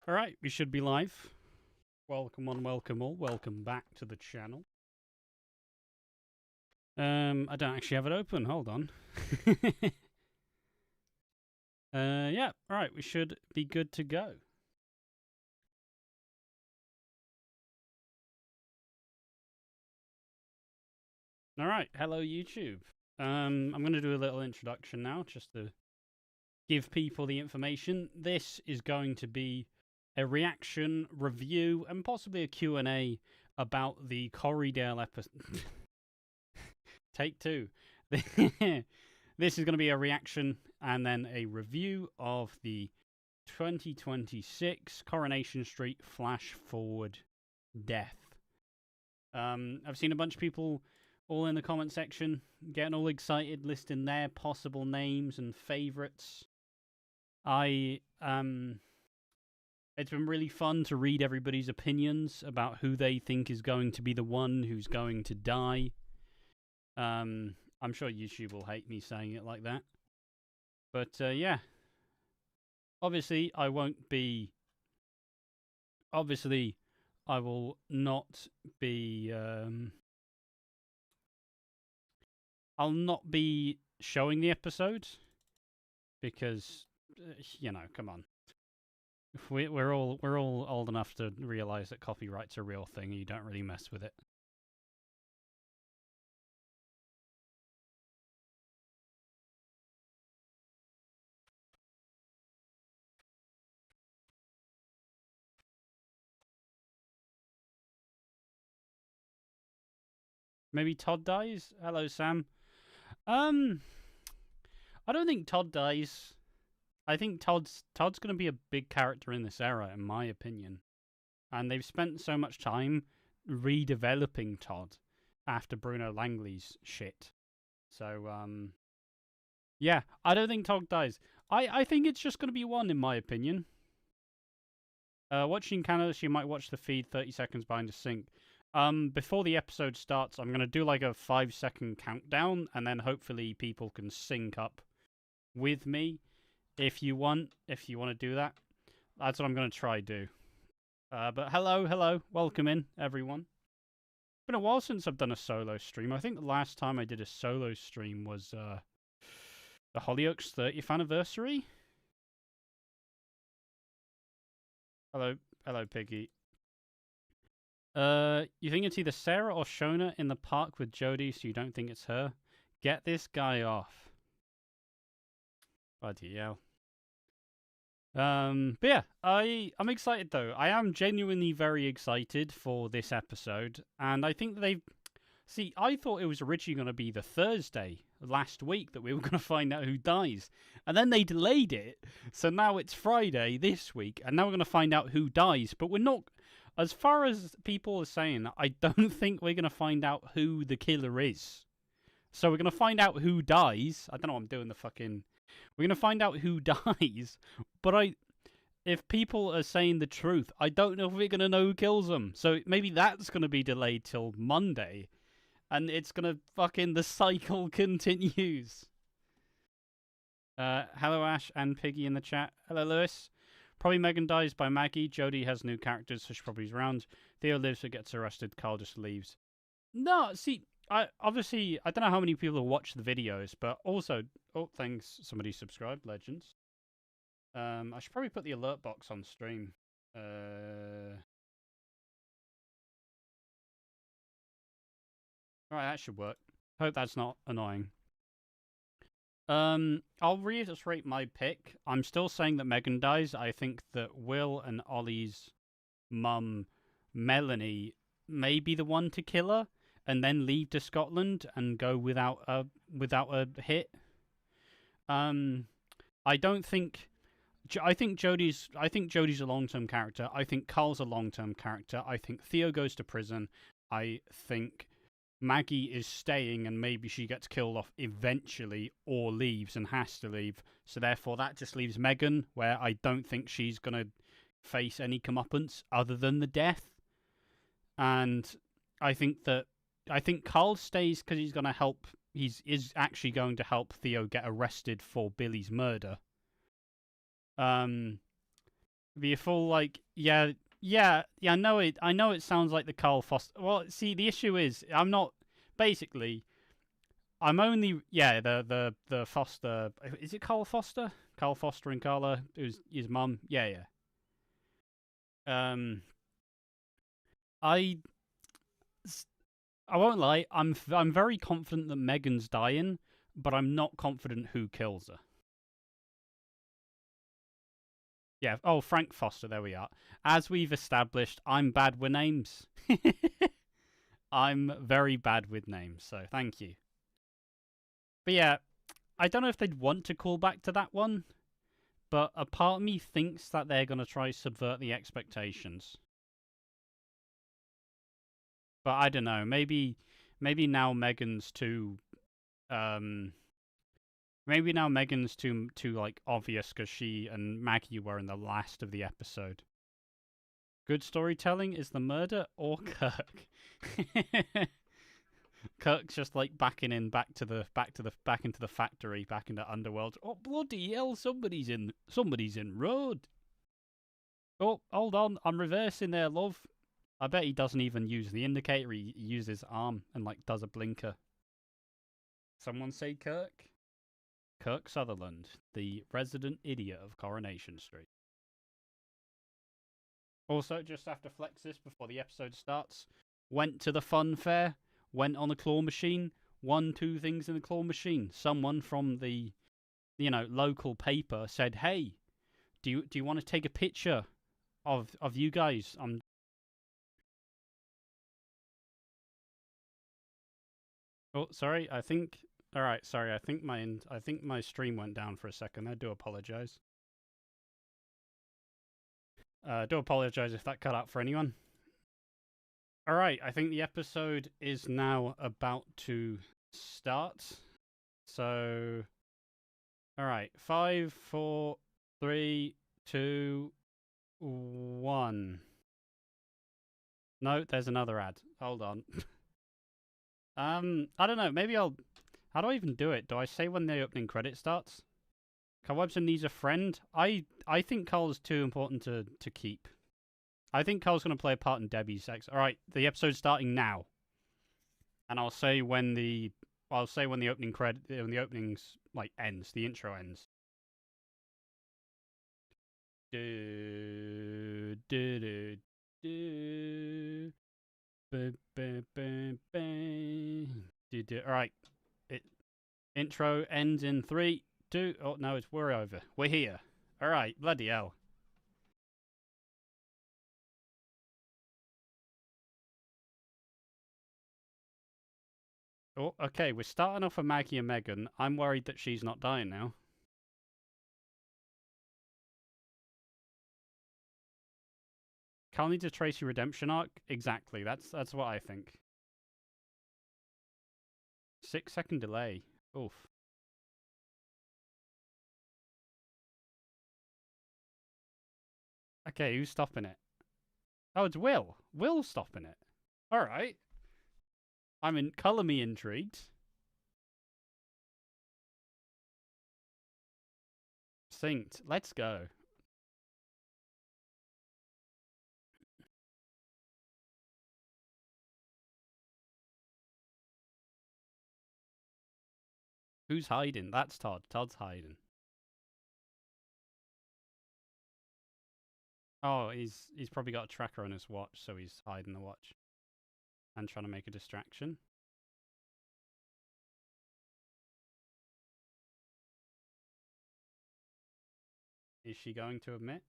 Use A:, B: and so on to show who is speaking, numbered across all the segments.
A: Alright, we should be live. Welcome one, welcome all. Welcome back to the channel. I don't actually have it open. Hold on. Yeah, alright, we should be good to go. Alright, hello YouTube. I'm going to do a little introduction now, just to give people the information. This is going to be a reaction, review, and possibly a Q&A about the Corrydale episode. Take two. This is going to be a reaction and then a review of the 2026 Coronation Street flash forward death. I've seen a bunch of people all in the comment section getting all excited, listing their possible names and favourites. It's been really fun to read everybody's opinions about who they think is going to be the one who's going to die. I'm sure YouTube will hate me saying it like that. But, yeah. Obviously, I won't be... Obviously, I will not be... I'll not be showing the episode. Because, you know, come on. We're all old enough to realise that copyright's a real thing and you don't really mess with it. Maybe Todd dies? Hello, Sam. I don't think Todd dies. I think Todd's going to be a big character in this era, in my opinion. And they've spent so much time redeveloping Todd after Bruno Langley's shit. So, yeah, I don't think Todd dies. I think it's just going to be one, in my opinion. Watching Canada, you might watch the feed 30 seconds behind the sync. Before the episode starts, I'm going to do like a 5-second countdown, and then hopefully people can sync up with me. If you want to do that, that's what I'm going to try do. But hello, welcome in, everyone. It's been a while since I've done a solo stream. I think the last time I did a solo stream was the Hollyoaks 30th anniversary. Hello, Piggy. You think it's either Sarah or Shona in the park with Jodie, so you don't think it's her? Get this guy off. Bloody hell. But yeah, I'm excited though. I am genuinely very excited for this episode, and I think they've... See, I thought it was originally going to be the Thursday last week that we were going to find out who dies, and then they delayed it, so now it's Friday this week, and now we're going to find out who dies, but we're not... As far as people are saying, I don't think we're going to find out who the killer is. So we're going to find out who dies. I don't know what I'm doing the fucking... We're going to find out who dies, but if people are saying the truth, I don't know if we're going to know who kills them. So maybe that's going to be delayed till Monday, and it's going to fucking... The cycle continues. Hello, Ash and Piggy in the chat. Hello, Lewis. Probably Megan dies by Maggie. Jodie has new characters, so she probably is around. Theo lives but gets arrested. Carl just leaves. No, see, I don't know how many people watch the videos, but also... Oh, thanks. Somebody subscribed. Legends. I should probably put the alert box on stream. Alright, that should work. Hope that's not annoying. I'll reiterate my pick. I'm still saying that Megan dies. I think that Will and Ollie's mum, Melanie, may be the one to kill her, and then leave to Scotland and go without a hit. I think Jodie's a long-term character. I think Carl's a long-term character. I think Theo goes to prison. I think Maggie is staying and maybe she gets killed off eventually or leaves and has to leave. So therefore that just leaves Megan, where I don't think she's going to face any comeuppance other than the death. And I think Carl stays because he's going to help. Is actually going to help Theo get arrested for Billy's murder. Be a full like, yeah. I know it. I know it sounds like the Carl Foster. Well, see, the issue is I'm not. Basically, I'm only the Foster. Is it Carl Foster? Carl Foster and Carla, who's his mum. Yeah. I won't lie. I'm very confident that Megan's dying, but I'm not confident who kills her. Yeah. Oh, Frank Foster. There we are. As we've established, I'm bad with names. I'm very bad with names, so thank you. But yeah, I don't know if they'd want to call back to that one, but a part of me thinks that they're going to try subvert the expectations. But I don't know. Maybe now Megan's too. Maybe now Megan's too like obvious because she and Maggie were in the last of the episode. Good storytelling is the murder or Kirk. Kirk's just like backing in back into the factory, back into Underworld. Oh bloody hell! Somebody's in road. Oh, hold on, I'm reversing there, love. I bet he doesn't even use the indicator. He uses his arm and like does a blinker. Someone say Kirk. Kirk Sutherland, the resident idiot of Coronation Street. Also, just have to flex this before the episode starts. Went to the fun fair, went on a claw machine, won 2 things in the claw machine. Someone from the, local paper said, "Hey, do you want to take a picture of you guys?" Oh, sorry. All right. Sorry. I think my stream went down for a second. I do apologize. Do apologize if that cut out for anyone. All right, I think the episode is now about to start. So, all right, 5, 4, 3, 2, 1. No, there's another ad. Hold on. I don't know. Maybe I'll. How do I even do it? Do I say when the opening credit starts? Carl Webster needs a friend. I think Carl's too important to keep. I think Carl's going to play a part in Debbie's sex. All right, the episode's starting now, and I'll say when the opening credit, when the openings like ends, the intro ends. All right, intro ends in 3, 2. Oh no, we're over. We're here. All right, bloody hell. Oh, okay, we're starting off with Maggie and Megan. I'm worried that she's not dying now. Carl needs a Tracy redemption arc? Exactly, that's what I think. 6-second delay. Oof. Okay, who's stopping it? Oh, it's Will. Will's stopping it. Alright. Colour me intrigued. Synced. Let's go. Who's hiding? That's Todd. Todd's hiding. Oh, he's probably got a tracker on his watch, so he's hiding the watch. And trying to make a distraction. Is she going to admit?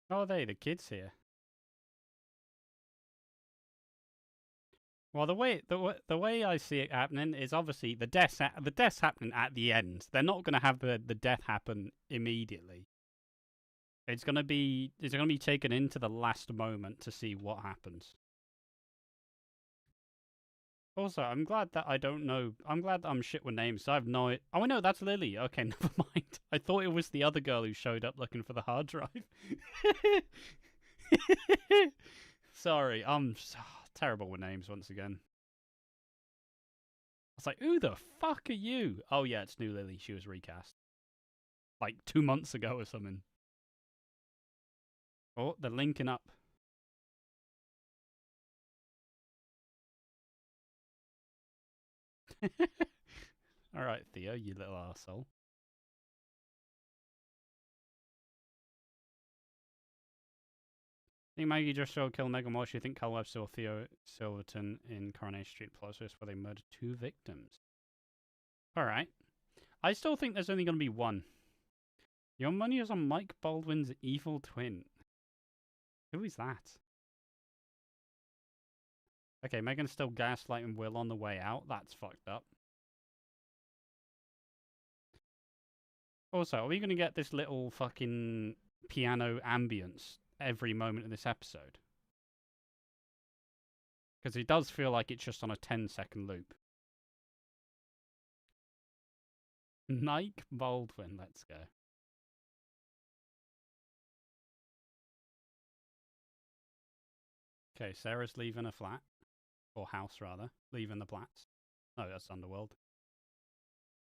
A: Oh, the kids here. Well, the way I see it happening is obviously the death's happening at the end. They're not going to have the death happen immediately. It's going to be taken into the last moment to see what happens. Also, I'm glad that I don't know. I'm glad that I'm shit with names. So I have no. Oh no, that's Lily. Okay, never mind. I thought it was the other girl who showed up looking for the hard drive. Sorry, Terrible with names once again. I was like, who the fuck are you? Oh yeah, it's New Lily. She was recast. Like 2 months ago or something. Oh, they're linking up. Alright, Theo, you little arsehole. I think Maggie just saw kill Megan Walsh. You think Carl Webb saw Theo Silverton in Coronation Street plot twist where they murdered 2 victims? Alright. I still think there's only going to be one. Your money is on Mike Baldwin's evil twin. Who is that? Okay, Megan's still gaslighting Will on the way out. That's fucked up. Also, are we going to get this little fucking piano ambience every moment of this episode? Because it does feel like it's just on a 10-second loop. Mike Baldwin, let's go. Okay, Sarah's leaving a flat. Or house, rather. Leaving the flats. Oh, that's Underworld.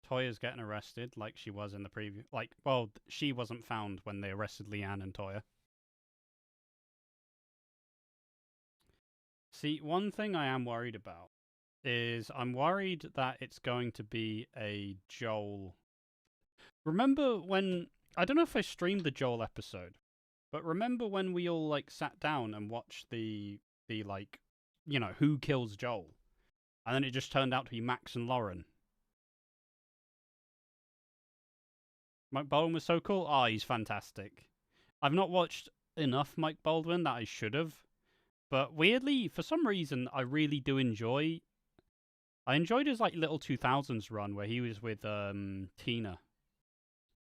A: Toya's getting arrested, like she was in the preview. Like, well, she wasn't found when they arrested Leanne and Toya. See, one thing I am worried about is I'm worried that it's going to be a Joel. Remember when... I don't know if I streamed the Joel episode, but remember when we all, like, sat down and watched the like, you know, who kills Joel? And then it just turned out to be Max and Lauren. Mike Baldwin was so cool. Oh, he's fantastic. I've not watched enough Mike Baldwin that I should have. But weirdly, for some reason, I really do enjoy... I enjoyed his, like, little 2000s run where he was with Tina.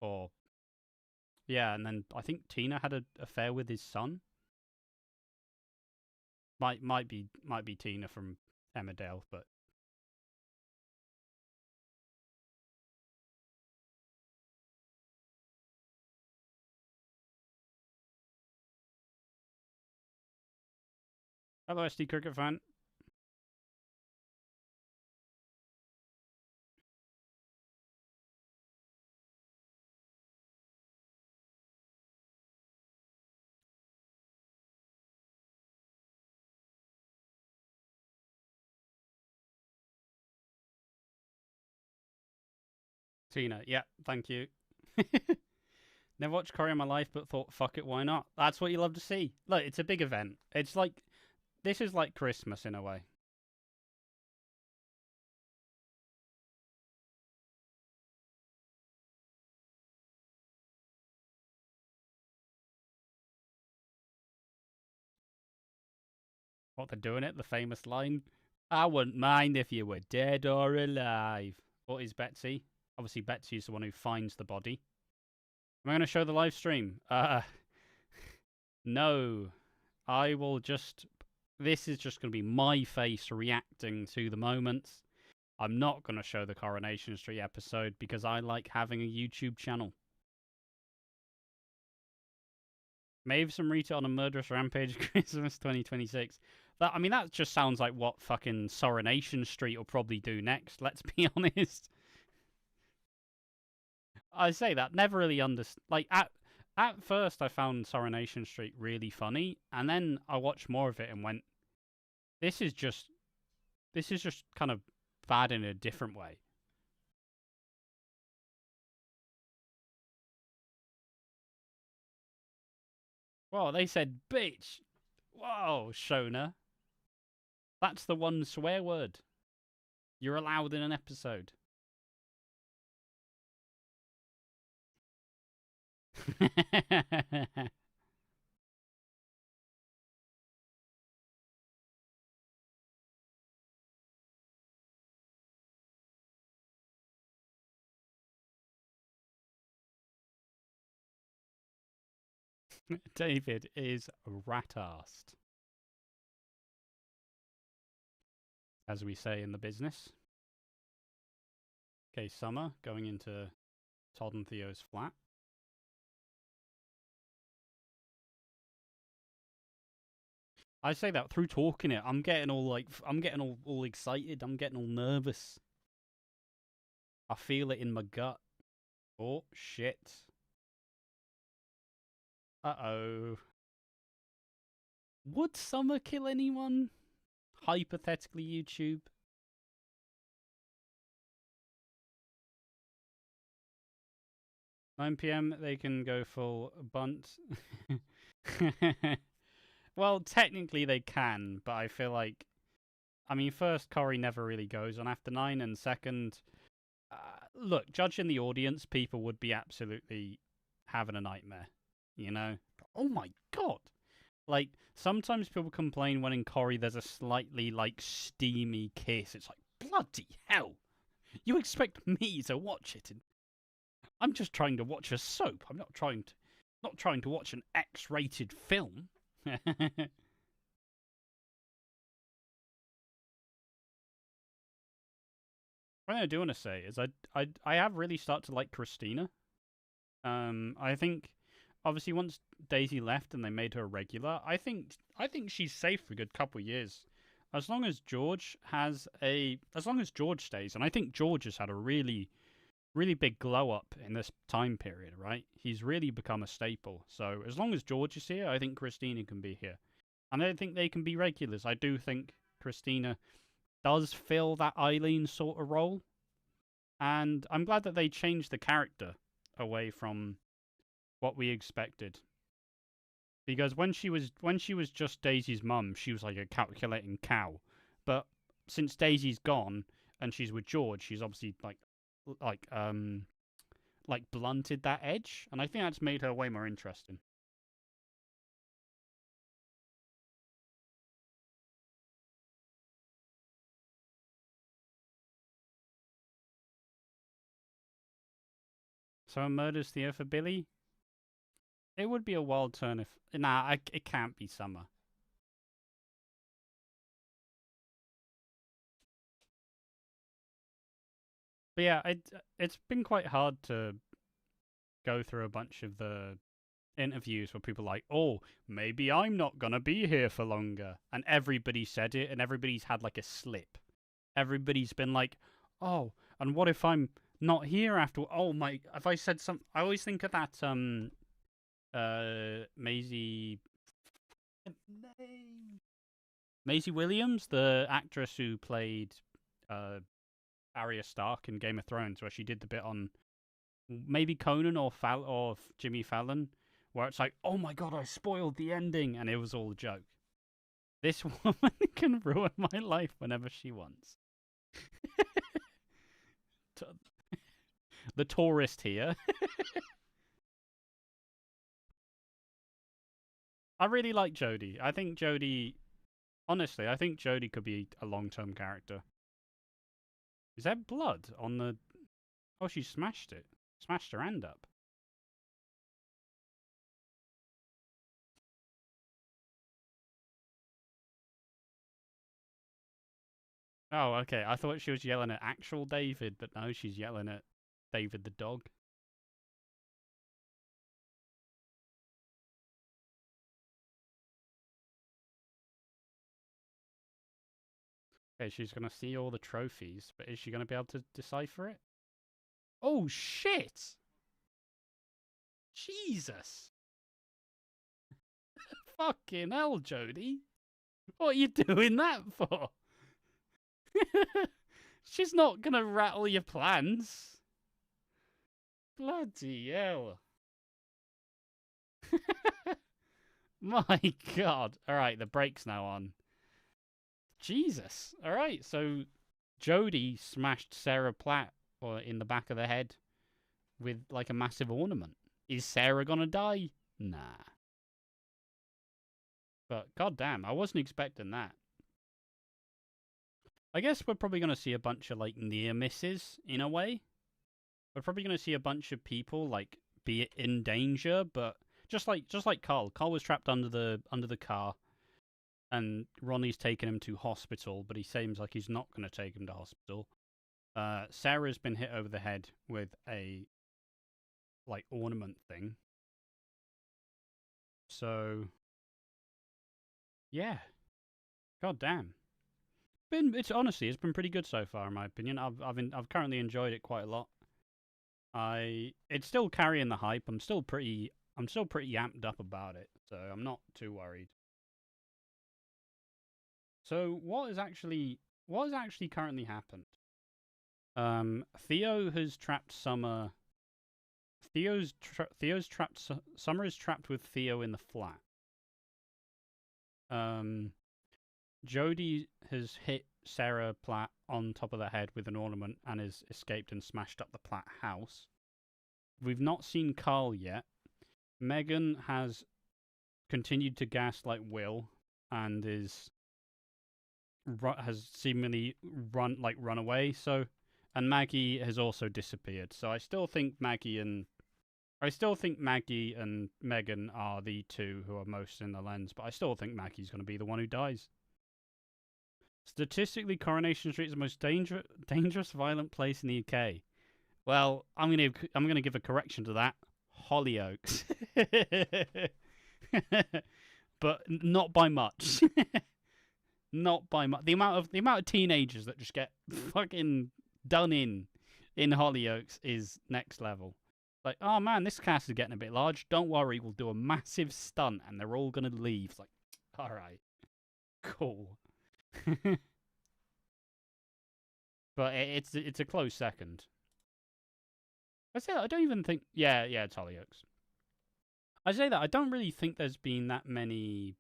A: Or... Yeah, and then I think Tina had an affair with his son. Might be Tina from Emmerdale, but... Hello, SD Cricket fan. Tina, yeah, thank you. Never watched Corrie in my life, but thought, fuck it, why not? That's what you love to see. Look, it's a big event. It's like... This is like Christmas in a way. What, they're doing it? The famous line? I wouldn't mind if you were dead or alive. What is Betsy? Obviously, Betsy is the one who finds the body. Am I going to show the live stream? No. I will just... This is just going to be my face reacting to the moments. I'm not going to show the Coronation Street episode because I like having a YouTube channel. Maybe some retail on a murderous rampage Christmas 2026. I mean, that just sounds like what fucking Coronation Street will probably do next, let's be honest. I say that, never really understood. Like, at first I found Coronation Street really funny, and then I watched more of it and went, this is just kind of bad in a different way. Well, they said bitch. Whoa, Shona. That's the one swear word you're allowed in an episode. David is rat-arsed, as we say in the business. Okay, Summer going into Todd and Theo's flat. I say that through talking it. I'm getting all like, I'm getting all excited. I'm getting all nervous. I feel it in my gut. Oh, shit. Uh-oh. Would Summer kill anyone? Hypothetically, YouTube. 9 p.m. they can go full bunt. Well, technically they can, but I feel like, I mean, first, Corrie never really goes on after 9, and second, look, judging the audience, people would be absolutely having a nightmare, you know? Oh my god! Like, sometimes people complain when in Corrie there's a slightly, like, steamy kiss. It's like, bloody hell! You expect me to watch it? I'm just trying to watch a soap. I'm not trying to watch an X-rated film. What I do want to say is I have really started to like Christina. I think obviously once Daisy left and they made her a regular, I think she's safe for a good couple of years. As long as George stays, and I think George has had a really big glow up in this time period, right? He's really become a staple. So as long as George is here, I think Christina can be here. And I think they can be regulars. I do think Christina does fill that Eileen sort of role. And I'm glad that they changed the character away from what we expected. Because when she was just Daisy's mum, she was like a calculating cow. But since Daisy's gone and she's with George, she's obviously like blunted that edge, and I think that's made her way more interesting. So murders Theo for Billy. It would be a wild turn if it can't be Summer. But yeah, it's been quite hard to go through a bunch of the interviews where people are like, oh, maybe I'm not gonna be here for longer, and everybody said it, and everybody's had like a slip. Everybody's been like, oh, and what if I'm not here after? Oh my, if I said something, I always think of that Maisie Williams, the actress who played Arya Stark in Game of Thrones, where she did the bit on maybe Conan or Jimmy Fallon, where it's like, oh my god, I spoiled the ending, and it was all a joke. This woman can ruin my life whenever she wants. The tourist here. I really like Jodie. Honestly, I think Jodie could be a long-term character. Is that blood on the... Oh, she smashed it. Smashed her hand up. Oh, okay. I thought she was yelling at actual David, but no, she's yelling at David the dog. Okay, she's going to see all the trophies, but is she going to be able to decipher it? Oh, shit! Jesus! Fucking hell, Jodie. What are you doing that for? She's not going to rattle your plans. Bloody hell. My god. Alright, the brake's now on. Jesus. Alright, so Jodie smashed Sarah Platt in the back of the head with like a massive ornament. Is Sarah gonna die? Nah. But goddamn, I wasn't expecting that. I guess we're probably gonna see a bunch of like near misses in a way. We're probably gonna see a bunch of people like be in danger, but just like Carl. Carl was trapped under the car, and Ronnie's taken him to hospital, but he seems like he's not going to take him to hospital. Sarah's been hit over the head with a like ornament thing. So yeah, God damn. It's been pretty good so far in my opinion. I've currently enjoyed it quite a lot. It's still carrying the hype. I'm still pretty amped up about it, so I'm not too worried. So what has actually currently happened? Theo has trapped Summer. Summer is trapped with Theo in the flat. Jody has hit Sarah Platt on top of the head with an ornament and has escaped and smashed up the Platt house. We've not seen Carl yet. Megan has continued to gaslight Will and has seemingly run away. So, and Maggie has also disappeared. So I still think Maggie and Megan are the two who are most in the lens, but I still think Maggie's going to be the one who dies. Statistically, Coronation Street is the most dangerous, violent place in the UK. Well, I'm gonna give a correction to that. Hollyoaks, but not by much. Not by much. The amount of teenagers that just get fucking done in Hollyoaks is next level. Like, oh man, this cast is getting a bit large. Don't worry, we'll do a massive stunt and they're all gonna leave. It's like, all right, cool. But it's a close second. I say that I don't even think. Yeah, it's Hollyoaks. I say that I don't really think there's been that many.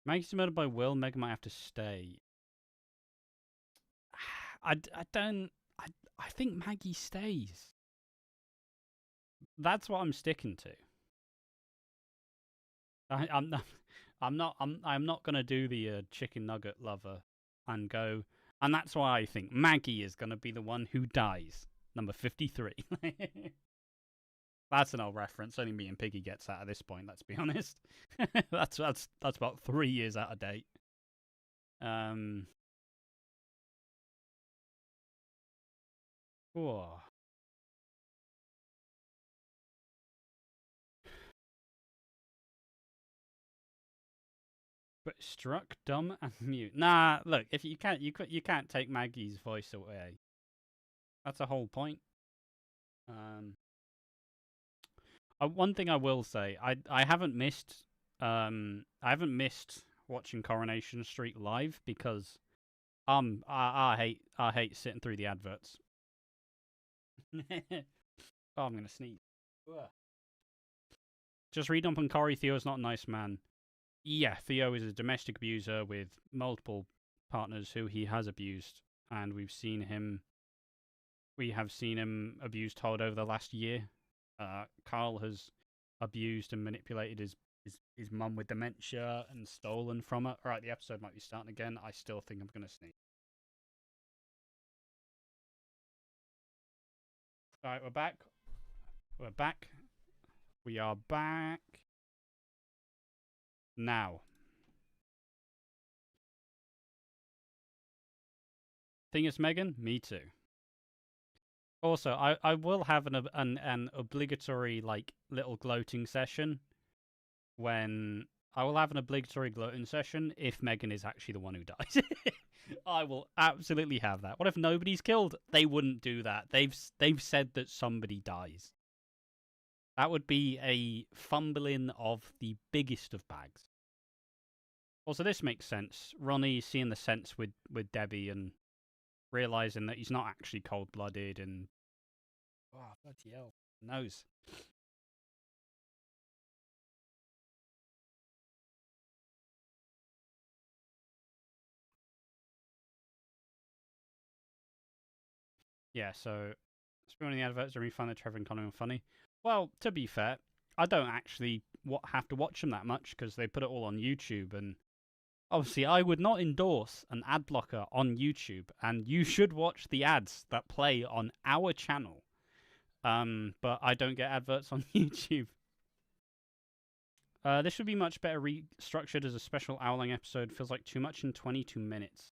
A: Maggie's murdered by Will. Megan might have to stay. I think Maggie stays. That's what I'm sticking to. I'm not gonna do the chicken nugget lover and go, and that's why I think Maggie is gonna be the one who dies. Number 53. That's an old reference. Only me and Piggy gets that at this point. Let's be honest. that's about 3 years out of date. Whoa. But struck, dumb, and mute. Nah, look. If you can't take Maggie's voice away. That's the whole point. One thing I will say, I haven't missed watching Coronation Street live because I hate sitting through the adverts. Oh, I'm gonna sneeze. Ugh. Just read up on Corey. Theo's not a nice man. Yeah, Theo is a domestic abuser with multiple partners who he has abused, and we have seen him abused Todd over the last year. Carl has abused and manipulated his mum with dementia and stolen from her. Alright, the episode might be starting again. I still think I'm going to sneeze. Alright, we're back. We are back. Now. Thing is, Megan? Me too. Also, I will have an obligatory little gloating session when I will have an obligatory gloating session if Megan is actually the one who dies. I will absolutely have that. What if nobody's killed? They wouldn't do that. They've said that somebody dies. That would be a fumbling of the biggest of bags. Also, this makes sense. Ronnie seeing the sense with Debbie and realizing that he's not actually cold-blooded and bloody hell, knows. Yeah, so spooning the adverts and find that Trevor and Connor are funny. Well, to be fair, I don't actually have to watch them that much because they put it all on YouTube, and obviously I would not endorse an ad blocker on YouTube, and you should watch the ads that play on our channel. But I don't get adverts on YouTube. This would be much better restructured as a special Owling episode. Feels like too much in 22 minutes.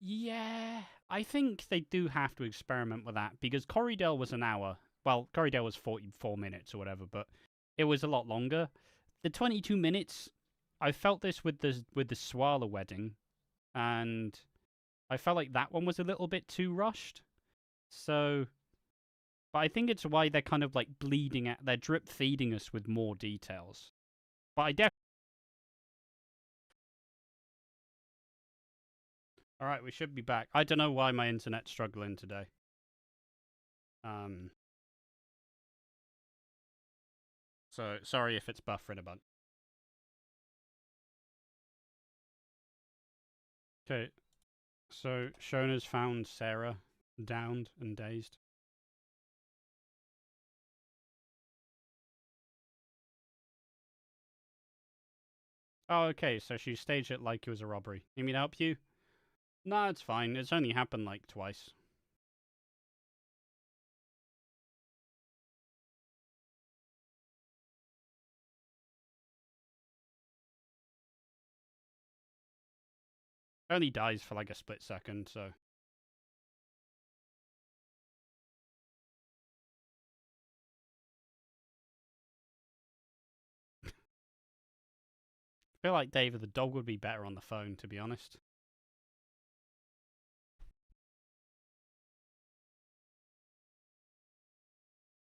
A: Yeah, I think they do have to experiment with that because Corrydale was an hour. Well, Corrydale was 44 minutes or whatever, but it was a lot longer. The 22 minutes I felt this with the Swala wedding, and I felt like that one was a little bit too rushed. So, but I think it's why they're kind of like bleeding out, they're drip feeding us with more details. But I definitely. All right, we should be back. I don't know why my internet's struggling today. So sorry if it's buffering a bunch. Okay, so Shona's found Sarah downed and dazed. Oh, okay, so she staged it like it was a robbery. You mean to help you? No, it's fine. It's only happened like twice. Only dies for like a split second, so. I feel like David the dog would be better on the phone, to be honest.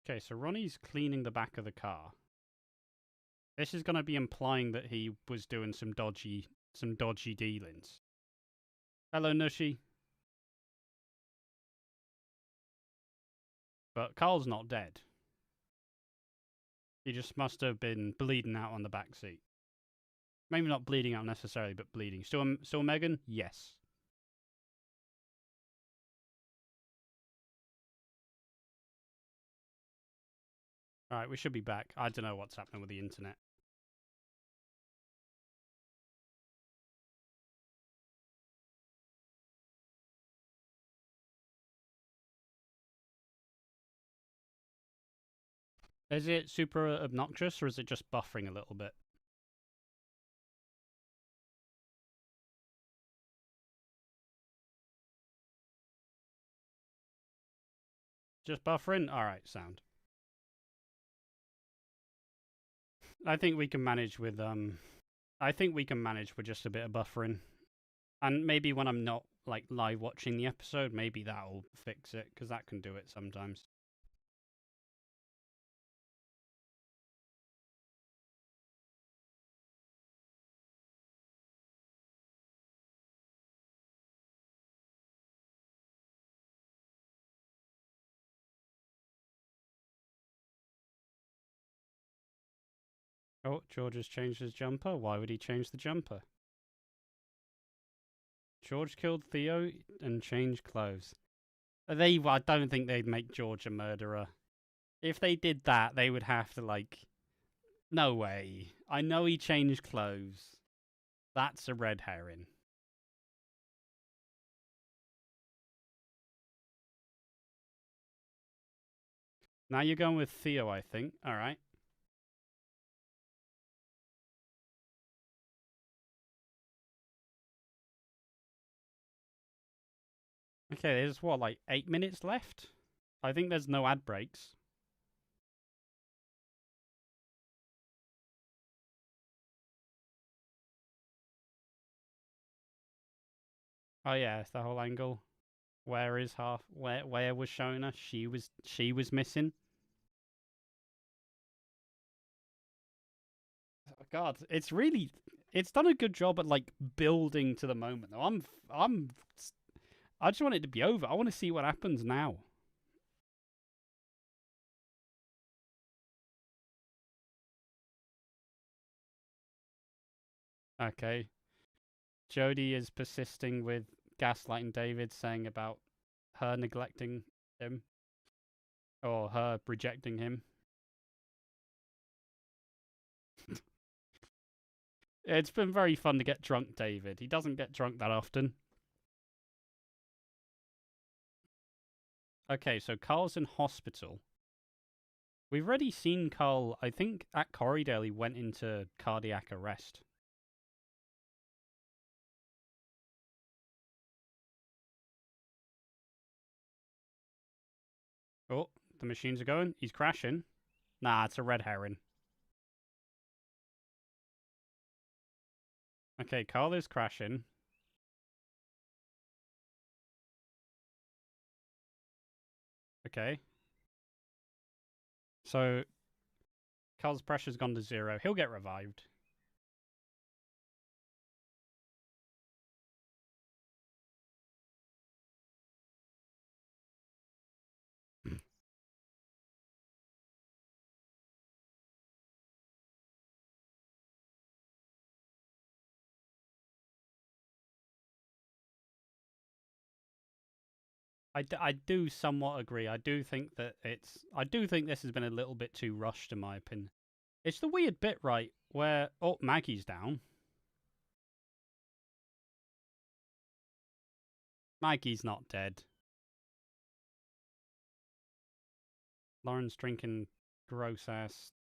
A: Okay, so Ronnie's cleaning the back of the car. This is going to be implying that he was doing some dodgy dealings. Hello, Nushi. But Carl's not dead. He just must have been bleeding out on the back seat. Maybe not bleeding out necessarily, but bleeding. Still Megan? Yes. Alright, we should be back. I don't know what's happening with the internet. Is it super obnoxious, or is it just buffering a little bit? Just buffering? Alright, sound. I think we can manage with just a bit of buffering. And maybe when I'm not like live watching the episode, maybe that'll fix it, because that can do it sometimes. Oh, George has changed his jumper. Why would he change the jumper? George killed Theo and changed clothes. I don't think they'd make George a murderer. If they did that, they would have to, like... No way. I know he changed clothes. That's a red herring. Now you're going with Theo, I think. Alright. Okay, there's what, like 8 minutes left? I think there's no ad breaks. Oh yeah, it's the whole angle. Where is half? Where was Shona? She was missing. Oh, God, it's done a good job at like building to the moment. Though I just want it to be over. I want to see what happens now. Okay, Jodie is persisting with gaslighting David, saying about her neglecting him or her rejecting him. It's been very fun to get drunk, David. He doesn't get drunk that often. Okay, so Carl's in hospital. We've already seen Carl, I think, at Corriedale he went into cardiac arrest. Oh, the machines are going. He's crashing. Nah, it's a red herring. Okay, Carl is crashing. Okay. So, Carl's pressure's gone to 0. He'll get revived. I do somewhat agree. I do think this has been a little bit too rushed, in my opinion. It's the weird bit, right, where... Oh, Maggie's down. Maggie's not dead. Lauren's drinking gross-ass...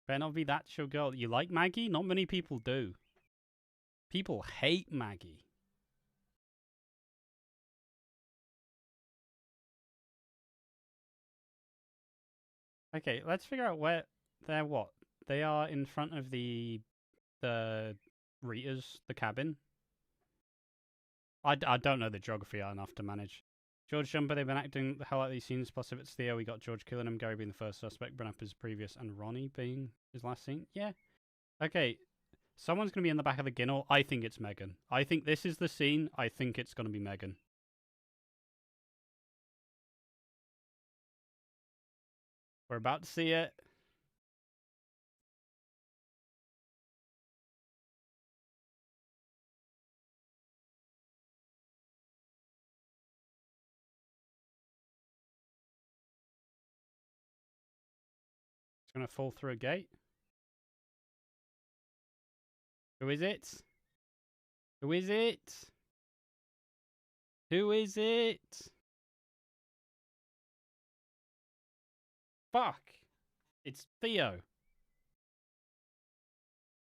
A: Better not be that your girl. You like Maggie? Not many people do. People hate Maggie. Okay, let's figure out where they're what. They are in front of the Rita's, the cabin. I don't know the geography enough to manage. George Jumper, they've been acting the hell out of these scenes. Plus, if it's Theo, we got George killing him, Gary being the first suspect, Brent his previous, and Ronnie being his last scene. Yeah. Okay, someone's going to be in the back of the ginnel. I think it's Megan. I think this is the scene. I think it's going to be Megan. We're about to see it. It's going to fall through a gate. Who is it? Who is it? Who is it? Fuck. It's Theo.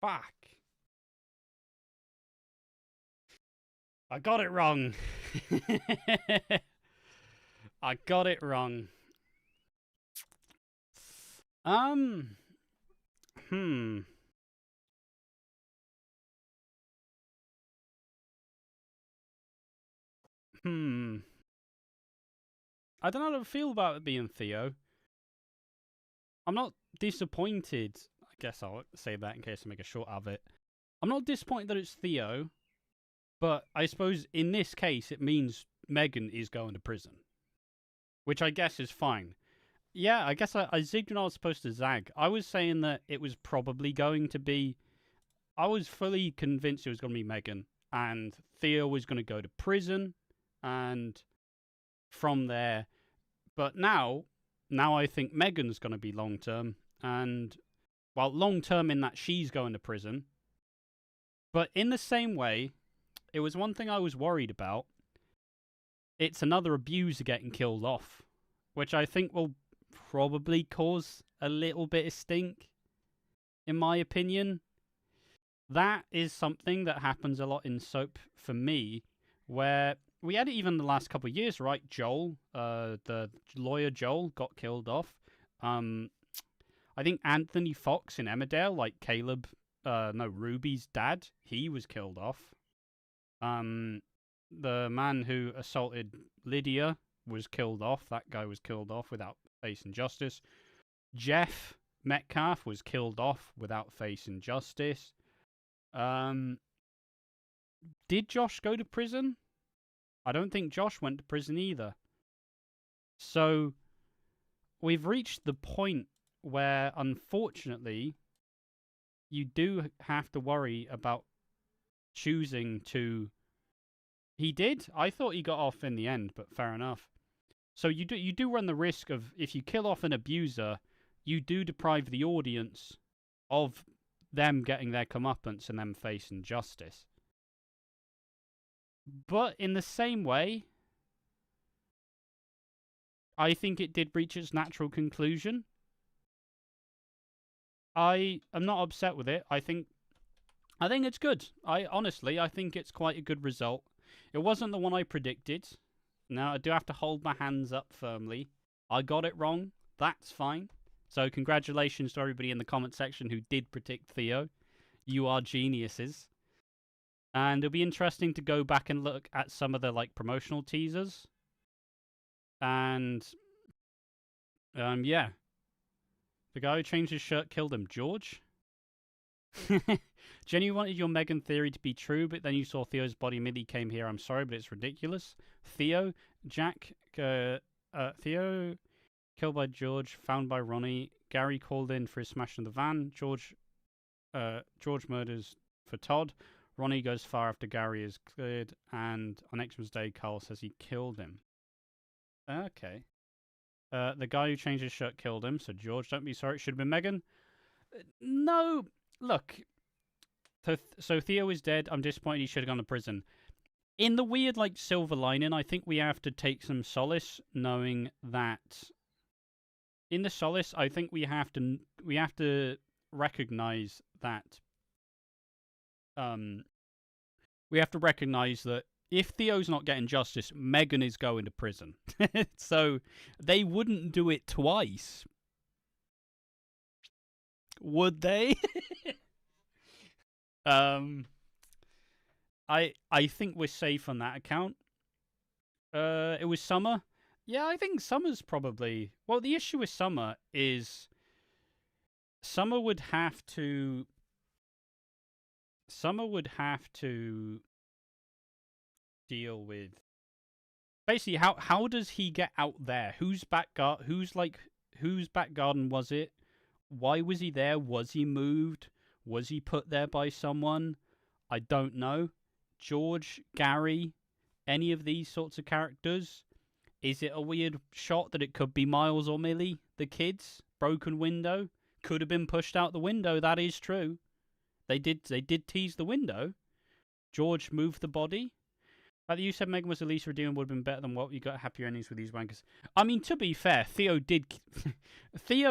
A: Fuck. I got it wrong. I got it wrong. I don't know how to feel about it being Theo. I'm not disappointed. I guess I'll say that in case I make a short of it. I'm not disappointed that it's Theo, but I suppose in this case it means Megan is going to prison, which I guess is fine. Yeah, I guess I zigged when I was supposed to zag. I was saying that it was probably going to be... I was fully convinced it was going to be Megan, and Theo was going to go to prison, and from there... But now I think Megan's going to be long-term, and... Well, long-term in that she's going to prison. But in the same way, it was one thing I was worried about. It's another abuser getting killed off, which I think will probably cause a little bit of stink, in my opinion. That is something that happens a lot in soap for me, where we had it even the last couple of years, right? Joel, the lawyer Joel, got killed off. I think Anthony Fox in Emmerdale, like Ruby's dad, he was killed off. The man who assaulted Lydia was killed off. That guy was killed off without facing justice. Jeff Metcalf was killed off without facing justice. Did Josh go to prison? I don't think Josh went to prison either. So we've reached the point where, unfortunately, you do have to worry about choosing to... He did? I thought he got off in the end, but fair enough. So you do run the risk of, if you kill off an abuser, you do deprive the audience of them getting their comeuppance and them facing justice. But in the same way, I think it did reach its natural conclusion. I am not upset with it. I think it's good. I think it's quite a good result. It wasn't the one I predicted. Now, I do have to hold my hands up firmly. I got it wrong. That's fine. So congratulations to everybody in the comment section who did predict Theo. You are geniuses. And it'll be interesting to go back and look at some of the like promotional teasers. And yeah. The guy who changed his shirt killed him. George? Jenny wanted your Megan theory to be true, but then you saw Theo's body immediately came here. I'm sorry, but it's ridiculous. Theo, Jack, Theo killed by George, found by Ronnie. Gary called in for his smash in the van. George murders for Todd. Ronnie goes far after Gary is cleared, and on Xmas Day, Carl says he killed him. Okay. The guy who changed his shirt killed him, so George, don't be sorry. It should have been Megan. No, look. So Theo is dead. I'm disappointed he should have gone to prison. In the weird, like, silver lining, I think we have to take some solace knowing that... In the solace, I think we have to recognize that... we have to recognize that if Theo's not getting justice, Megan is going to prison. So they wouldn't do it twice. Would they? I think we're safe on that account. It was Summer. Yeah, I think Summer's probably... Well, the issue with Summer is... Summer would have to deal with... Basically, how does he get out there? Whose back garden was it? Why was he there? Was he moved? Was he put there by someone? I don't know. George, Gary, any of these sorts of characters? Is it a weird shot that it could be Miles or Millie, the kids? Broken window? Could have been pushed out the window, that is true. They did tease the window. George moved the body. But you said Megan was the least redeemable would have been better than what you got happier endings with these wankers. I mean, to be fair, Theo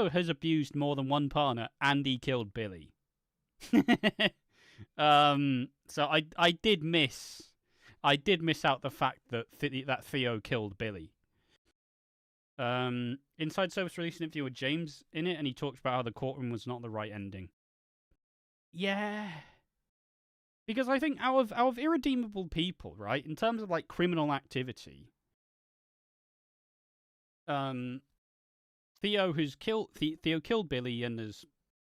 A: has abused more than one partner and he killed Billy. So I did miss out the fact that that Theo killed Billy. Inside Service released an interview with James in it, and he talked about how the courtroom was not the right ending. Yeah, because I think out of irredeemable people, right, in terms of like criminal activity, Theo killed Billy and has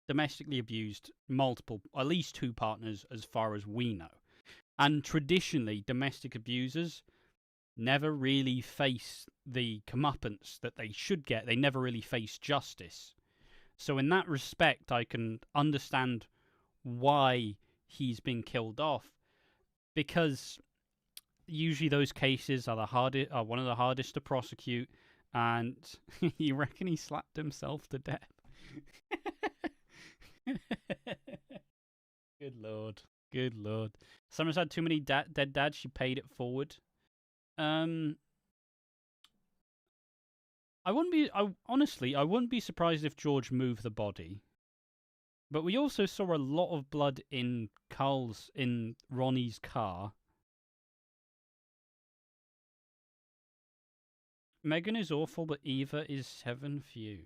A: domestically abused at least two partners as far as we know. And traditionally, domestic abusers never really face the comeuppance that they should get. They never really face justice. So in that respect, I can understand why he's been killed off, because usually those cases are one of the hardest to prosecute, and you reckon he slapped himself to death? Good lord. Summer's had too many dead dads. She paid it forward. Honestly, I wouldn't be surprised if George moved the body. But we also saw a lot of blood in Ronnie's car. Megan is awful, but Eva is heaven for you.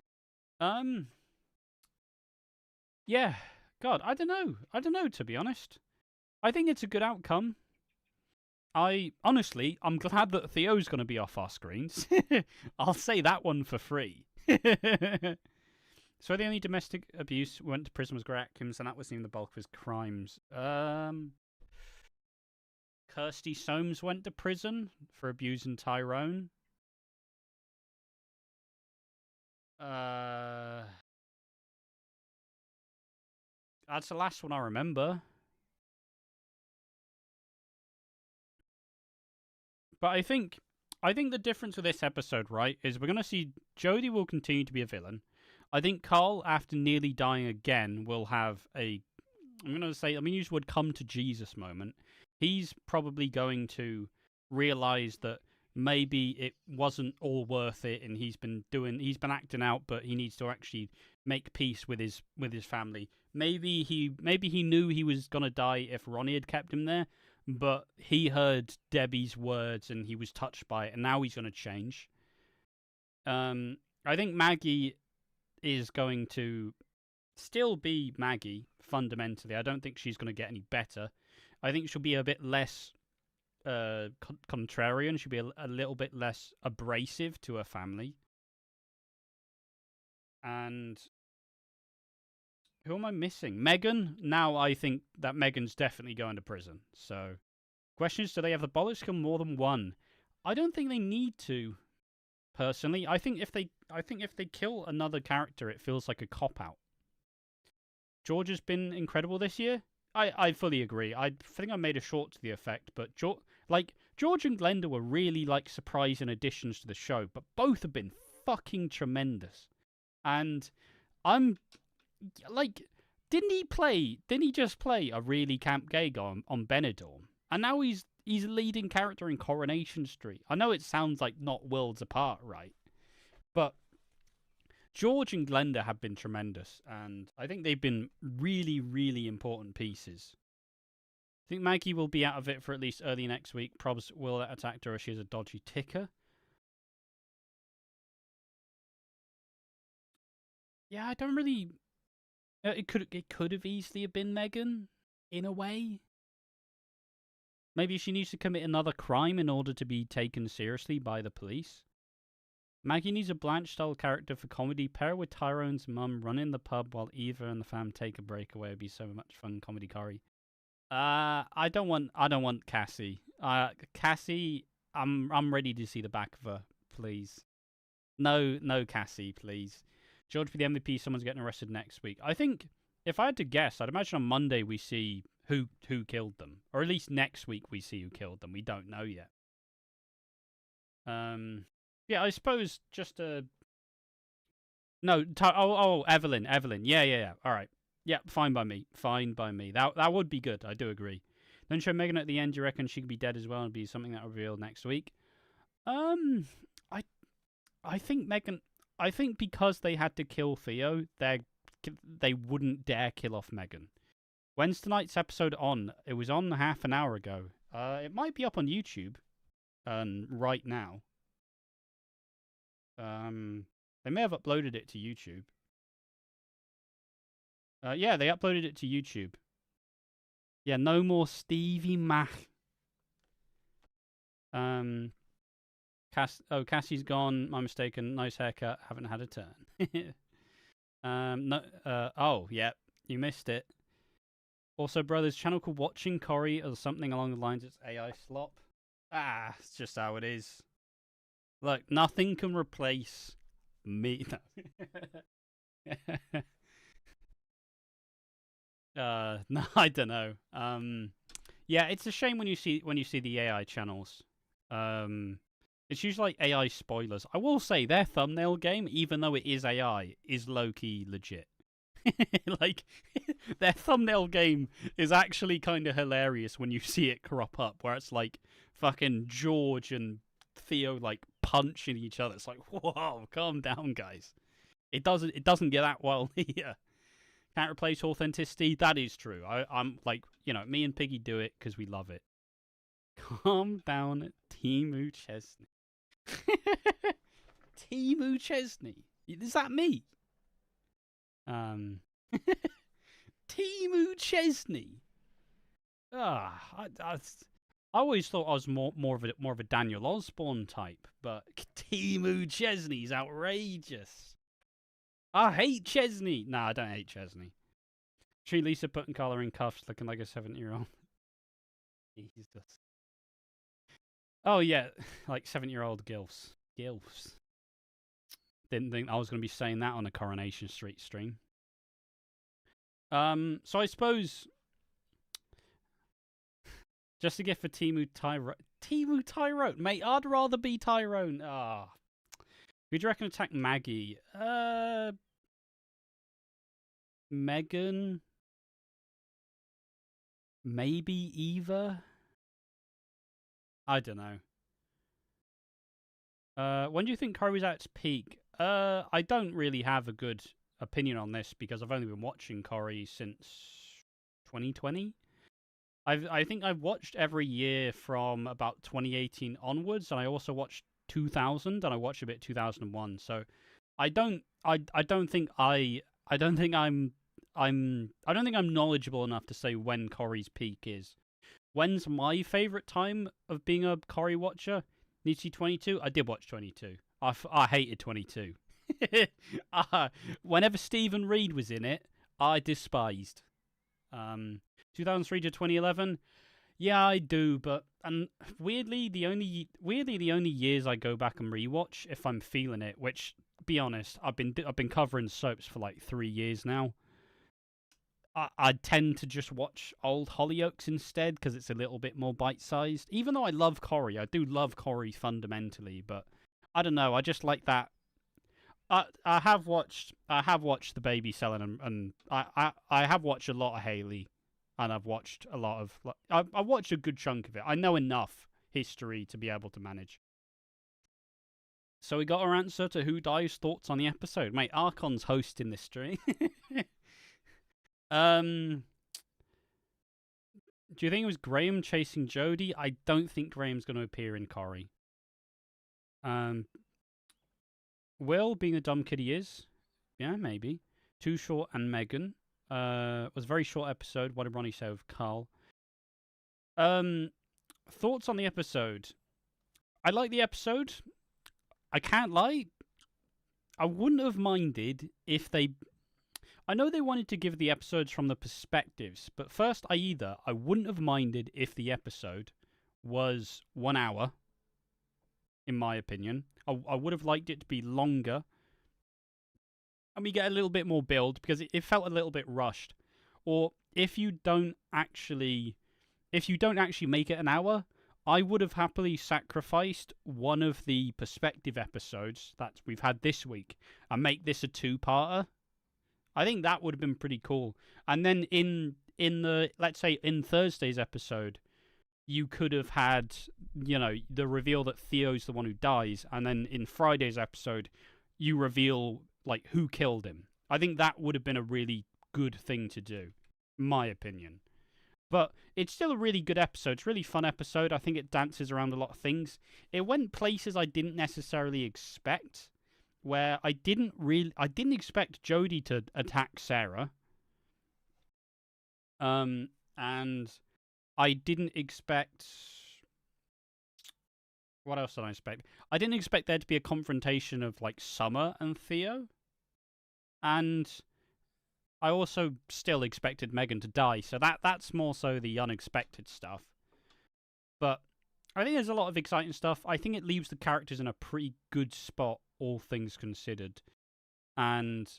A: Yeah. God, I don't know, to be honest. I think it's a good outcome. I'm glad that Theo's going to be off our screens. I'll say that one for free. So the only domestic abuse went to prison was Greg Atkins, and that wasn't even the bulk of his crimes. Kirsty Soames went to prison for abusing Tyrone. That's the last one I remember. But I think the difference with this episode, right, is we're going to see Jodie will continue to be a villain. I think Carl, after nearly dying again, will have I'm going to use the word come to Jesus moment. He's probably going to realize that maybe it wasn't all worth it, and he's been acting out, but he needs to actually make peace with his family. Maybe he knew he was going to die if Ronnie had kept him there, but he heard Debbie's words and he was touched by it, and now he's going to change. I think Maggie is going to still be Maggie, fundamentally. I don't think she's going to get any better. I think she'll be a bit less contrarian. She'll be a little bit less abrasive to her family. And who am I missing? Megan. Now I think that Megan's definitely going to prison. So, question is, do they have the bollocks to kill more than one? I don't think they need to. Personally, I think if they kill another character, it feels like a cop out. George has been incredible this year. I fully agree. I think I made a short to the effect, but George and Glenda were really like surprising additions to the show, but both have been fucking tremendous. And I'm like, didn't he just play a really camp gay guy on Benidorm? And now he's a leading character in Coronation Street. I know it sounds like not worlds apart, right? But George and Glenda have been tremendous, and I think they've been really, really important pieces. I think Maggie will be out of it for at least early next week. Probs will attack her as she has a dodgy ticker. Yeah, I don't really... It could have easily been Megan, in a way. Maybe she needs to commit another crime in order to be taken seriously by the police. Maggie needs a Blanche-style character for comedy. Pair with Tyrone's mum, run in the pub while Eva and the fam take a breakaway. It'd be so much fun, comedy curry. I don't want Cassie. Cassie, I'm ready to see the back of her, please. No Cassie, please. George be the MVP. Someone's getting arrested next week. I think if I had to guess, I'd imagine on Monday we see who killed them, or at least next week we see who killed them. We don't know yet. Yeah, I suppose just no. Evelyn. Yeah. All right. Yeah, fine by me. That would be good. I do agree. Then show Megan at the end. Do you reckon she could be dead as well and be something that will reveal next week? I think Megan. I think because they had to kill Theo, they wouldn't dare kill off Megan. When's tonight's episode on? It was on half an hour ago. It might be up on YouTube. Right now. They may have uploaded it to YouTube. Yeah, they uploaded it to YouTube. Yeah, no more Stevie Mac. Cassie's gone. My mistake. Nice haircut. Haven't had a turn. No. Oh, yeah. You missed it. Also, brothers, channel called Watching Corey or something along the lines. It's AI slop. It's just how it is. Look, nothing can replace me. No, I don't know. Yeah, it's a shame when you see the AI channels. It's usually like AI spoilers. I will say their thumbnail game, even though it is AI, is low-key legit. Like, their thumbnail game is actually kind of hilarious when you see it crop up, where it's like fucking George and Theo like punching each other. It's like, whoa, calm down, guys. It doesn't get that well here. Can't replace authenticity. That is true. I'm like, me and Piggy do it because we love it. Calm down, Timu Chesney. Timu Chesney. Is that me? Timu Chesney. I always thought I was more of a Daniel Osborne type, but Timu Chesney's outrageous. I hate Chesney. Nah, I don't hate Chesney. Tree Lisa putting Carla in cuffs, looking like a 7-year-old. Jesus. Oh yeah, like 7-year-old gilfs. Gilfs. Didn't think I was going to be saying that on a Coronation Street stream. So I suppose just a gift for Timu Tyrone. Timu Tyrone, mate. I'd rather be Tyrone. Who do you reckon attack Maggie? Megan. Maybe Eva. I don't know. When do you think Corey's at its peak? I don't really have a good opinion on this because I've only been watching Corey since 2020. I think I've watched every year from about 2018 onwards, and I also watched 2000, and I watched a bit 2001. So I don't I don't think I don't think I don't think I'm knowledgeable enough to say when Corrie's peak is. When's my favourite time of being a Corrie watcher? Needs to be 22? I did watch 22. I hated 22. Whenever Stephen Reed was in it, I despised. 2003 to 2011, yeah, I do, but weirdly the only years I go back and rewatch if I'm feeling it, which, be honest, I've been covering soaps for like 3 years now. I tend to just watch old Hollyoaks instead because it's a little bit more bite-sized. Even though I love Corrie, I do love Corrie fundamentally, but I don't know. I just like that. I have watched The Baby Selling, and I have watched a lot of Hayley, and I've watched a lot of I've watched a good chunk of it. I know enough history to be able to manage. So we got our answer to Who Dies thoughts on the episode, mate. Archon's hosting this stream. Do you think it was Graham chasing Jodie? I don't think Graham's going to appear in Corrie. Will, being a dumb kid he is, yeah, maybe. Too Short and Megan. Was a very short episode. What did Ronnie say of Carl? Thoughts on the episode? I like the episode. I can't lie. I wouldn't have minded if they... I know they wanted to give the episodes from the perspectives, but first, I wouldn't have minded if the episode was 1 hour, in my opinion. I would have liked it to be longer, and we get a little bit more build, because it felt a little bit rushed. Or if you don't actually make it an hour, I would have happily sacrificed one of the perspective episodes that we've had this week and make this a 2-parter. I think that would have been pretty cool. And then in the, let's say, in Thursday's episode, you could have had, the reveal that Theo's the one who dies, and then in Friday's episode, you reveal, like, who killed him. I think that would have been a really good thing to do, in my opinion. But it's still a really good episode. It's a really fun episode. I think it dances around a lot of things. It went places I didn't necessarily expect, where I didn't expect Jodie to attack Sarah. And I didn't expect... What else did I expect? I didn't expect there to be a confrontation of, like, Summer and Theo. And I also still expected Megan to die, so that's more so the unexpected stuff. But I think there's a lot of exciting stuff. I think it leaves the characters in a pretty good spot, all things considered. And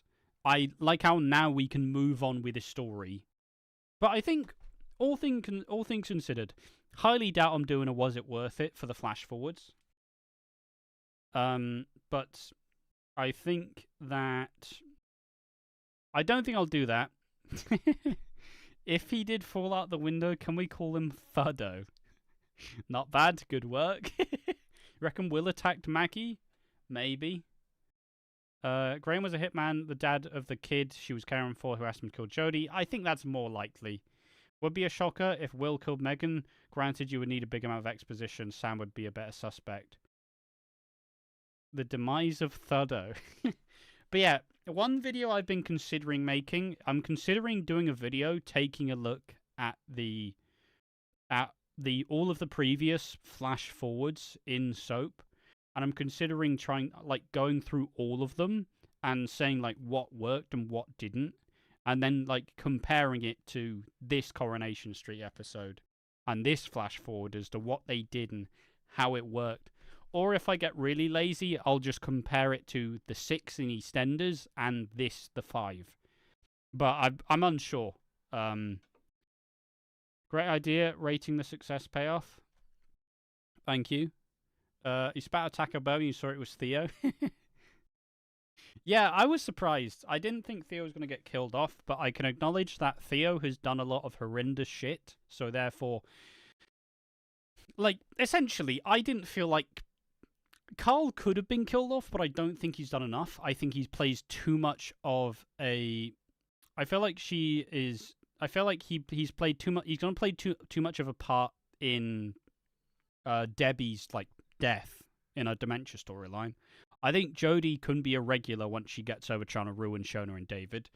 A: I like how now we can move on with the story. But I think, all things considered, highly doubt I'm doing a Was It Worth It for the flash forwards. But I think that... I don't think I'll do that. If he did fall out the window, can we call him Thuddo? Not bad, good work. Reckon Will attacked Maggie? Maybe. Graham was a hitman, the dad of the kid she was caring for who asked him to kill Jodie. I think that's more likely. Would be a shocker if Will killed Megan. Granted, you would need a big amount of exposition. Sam would be a better suspect. The demise of Thuddo. But yeah, one video I've been considering making, I'm considering doing a video taking a look at all of the previous flash forwards in Soap, and I'm considering going through all of them and saying like what worked and what didn't, and then like comparing it to this Coronation Street episode and this flash forward as to what they did and how it worked. Or if I get really lazy, I'll just compare it to the 6 in EastEnders and the 5. But I'm unsure. Great idea, rating the success payoff. Thank you. You spat out Taco Bell and you saw it was Theo. Yeah, I was surprised. I didn't think Theo was going to get killed off, but I can acknowledge that Theo has done a lot of horrendous shit. So therefore, like, essentially, I didn't feel like Carl could have been killed off, but I don't think he's done enough. I think he plays too much of a... I feel like he's played too much... He's going to play too much of a part in Debbie's, like, death in a dementia storyline. I think Jodie can be a regular once she gets over trying to ruin Shona and David.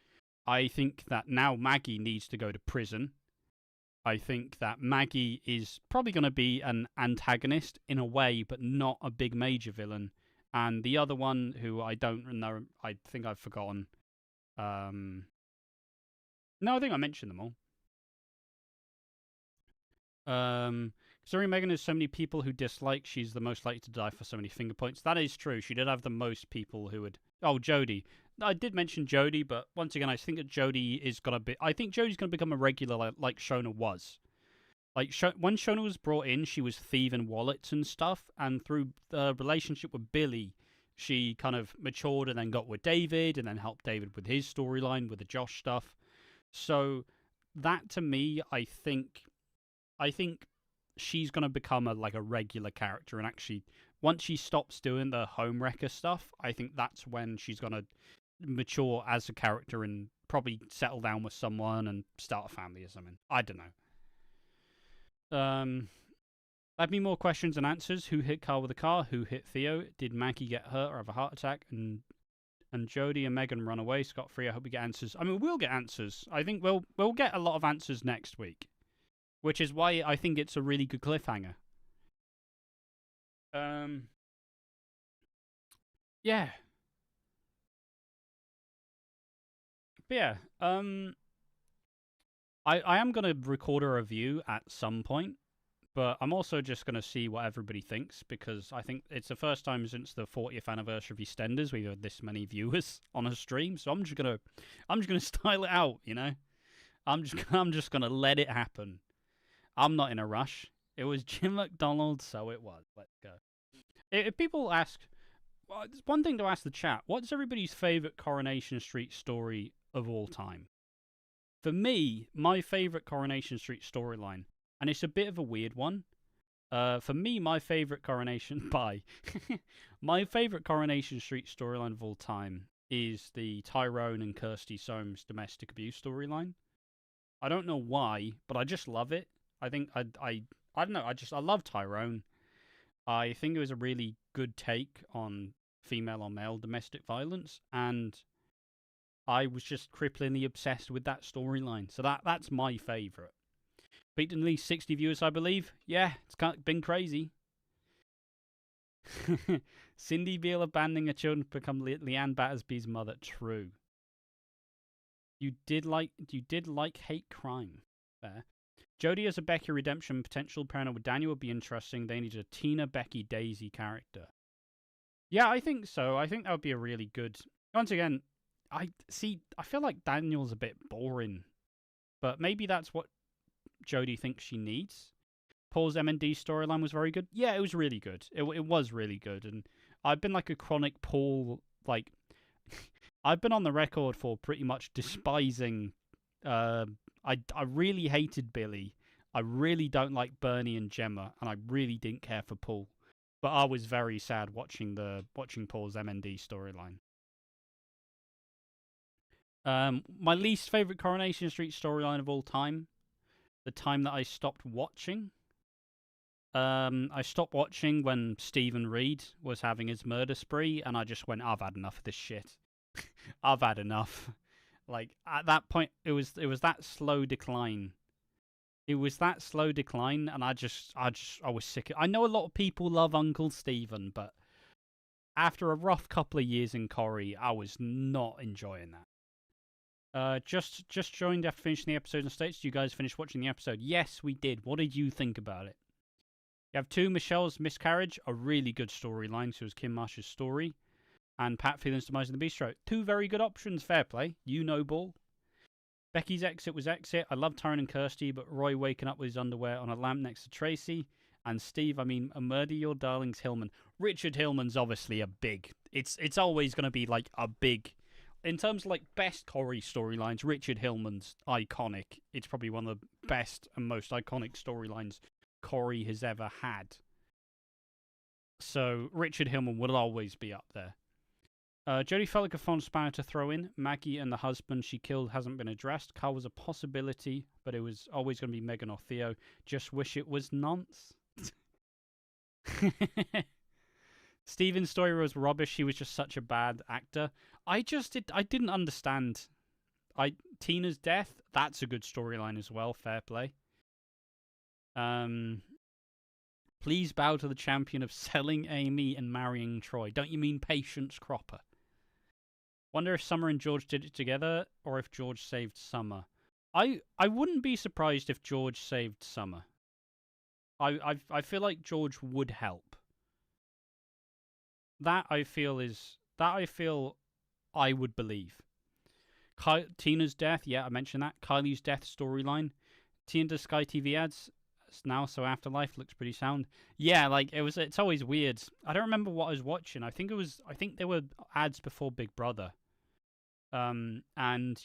A: I think that now Maggie needs to go to prison. I think that Maggie is probably going to be an antagonist in a way, but not a big major villain. And the other one, who I don't know, I think I've forgotten. No, I think I mentioned them all. Considering Megan has so many people who dislike, she's the most likely to die for so many finger points. That is true. She did have the most people who would. Oh, Jodie. I did mention Jodie, but once again, I think that Jodie is gonna be. I think Jodie's gonna become a regular, like Shona was. Like when Shona was brought in, she was thieving wallets and stuff, and through the relationship with Billy, she kind of matured and then got with David, and then helped David with his storyline with the Josh stuff. So that to me, I think she's gonna become a regular character, and actually, once she stops doing the homewrecker stuff, I think that's when she's gonna mature as a character and probably settle down with someone and start a family or something. I don't know. Add me more questions and answers. Who hit Carl with a car? Who hit Theo? Did Maggie get hurt or have a heart attack? And Jodie and Megan run away scot-free. I hope we get answers. I mean, we'll get answers. I think we'll get a lot of answers next week, which is why I think it's a really good cliffhanger. Yeah. But yeah, I am going to record a review at some point, but I'm also just going to see what everybody thinks, because I think it's the first time since the 40th anniversary of EastEnders we've had this many viewers on a stream, so I'm just going to style it out, you know? I'm just going to let it happen. I'm not in a rush. It was Jim McDonald, so it was. Let's go. If people ask, well, there's one thing to ask the chat. What's everybody's favourite Coronation Street story of all time? For me, my favourite Coronation Street storyline, and it's a bit of a weird one. For me, my favourite Coronation my favourite Coronation Street storyline of all time is the Tyrone and Kirsty Soames domestic abuse storyline. I don't know why, but I just love it. I think I don't know. I love Tyrone. I think it was a really good take on female on male domestic violence, and I was just cripplingly obsessed with that storyline. So that's my favourite. Beat at least 60 viewers, I believe. Yeah, it's been crazy. Cindy Beale abandoning her children to become Leanne Battersby's mother. True. You did like hate crime. There. Jodie as a Becky redemption potential pairing with Daniel would be interesting. They needed a Tina, Becky, Daisy character. Yeah, I think so. I think that would be a really good. Once again, I feel like Daniel's a bit boring, but maybe that's what Jodie thinks she needs. Paul's M&D storyline was very good. Yeah, it was really good. It was really good, and I've been like a chronic Paul, like I've been on the record for pretty much despising. I really hated Billy. I really don't like Bernie and Gemma, and I really didn't care for Paul. But I was very sad watching Paul's M&D storyline. My least favourite Coronation Street storyline of all time, the time that I stopped watching. I stopped watching when Stephen Reed was having his murder spree, and I just went, I've had enough of this shit. I've had enough. Like, at that point, it was that slow decline. It was that slow decline, and I was sick. I know a lot of people love Uncle Stephen, but after a rough couple of years in Corrie, I was not enjoying that. Just joined after finishing the episode in the States. Did you guys finish watching the episode? Yes, we did. What did you think about it? You have two. Michelle's miscarriage, a really good storyline. So it was Kim Marsh's story. And Pat Phelan's demise in the bistro. Two very good options. Fair play. You know ball. Becky's exit was exit. I love Tyrone and Kirsty, but Roy waking up with his underwear on a lamp next to Tracy. And Steve, a murder your darlings Hillman. Richard Hillman's obviously a big. It's always going to be like a big. In terms of like best Corrie storylines, Richard Hillman's iconic. It's probably one of the best and most iconic storylines Corrie has ever had. So Richard Hillman will always be up there. Jodie felt like a fun spanner to throw in. Maggie and the husband she killed hasn't been addressed. Carl was a possibility, but it was always going to be Megan or Theo. Just wish it was nonce. Steven's story was rubbish. He was just such a bad actor. I didn't understand. Tina's death, that's a good storyline as well. Fair play. Please bow to the champion of selling Amy and marrying Troy. Don't you mean Patience Cropper? Wonder if Summer and George did it together, or if George saved Summer. I wouldn't be surprised if George saved Summer. I feel like George would help. That I feel I would believe. Tina's death, yeah, I mentioned that. Kylie's death storyline. Tina does Sky TV ads now, so Afterlife looks pretty sound. Yeah, like it's always weird. I don't remember what I was watching. I think there were ads before Big Brother. And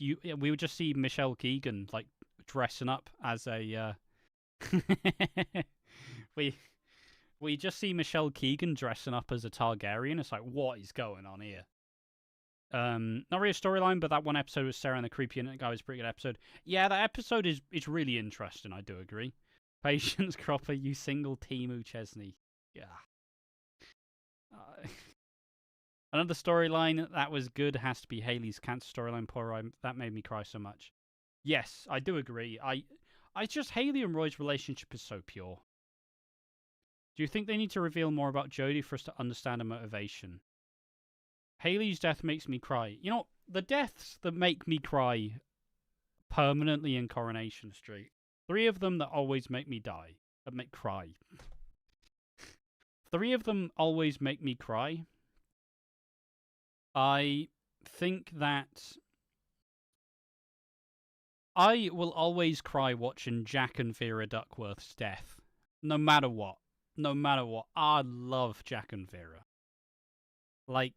A: we would just see Michelle Keegan like dressing up as a we just see Michelle Keegan dressing up as a Targaryen. It's like, what is going on here? Not really a storyline, but that one episode with Sarah and the creepy internet guy was a pretty good episode. Yeah, that episode is really interesting. I do agree. Patience Cropper, you single Timu Chesney. Yeah. Another storyline that was good has to be Hayley's cancer storyline. Poor Roy, that made me cry so much. Yes, I do agree. I just Hayley and Roy's relationship is so pure. Do you think they need to reveal more about Jodie for us to understand her motivation? Hayley's death makes me cry. You know, the deaths that make me cry permanently in Coronation Street. 3 of them that always make me cry. 3 of them always make me cry. I think that I will always cry watching Jack and Vera Duckworth's death. No matter what. I love Jack and Vera. Like,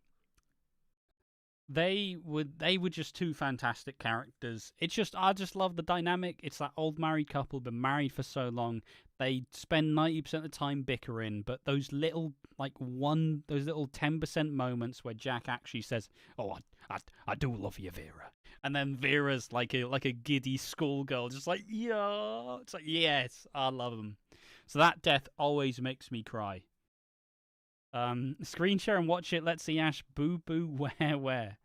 A: they were just 2 fantastic characters. I just love the dynamic. It's that old married couple, been married for so long. They spend 90% of the time bickering, but those little 10% moments where Jack actually says, "Oh, I do love you, Vera," and then Vera's like a giddy schoolgirl, just like, yeah, it's like, yes, I love them. So that death always makes me cry. Screen share and watch it. Let's see Ash boo boo where.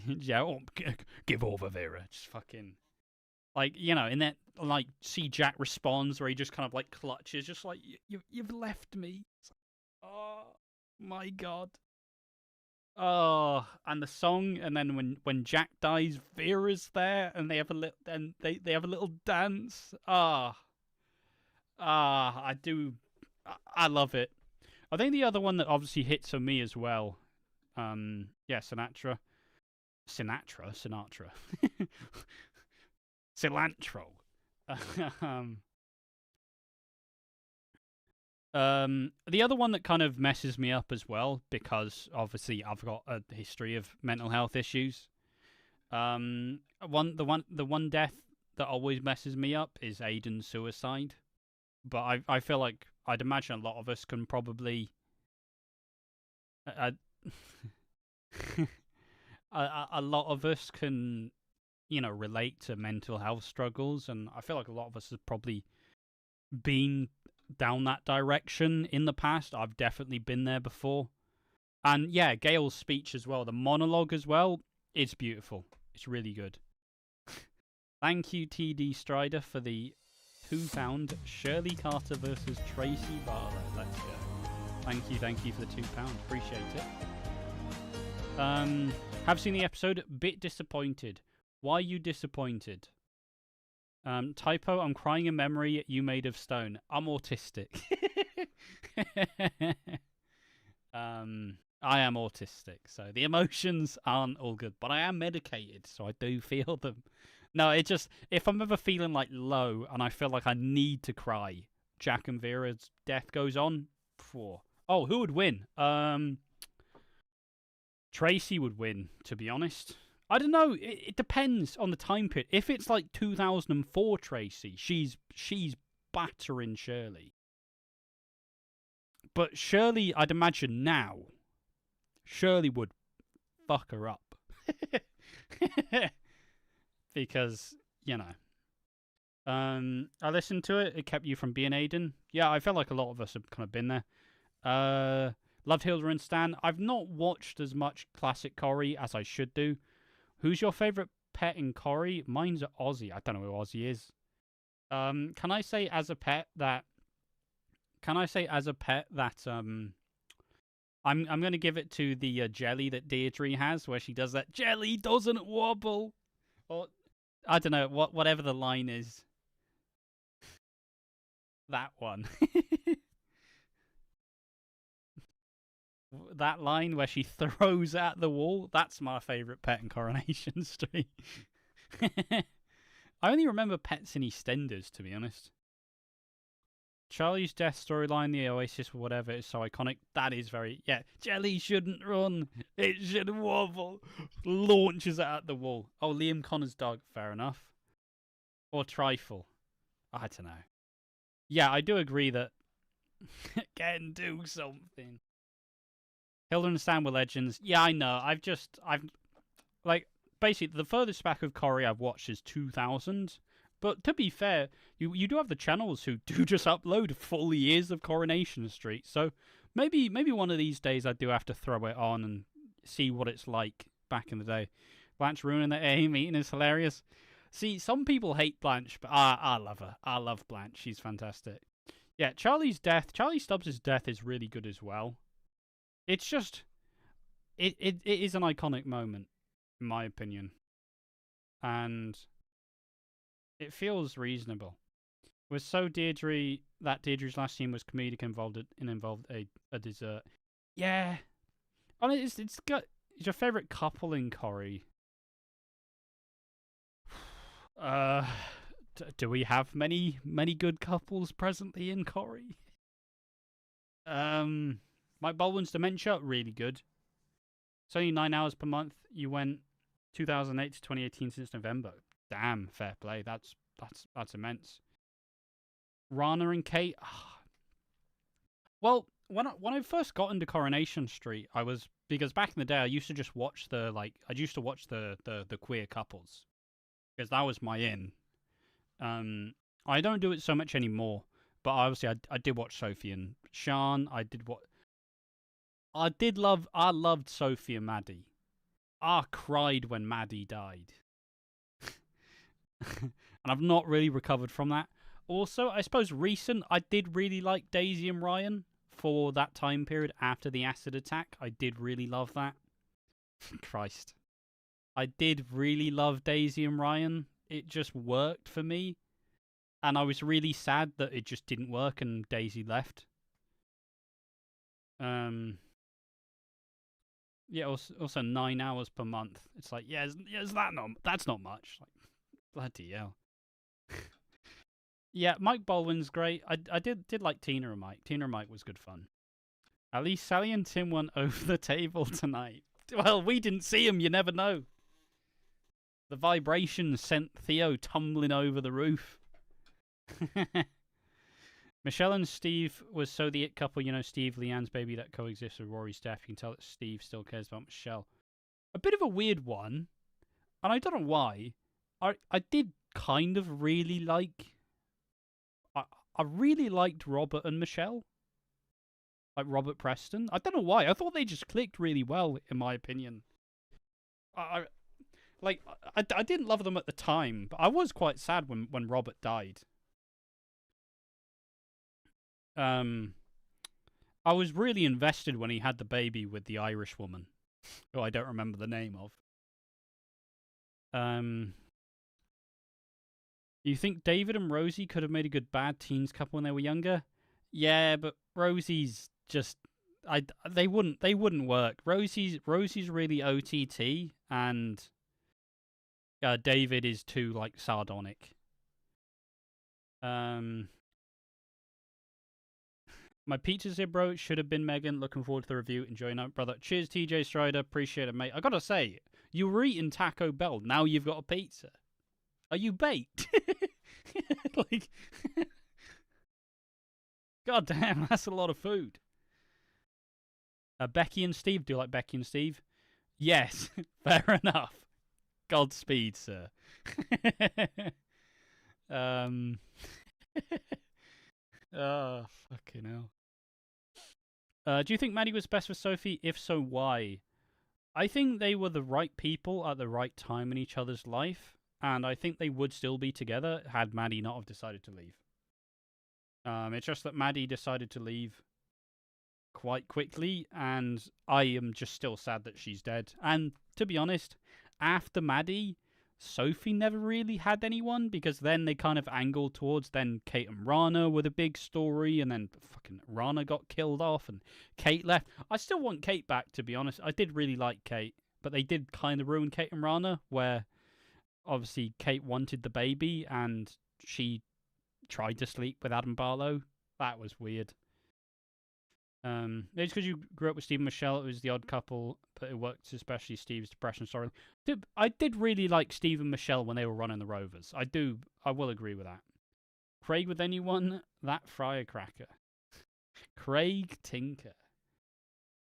A: Yeah, give over, Vera. Just fucking, like, you know, in that, like, see Jack responds where he just kind of like clutches, just like, you've left me. It's like, oh my god. Oh, and the song, and then when Jack dies, Vera's there, and they have a little dance. I love it. I think the other one that obviously hits for me as well, Sinatra. Cilantro. The other one that kind of messes me up as well, because obviously I've got a history of mental health issues. The one death that always messes me up is Aiden's suicide. But I feel like I'd imagine a lot of us can probably a lot of us can, you know, relate to mental health struggles, and I feel like a lot of us have probably been down that direction in the past. I've definitely been there before. And yeah, Gail's speech as well, the monologue as well, it's beautiful. It's really good. Thank you, TD Strider, for the £2 Shirley Carter versus Tracy Barlow. Let's go. Thank you for the £2. Appreciate it. Have seen the episode. Bit disappointed. Why are you disappointed? Typo, I'm crying in memory. You made of stone. I'm autistic. I am autistic, so the emotions aren't all good, but I am medicated, so I do feel them. No, it just, if I'm ever feeling like low and I feel like I need to cry, Jack and Vera's death goes on. Oh, who would win? Tracy would win, to be honest. I don't know. It depends on the time period. If it's like 2004 Tracy, she's battering Shirley. But Shirley, I'd imagine now, Shirley would fuck her up. Because, you know. I listened to it. It kept you from being Aiden. Yeah, I felt like a lot of us have kind of been there. Loved Hilda and Stan. I've not watched as much classic Corrie as I should do. Who's your favourite pet in Corrie? Mine's Ozzy. I don't know who Ozzy is. Can I say as a pet that I'm going to give it to the jelly that Deirdre has, where she does that jelly doesn't wobble, or I don't know whatever the line is. That one. That line where she throws at the wall. That's my favourite pet in Coronation Street. I only remember pets in EastEnders, to be honest. Charlie's death storyline, the Oasis, whatever, is so iconic. That is very... Yeah, jelly shouldn't run. It should wobble. Launches it at the wall. Oh, Liam Connor's dog. Fair enough. Or Trifle. I don't know. Yeah, I do agree that... Can do something. Hilda and Stan were legends. Yeah, I know. Basically, the furthest back of Corrie I've watched is 2000. But to be fair, you do have the channels who do just upload full years of Coronation Street. So maybe one of these days I do have to throw it on and see what it's like back in the day. Blanche ruining the AA meeting is hilarious. See, some people hate Blanche, but I love her. I love Blanche. She's fantastic. Yeah, Charlie Stubbs' death is really good as well. It's just, it is an iconic moment, in my opinion. And it feels reasonable. It was so Deirdre that Deirdre's last scene was comedic and involved a dessert. Yeah. It's your favourite couple in Corrie. Do we have many good couples presently in Corrie? Mike Baldwin's Dementia, really good. It's only 9 hours per month. You went 2008 to 2018 since November. Damn, fair play. That's immense. Rana and Kate. Well, when I first got into Coronation Street, because back in the day I used to just watch the queer couples, because that was my in. I don't do it so much anymore, but obviously I did watch Sophie and Sean. I loved Sophie and Maddie. I cried when Maddie died. And I've not really recovered from that. Also, I suppose recent, I did really like Daisy and Ryan for that time period after the acid attack. I did really love that. Christ. I did really love Daisy and Ryan. It just worked for me. And I was really sad that it just didn't work and Daisy left. Yeah, also 9 hours per month. It's like, that's not much. Like, bloody hell. Yeah, Mike Baldwin's great. I did like Tina and Mike. Tina and Mike was good fun. At least Sally and Tim went over the table tonight. Well, we didn't see them, you never know. The vibration sent Theo tumbling over the roof. Michelle and Steve was so the it couple, Steve, Leanne's baby that coexists with Rory's death. You can tell that Steve still cares about Michelle. A bit of a weird one, and I don't know why. I did kind of really like... I really liked Robert and Michelle. Like Robert Preston. I don't know why. I thought they just clicked really well, in my opinion. I didn't love them at the time, but I was quite sad when Robert died. I was really invested when he had the baby with the Irish woman, who I don't remember the name of. You think David and Rosie could have made a good bad teens couple when they were younger? Yeah, but Rosie's just they wouldn't work. Rosie's really OTT, and David is too like sardonic. My pizza's here, bro. It should have been Megan. Looking forward to the review. Enjoying it, brother. Cheers, TJ Strider. Appreciate it, mate. I gotta say, you were eating Taco Bell. Now you've got a pizza. Are you baked? Like, God damn, that's a lot of food. Becky and Steve. Do you like Becky and Steve? Yes, fair enough. Godspeed, sir. Oh, fucking hell. Do you think Maddie was best for Sophie? If so, why? I think they were the right people at the right time in each other's life, and I think they would still be together had Maddie not have decided to leave. It's just that Maddie decided to leave quite quickly, and I am just still sad that she's dead. And to be honest, after Maddie, Sophie never really had anyone, because then they kind of angled towards then Kate and Rana were the big story, and then fucking Rana got killed off and Kate left. I still want Kate back, to be honest. I did really like Kate, but they did kind of ruin Kate and Rana, where obviously Kate wanted the baby and she tried to sleep with Adam Barlow. That was weird. It's because you grew up with Steve and Michelle. It was the odd couple, but it worked, especially Steve's depression story. I did really like Steve and Michelle when they were running the Rovers. I will agree with that. Craig with anyone? That firecracker. Craig Tinker.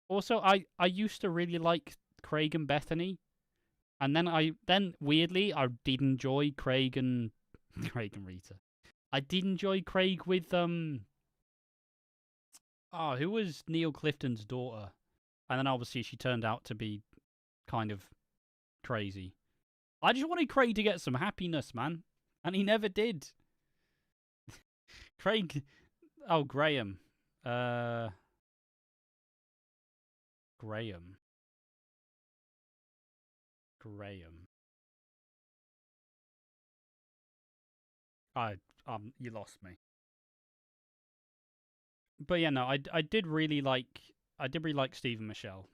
A: Also, I used to really like Craig and Bethany, and then weirdly I did enjoy Craig and Rita. I did enjoy Craig with who was Neil Clifton's daughter? And then obviously she turned out to be kind of crazy. I just wanted Craig to get some happiness, man. And he never did. Craig... Oh, Graham. Graham. You lost me. But yeah, no, I did really like Steve and Michelle.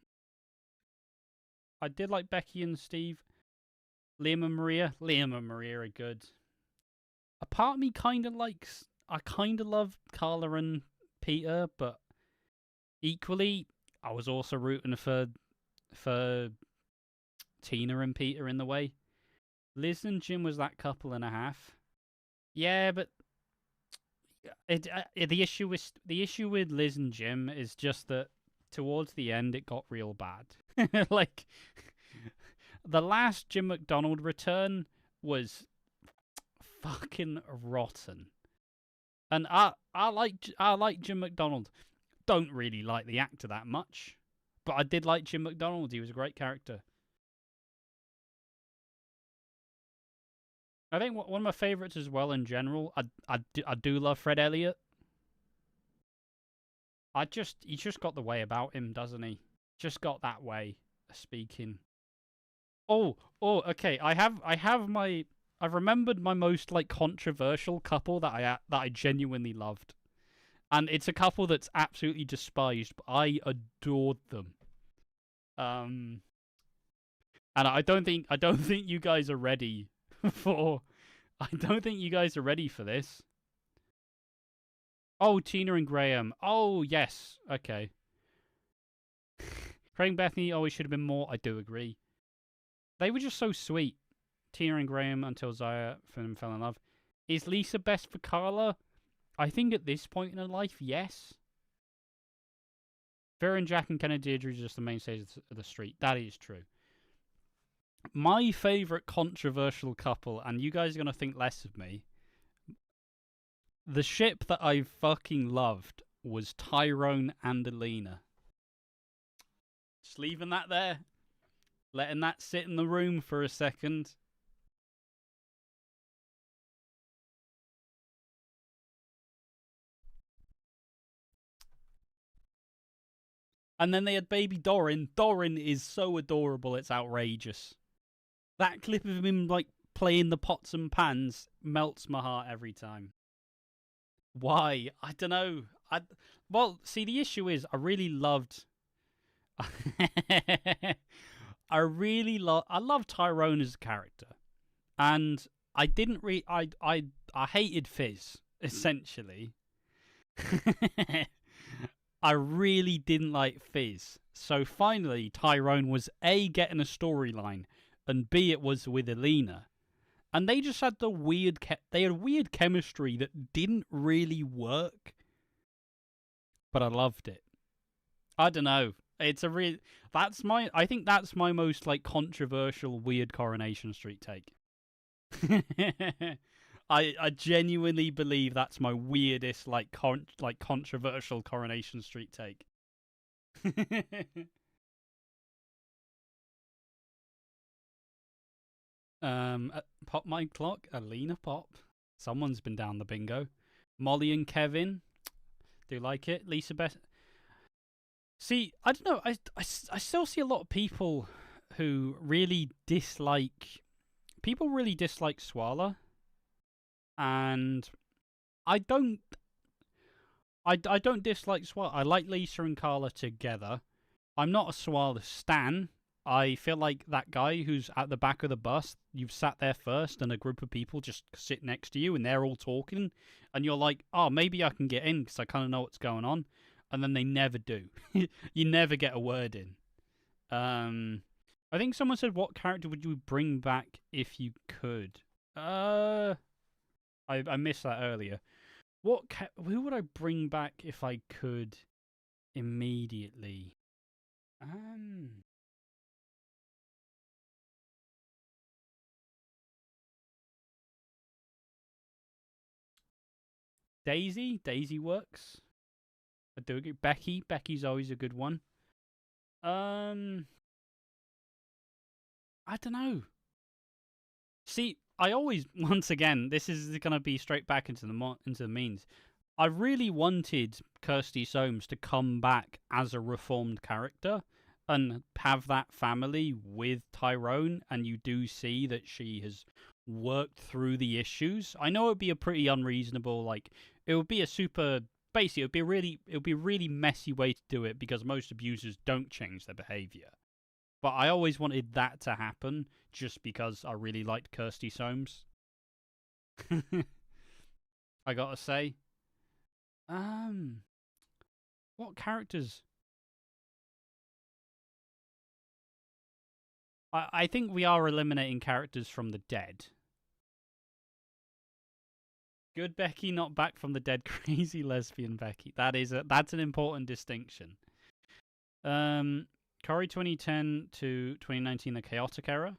A: I did like Becky and Steve. Liam and Maria. Liam and Maria are good. A part of me I kind of love Carla and Peter, but equally, I was also rooting for Tina and Peter in the way. Liz and Jim was that couple and a half. Yeah, but the issue with Liz and Jim is just that towards the end it got real bad. Like the last Jim McDonald return was fucking rotten. And I like Jim McDonald. Don't really like the actor that much, but I did like Jim McDonald. He was a great character. I think one of my favourites as well in general, I do love Fred Elliott. He's just got the way about him, doesn't he? Just got that way of speaking. Okay. I've remembered my most like controversial couple that I genuinely loved, and it's a couple that's absolutely despised, but I adored them. And I don't think you guys are ready for. I don't think you guys are ready for this. Oh, Tina and Graham. Oh, yes. Okay. Craig and Bethany always should have been more. I do agree. They were just so sweet. Tina and Graham until Zaya fell in love. Is Lisa best for Carla? I think at this point in her life, yes. Vera and Jack and Ken and Deirdre are just the mainstays of the street. That is true. My favourite controversial couple, and you guys are going to think less of me, the ship that I fucking loved was Tyrone and Alina. Just leaving that there. Letting that sit in the room for a second. And then they had baby Doran. Doran is so adorable, it's outrageous. That clip of him like playing the pots and pans melts my heart every time. Why? I don't know. Well, see, the issue is I really loved. I love Tyrone as a character, and I didn't I hated Fizz essentially. I really didn't like Fizz. So finally, Tyrone was A, getting a storyline, and B, it was with Alina. And they just had weird chemistry that didn't really work. But I loved it. I don't know. I think that's my most like controversial weird Coronation Street take. I genuinely believe that's my weirdest like controversial Coronation Street take. Pop my clock, Alina Pop. Someone's been down the bingo. Molly and Kevin. Do like it. Lisa Beth. See, I don't know. I still see a lot of people who really dislike. People really dislike Swala. And I don't. I don't dislike Swala. I like Lisa and Carla together. I'm not a Swala stan. I feel like that guy who's at the back of the bus, you've sat there first and a group of people just sit next to you and they're all talking and you're like, oh, maybe I can get in because I kind of know what's going on. And then they never do. You never get a word in. I think someone said, what character would you bring back if you could? I missed that earlier. Who would I bring back if I could immediately? Daisy works. I do agree. Becky's always a good one. I don't know. See, I always, once again, this is gonna be straight back into the means. I really wanted Kirsty Soames to come back as a reformed character and have that family with Tyrone, and you do see that she has worked through the issues. I know it'd be a pretty unreasonable, like, it would be a super, basically, it would be a really messy way to do it because most abusers don't change their behavior. But I always wanted that to happen just because I really liked Kirsty Soames. I gotta say. What characters? I think we are eliminating characters from the dead. Good Becky, not back from the dead. Crazy lesbian Becky. That's an important distinction. Corey 2010 to 2019, the chaotic era.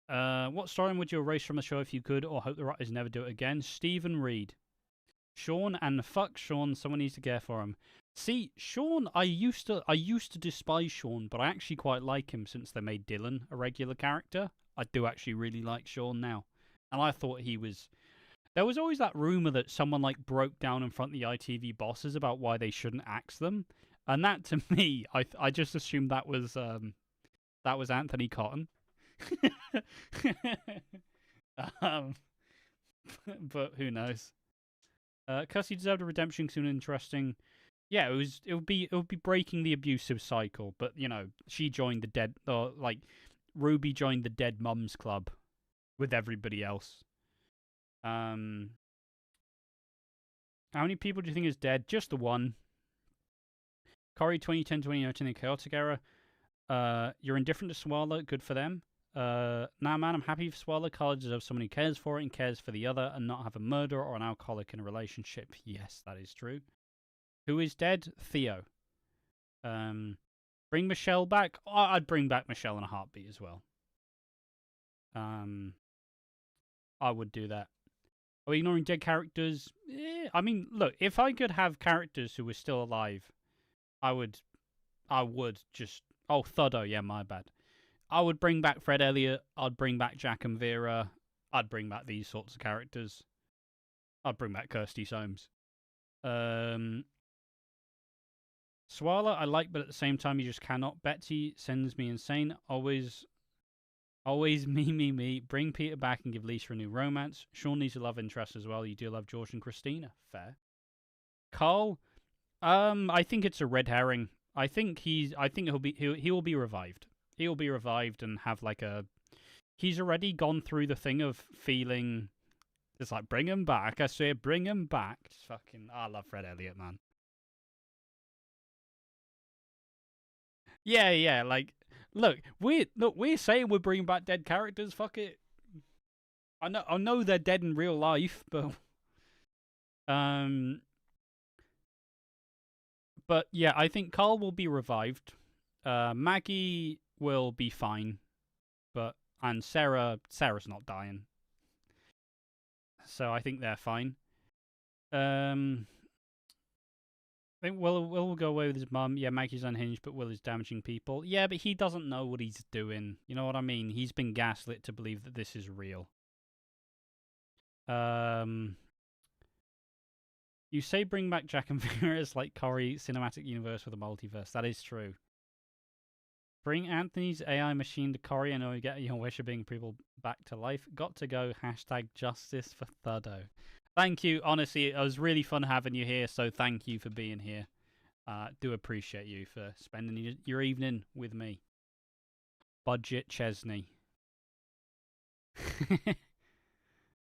A: What storyline would you erase from the show if you could, or hope the writers never do it again? Stephen Reed. Sean, and fuck Sean, someone needs to care for him. See, Sean, I used to despise Sean, but I actually quite like him since they made Dylan a regular character. I do actually really like Sean now. And I thought he was... There was always that rumour that someone like broke down in front of the ITV bosses about why they shouldn't axe them. And that, to me, I just assumed that was Anthony Cotton. But who knows? Kirsty deserved a redemption soon. Interesting. Yeah, it would be breaking the abusive cycle. But you know, she joined the dead, or like Ruby joined the dead mums club with everybody else. How many people do you think is dead? Just the one. Corey 2010-2019, the chaotic era. You're indifferent to Swallow. Good for them. Nah, man, I'm happy for Swallow. Carla deserves someone who cares for it and cares for the other and not have a murderer or an alcoholic in a relationship. Yes, that is true. Who is dead? Theo. Bring Michelle back? Oh, I'd bring back Michelle in a heartbeat as well. I would do that. Are we ignoring dead characters? I mean, look, if I could have characters who were still alive, I would just... Oh, Thuddo, yeah, my bad. I would bring back Fred Elliott. I'd bring back Jack and Vera. I'd bring back these sorts of characters. I'd bring back Kirsty Soames. Swala, I like, but at the same time, you just cannot. Betsy sends me insane. Always me. Bring Peter back and give Lisa a new romance. Sean needs a love interest as well. You do love George and Christina. Fair. Carl, I think it's a red herring. I think he will be revived. He'll be revived and have like a... He's already gone through the thing of feeling... It's like, bring him back. I say, bring him back. Just fucking... I love Fred Elliott, man. Yeah, like... Look, we're saying we're bringing back dead characters. Fuck it. I know they're dead in real life, but... But yeah, I think Carl will be revived. Maggie will be fine, and Sarah's not dying, so I think they're fine. I think Will will go away with his mum. Yeah, Maggie's unhinged, but Will is damaging people. Yeah, but he doesn't know what he's doing. You know what I mean? He's been gaslit to believe that this is real. You say bring back Jack and Vera as like Corey cinematic universe with a multiverse. That is true. Bring Anthony's AI machine to Corey and we get your wish of bringing people back to life. Got to go. # justice for Thuddo. Thank you. Honestly, it was really fun having you here, so thank you for being here. Do appreciate you for spending your evening with me. Budget Chesney.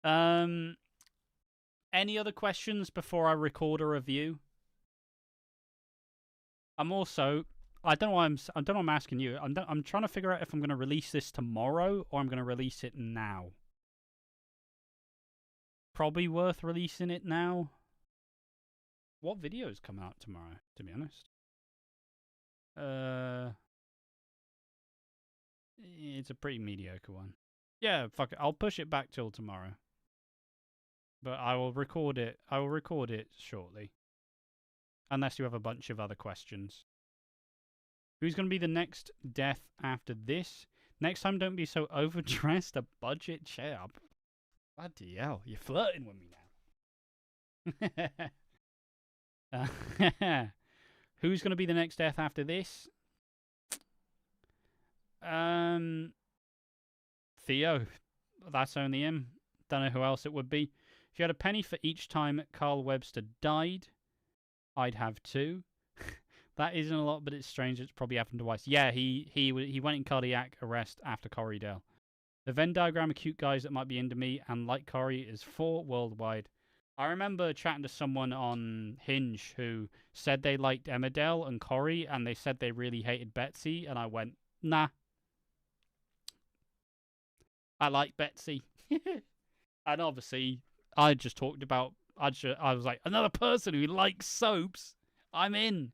A: Any other questions before I record a review? I'm also... I don't know why I'm asking you. I'm trying to figure out if I'm going to release this tomorrow or I'm going to release it now. Probably worth releasing it now. What videos come out tomorrow, to be honest? It's a pretty mediocre one. Yeah, fuck it. I'll push it back till tomorrow. But I will record it. I will record it shortly. Unless you have a bunch of other questions. Who's going to be the next death after this? Next time, don't be so overdressed. A budget chair. Bloody hell, you're flirting with me now. Who's going to be the next death after this? Theo. That's only him. Don't know who else it would be. If you had a penny for each time Carl Webster died, I'd have 2. That isn't a lot, but it's strange. It's probably happened twice. Yeah, he went in cardiac arrest after Corriedale. The Venn diagram of cute guys that might be into me and like Corrie is 4 worldwide. I remember chatting to someone on Hinge who said they liked Emmerdale and Corrie, and they said they really hated Betsy, and I went, nah. I like Betsy. And obviously, I just talked about... I was like, another person who likes soaps? I'm in.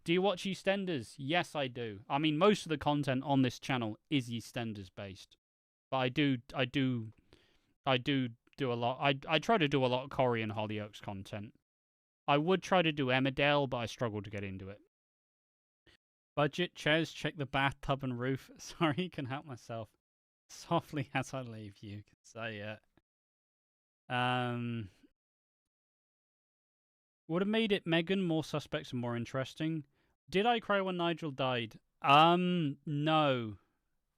A: Do you watch EastEnders? Yes, I do. I mean, most of the content on this channel is EastEnders based, but I do a lot. I try to do a lot of Corrie and Hollyoaks content. I would try to do Emmerdale, but I struggle to get into it. Budget, Ches, check the bathtub and roof. Sorry, can help myself. Softly as I leave, you can say it. Would have made it Megan more suspects and more interesting. Did I cry when Nigel died? No.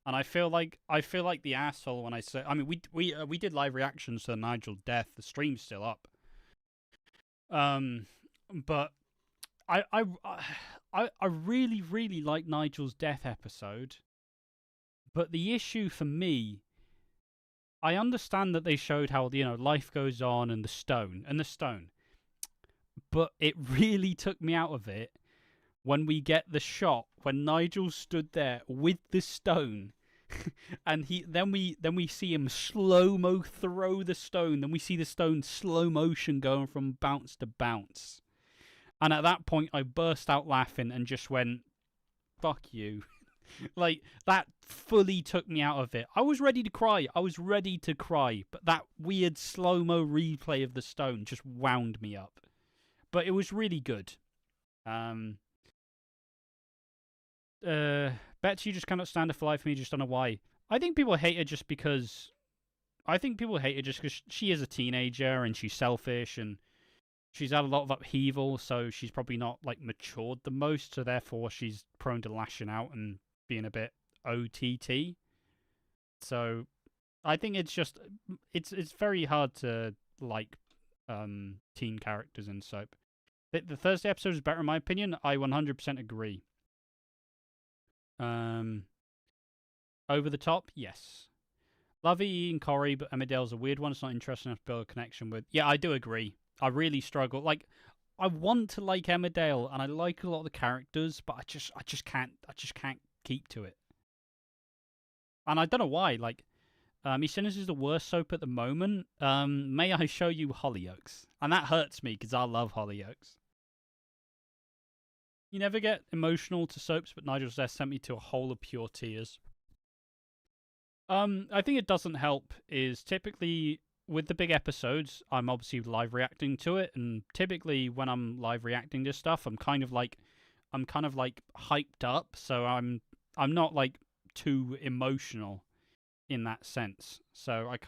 A: And I feel like the asshole when I say. I mean, we did live reactions to Nigel's death. The stream's still up. But I really really like Nigel's death episode. But the issue for me, I understand that they showed how life goes on and the stone. But it really took me out of it when we get the shot when Nigel stood there with the stone, and then we see him slow-mo throw the stone. Then we see the stone slow motion going from bounce to bounce, and at that point I burst out laughing and just went, "Fuck you!" Like that fully took me out of it. I was ready to cry. But that weird slow-mo replay of the stone just wound me up. But it was really good. Betsy just cannot stand her for life for me. Just don't know why. I think people hate her just because she is a teenager and she's selfish and she's had a lot of upheaval. So she's probably not like matured the most. So therefore she's prone to lashing out and being a bit OTT. So I think it's very hard to like teen characters in soap. The Thursday episode is better in my opinion. I 100% agree. Over the top, yes. Love E and Corrie, but Emmerdale's a weird one. It's not interesting enough to build a connection with. Yeah, I do agree. I really struggle. Like, I want to like Emmerdale, and I like a lot of the characters, but I just can't keep to it. And I don't know why. Like, EastEnders is the worst soap at the moment. May I show you Hollyoaks? And that hurts me because I love Hollyoaks. You never get emotional to soaps, but Nigel's death sent me to a hole of pure tears. I think it doesn't help is typically with the big episodes, I'm obviously live reacting to it, and typically when I'm live reacting to stuff, I'm kind of like hyped up, so I'm not like too emotional in that sense. So I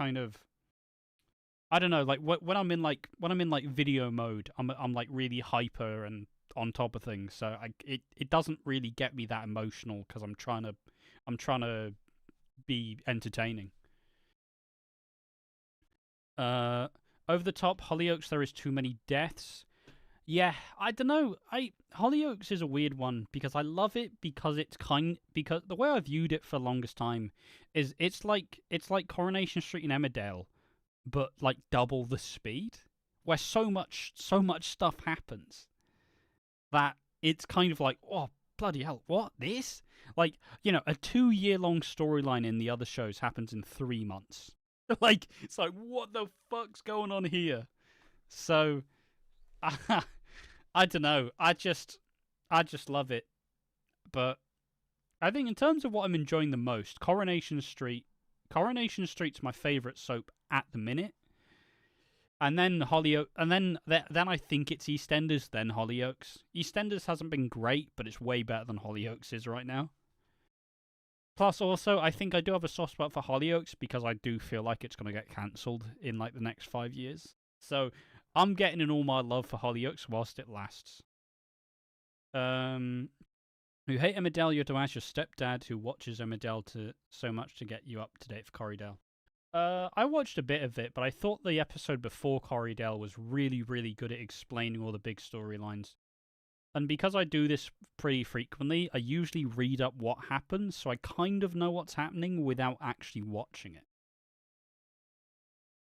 A: don't know, like when I'm in like video mode, I'm like really hyper and on top of things. So it doesn't really get me that emotional because I'm trying to be entertaining. Over the top, Hollyoaks, there is too many deaths. Yeah, I don't know. Hollyoaks is a weird one because I love it because because the way I viewed it for the longest time is it's like Coronation Street and Emmerdale, but like double the speed, where so much stuff happens that it's kind of like, oh bloody hell, what this? Like, a 2-year long storyline in the other shows happens in 3 months. Like, it's like, what the fuck's going on here? So, I don't know. I just love it. But I think in terms of what I'm enjoying the most, Coronation Street's my favourite soap at the minute. And then then I think it's EastEnders, then Hollyoaks. EastEnders hasn't been great, but it's way better than Hollyoaks is right now. Plus, also, I think I do have a soft spot for Hollyoaks because I do feel like it's going to get cancelled in like the next 5 years. So I'm getting in all my love for Hollyoaks whilst it lasts. You hate Emmerdale, you have to ask your stepdad who watches Emmerdale so much to get you up to date for Corrydale. I watched a bit of it, but I thought the episode before Corrydale was really, really good at explaining all the big storylines. And because I do this pretty frequently, I usually read up what happens, so I kind of know what's happening without actually watching it.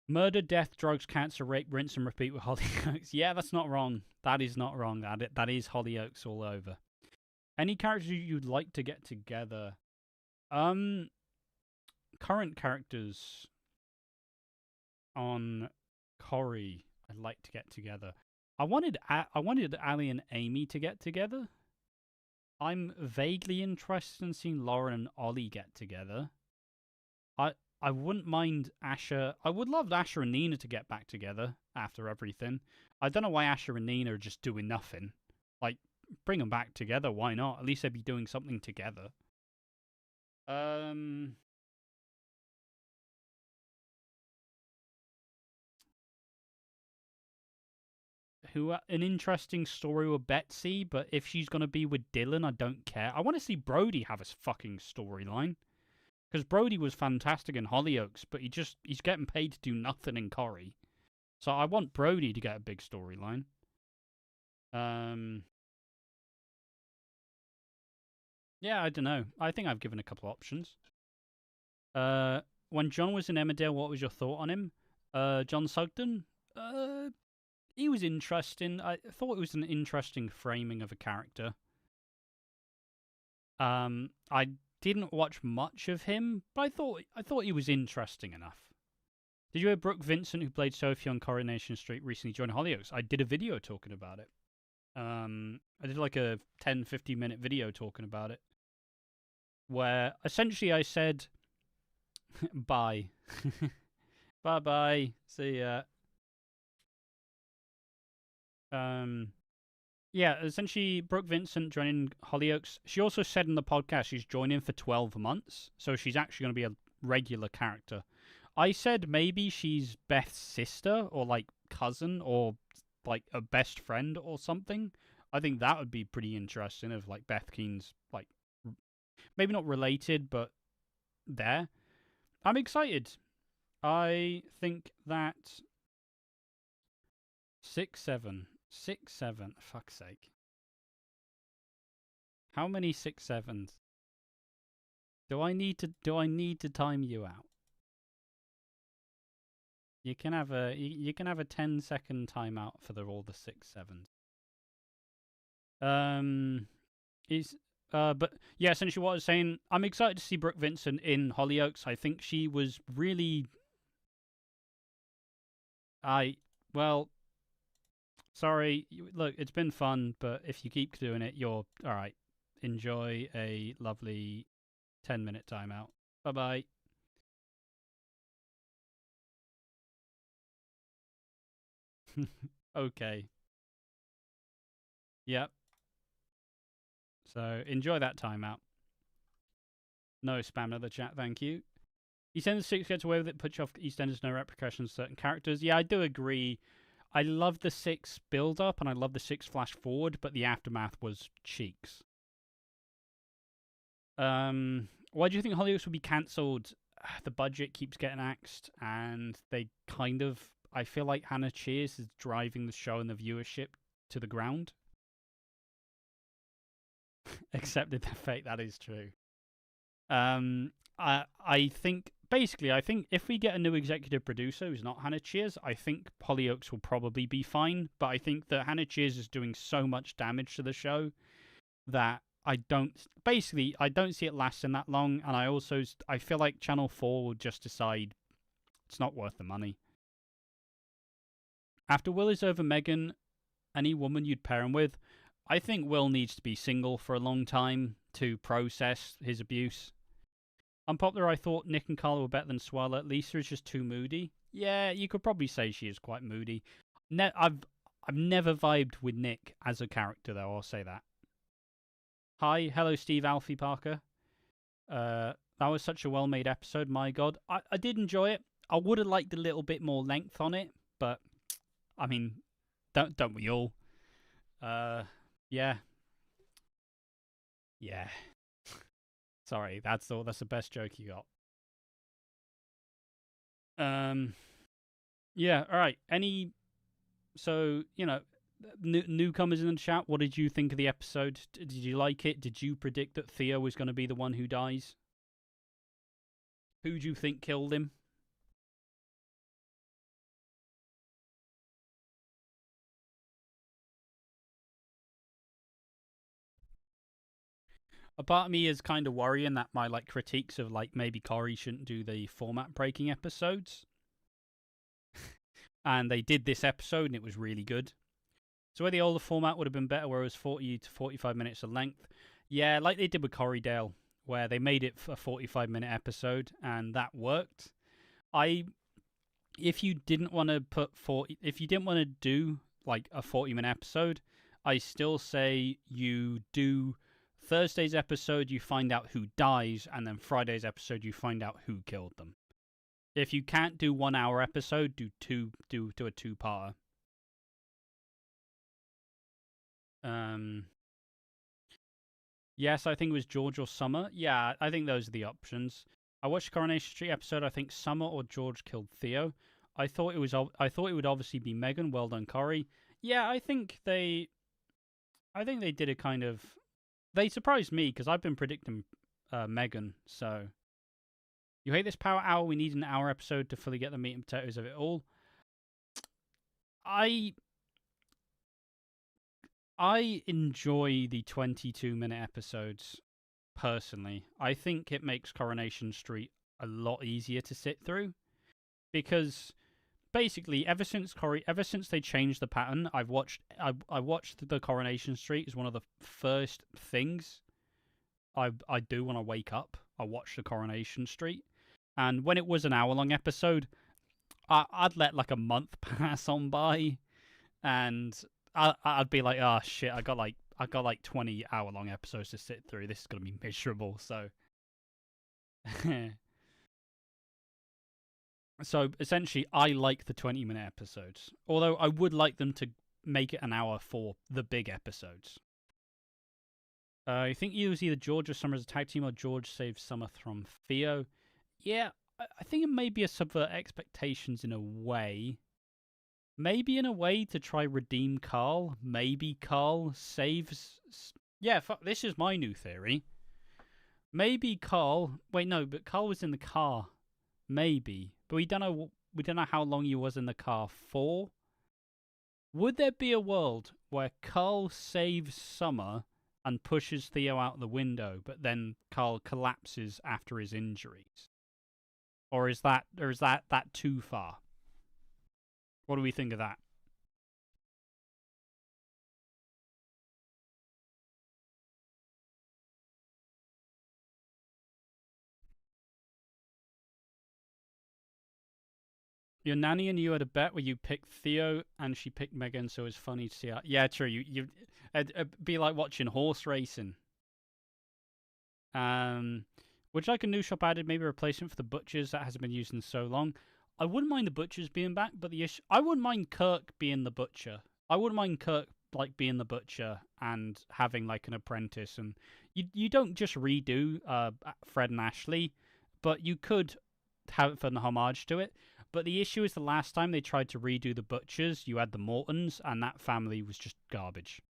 A: Murder, death, drugs, cancer, rape, rinse and repeat with Hollyoaks. Yeah, that's not wrong. That is not wrong. That is Hollyoaks all over. Any characters you'd like to get together? Current characters on Corrie I'd like to get together. I wanted Ali and Amy to get together. I'm vaguely interested in seeing Lauren and Ollie get together. I wouldn't mind Asher. I would love Asher and Nina to get back together after everything. I don't know why Asher and Nina are just doing nothing. Like, bring them back together. Why not? At least they'd be doing something together. An interesting story with Betsy, but if she's gonna be with Dylan, I don't care. I want to see Brody have his fucking storyline. Because Brody was fantastic in Hollyoaks, but he's getting paid to do nothing in Corrie. So I want Brody to get a big storyline. Yeah, I don't know. I think I've given a couple options. When John was in Emmerdale, what was your thought on him? John Sugden? He was interesting. I thought it was an interesting framing of a character. I didn't watch much of him, but I thought he was interesting enough. Did you hear Brooke Vincent, who played Sophie on Coronation Street, recently joined Hollyoaks? I did a video talking about it. I did like a 10-15 minute video talking about it, where essentially I said, bye. Bye-bye. See ya. Yeah, essentially, Brooke Vincent joining Hollyoaks. She also said in the podcast she's joining for 12 months, so she's actually going to be a regular character. I said maybe she's Beth's sister, or like cousin, or like a best friend or something. I think that would be pretty interesting if like Beth Keene's like maybe not related, but there. I'm excited. I think that 6-7. 6-7. Fuck's sake. How many 6-7s? Do I need to time you out? You can have a 10-second timeout for all the 6-7s. But yeah, essentially what I was saying, I'm excited to see Brooke Vincent in Hollyoaks. I think she was really sorry, look, it's been fun, but if you keep doing it, you're alright. Enjoy a lovely 10-minute timeout. Bye-bye. Okay. Yep. So enjoy that time out. No spam in the chat, thank you. EastEnders 6 gets away with it, puts off EastEnders no repercussions certain characters. Yeah, I do agree. I love the 6 build up and I love the 6 flash forward, but the aftermath was cheeks. Why do you think Hollyoaks will be cancelled? The budget keeps getting axed, and they kind of. I feel like Hannah Cheers is driving the show and the viewership to the ground. Accepted their fate. That is true. I think basically, I think if we get a new executive producer who's not Hannah Cheers, I think Hollyoaks will probably be fine. But I think that Hannah Cheers is doing so much damage to the show that I don't see it lasting that long, and I feel like Channel 4 will just decide it's not worth the money. After Will is over Megan, any woman you'd pair him with, I think Will needs to be single for a long time to process his abuse. Unpopular, I thought Nick and Carla were better than Swala. Lisa is just too moody. Yeah, you could probably say she is quite moody. I've never vibed with Nick as a character, though, I'll say that. Hi, hello, Steve Alfie Parker. That was such a well-made episode, my God. I did enjoy it. I would have liked a little bit more length on it, but, I mean, don't we all? Yeah. Yeah. Sorry, that's the best joke you got. Yeah, alright. So, newcomers in the chat, what did you think of the episode? Did you like it? Did you predict that Theo was going to be the one who dies? Who do you think killed him? A part of me is kind of worrying that my critiques of maybe Corey shouldn't do the format breaking episodes. And they did this episode and it was really good. So where the older format would have been better, where it was 40 to 45 minutes of length. Yeah, like they did with Corrydale, where they made it a 45-minute episode and that worked. If you didn't want to do a 40-minute episode, I still say you do Thursday's episode, you find out who dies, and then Friday's episode, you find out who killed them. If you can't do 1 hour episode, do a 2-parter. Yes, I think it was George or Summer. Yeah, I think those are the options. I watched the Coronation Street episode. I think Summer or George killed Theo. I thought it would obviously be Megan. Well done, Corey. Yeah, I think they did a kind of. They surprised me because I've been predicting Megan. So you hate this power hour? We need an hour episode to fully get the meat and potatoes of it all. I enjoy the 22-minute episodes, personally. I think it makes Coronation Street a lot easier to sit through. Because, basically, ever since they changed the pattern, I watched the Coronation Street as one of the first things I do when I wake up. I watch the Coronation Street. And when it was an hour-long episode, I'd let a month pass on by, and I'd be like, oh shit, I got 20 hour-long episodes to sit through. This is gonna be miserable. So, so essentially, I like the 20-minute episodes. Although I would like them to make it an hour for the big episodes. I think it was either George or Summer as a tag team, or George saves Summer from Theo. Yeah, I think it may be a subvert expectations in a way. Maybe in a way to try redeem Carl. Maybe Carl saves. Yeah, this is my new theory. Maybe Carl. Wait, no, but Carl was in the car. Maybe, but we don't know. We don't know how long he was in the car for. Would there be a world where Carl saves Summer and pushes Theo out the window, but then Carl collapses after his injuries? Or is that too far? What do we think of that? Your nanny and you had a bet where you picked Theo and she picked Megan, so it was funny to see her. Yeah, true. It'd be like watching horse racing. Would you like a new shop added, maybe a replacement for the butchers that hasn't been used in so long? I wouldn't mind the butchers being back, but the issue I wouldn't mind Kirk being the butcher. I wouldn't mind Kirk like being the butcher and having like an apprentice, and you don't just redo Fred and Ashley, but you could have it for the homage to it. But the issue is the last time they tried to redo the butchers, you had the Mortons, and that family was just garbage.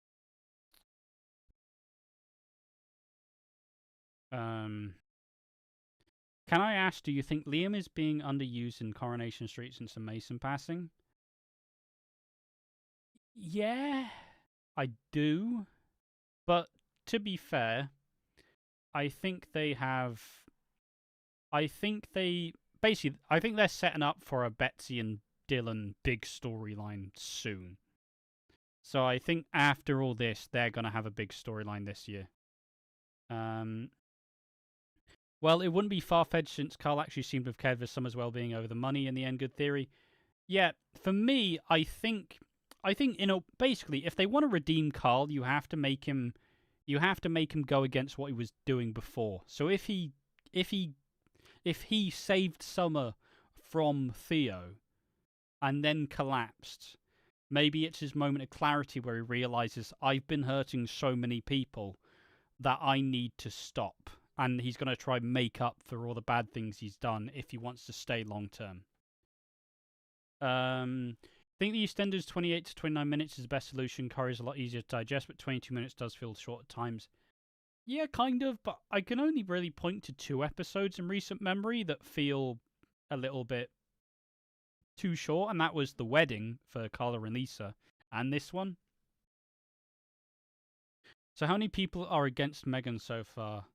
A: Can I ask, do you think Liam is being underused in Coronation Street since the Mason passing? Yeah, I do. But to be fair, I think they have. I think they. Basically, I think they're setting up for a Betsy and Dylan big storyline soon. So I think after all this, they're going to have a big storyline this year. Well, it wouldn't be far-fetched since Carl actually seemed to have cared for Summer's well-being over the money in the end. Good theory. Yeah, for me, I think basically, if they want to redeem Carl, you have to make him go against what he was doing before. So if he saved Summer from Theo and then collapsed, maybe it's his moment of clarity where he realizes I've been hurting so many people that I need to stop. And he's going to try and make up for all the bad things he's done if he wants to stay long term. I think the EastEnders 28 to 29 minutes is the best solution. Curry is a lot easier to digest, but 22 minutes does feel short at times. Yeah, kind of, but I can only really point to 2 episodes in recent memory that feel a little bit too short, and that was The Wedding for Carla and Lisa, and this one. So how many people are against Megan so far?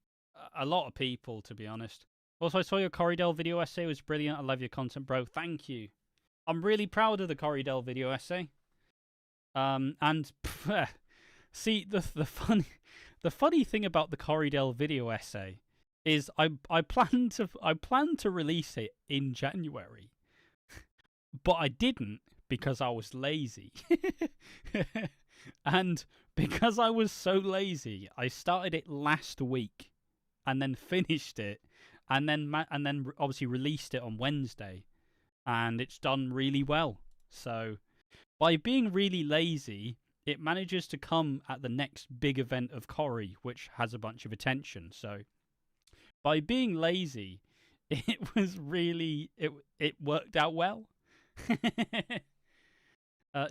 A: A lot of people, to be honest. Also, I saw your Corridell video essay. It was brilliant. I love your content, bro. Thank you. I'm really proud of the Corridell video essay. And see, the funny thing about the Corridell video essay is I plan to release it in January, but I didn't because I was lazy. And because I was so lazy, I started it last week. And then finished it, and then obviously released it on Wednesday, and it's done really well. So, by being really lazy, it manages to come at the next big event of Corrie, which has a bunch of attention. So, by being lazy, it was really it worked out well.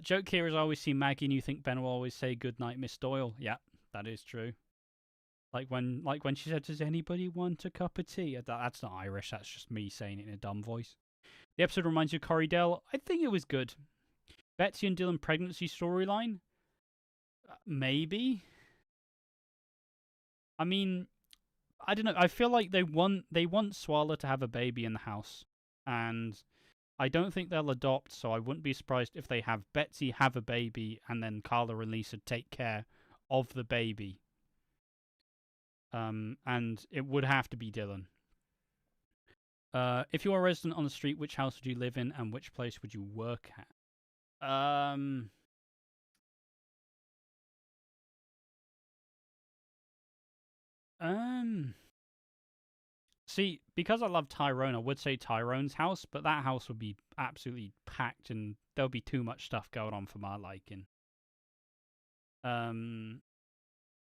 A: Joke here is I always see Maggie, and you think Ben will always say "Good night, Miss Doyle." Yeah, that is true. Like when she said, "Does anybody want a cup of tea?" That's not Irish. That's just me saying it in a dumb voice. The episode reminds you of Corridell. I think it was good. Betsy and Dylan pregnancy storyline? Maybe. I mean, I don't know. I feel like they want Swala to have a baby in the house, and I don't think they'll adopt. So I wouldn't be surprised if they have Betsy have a baby and then Carla and Lisa take care of the baby. And it would have to be Dylan. If you are a resident on the street, which house would you live in, and which place would you work at? See, because I love Tyrone, I would say Tyrone's house, but that house would be absolutely packed, and there'll be too much stuff going on for my liking.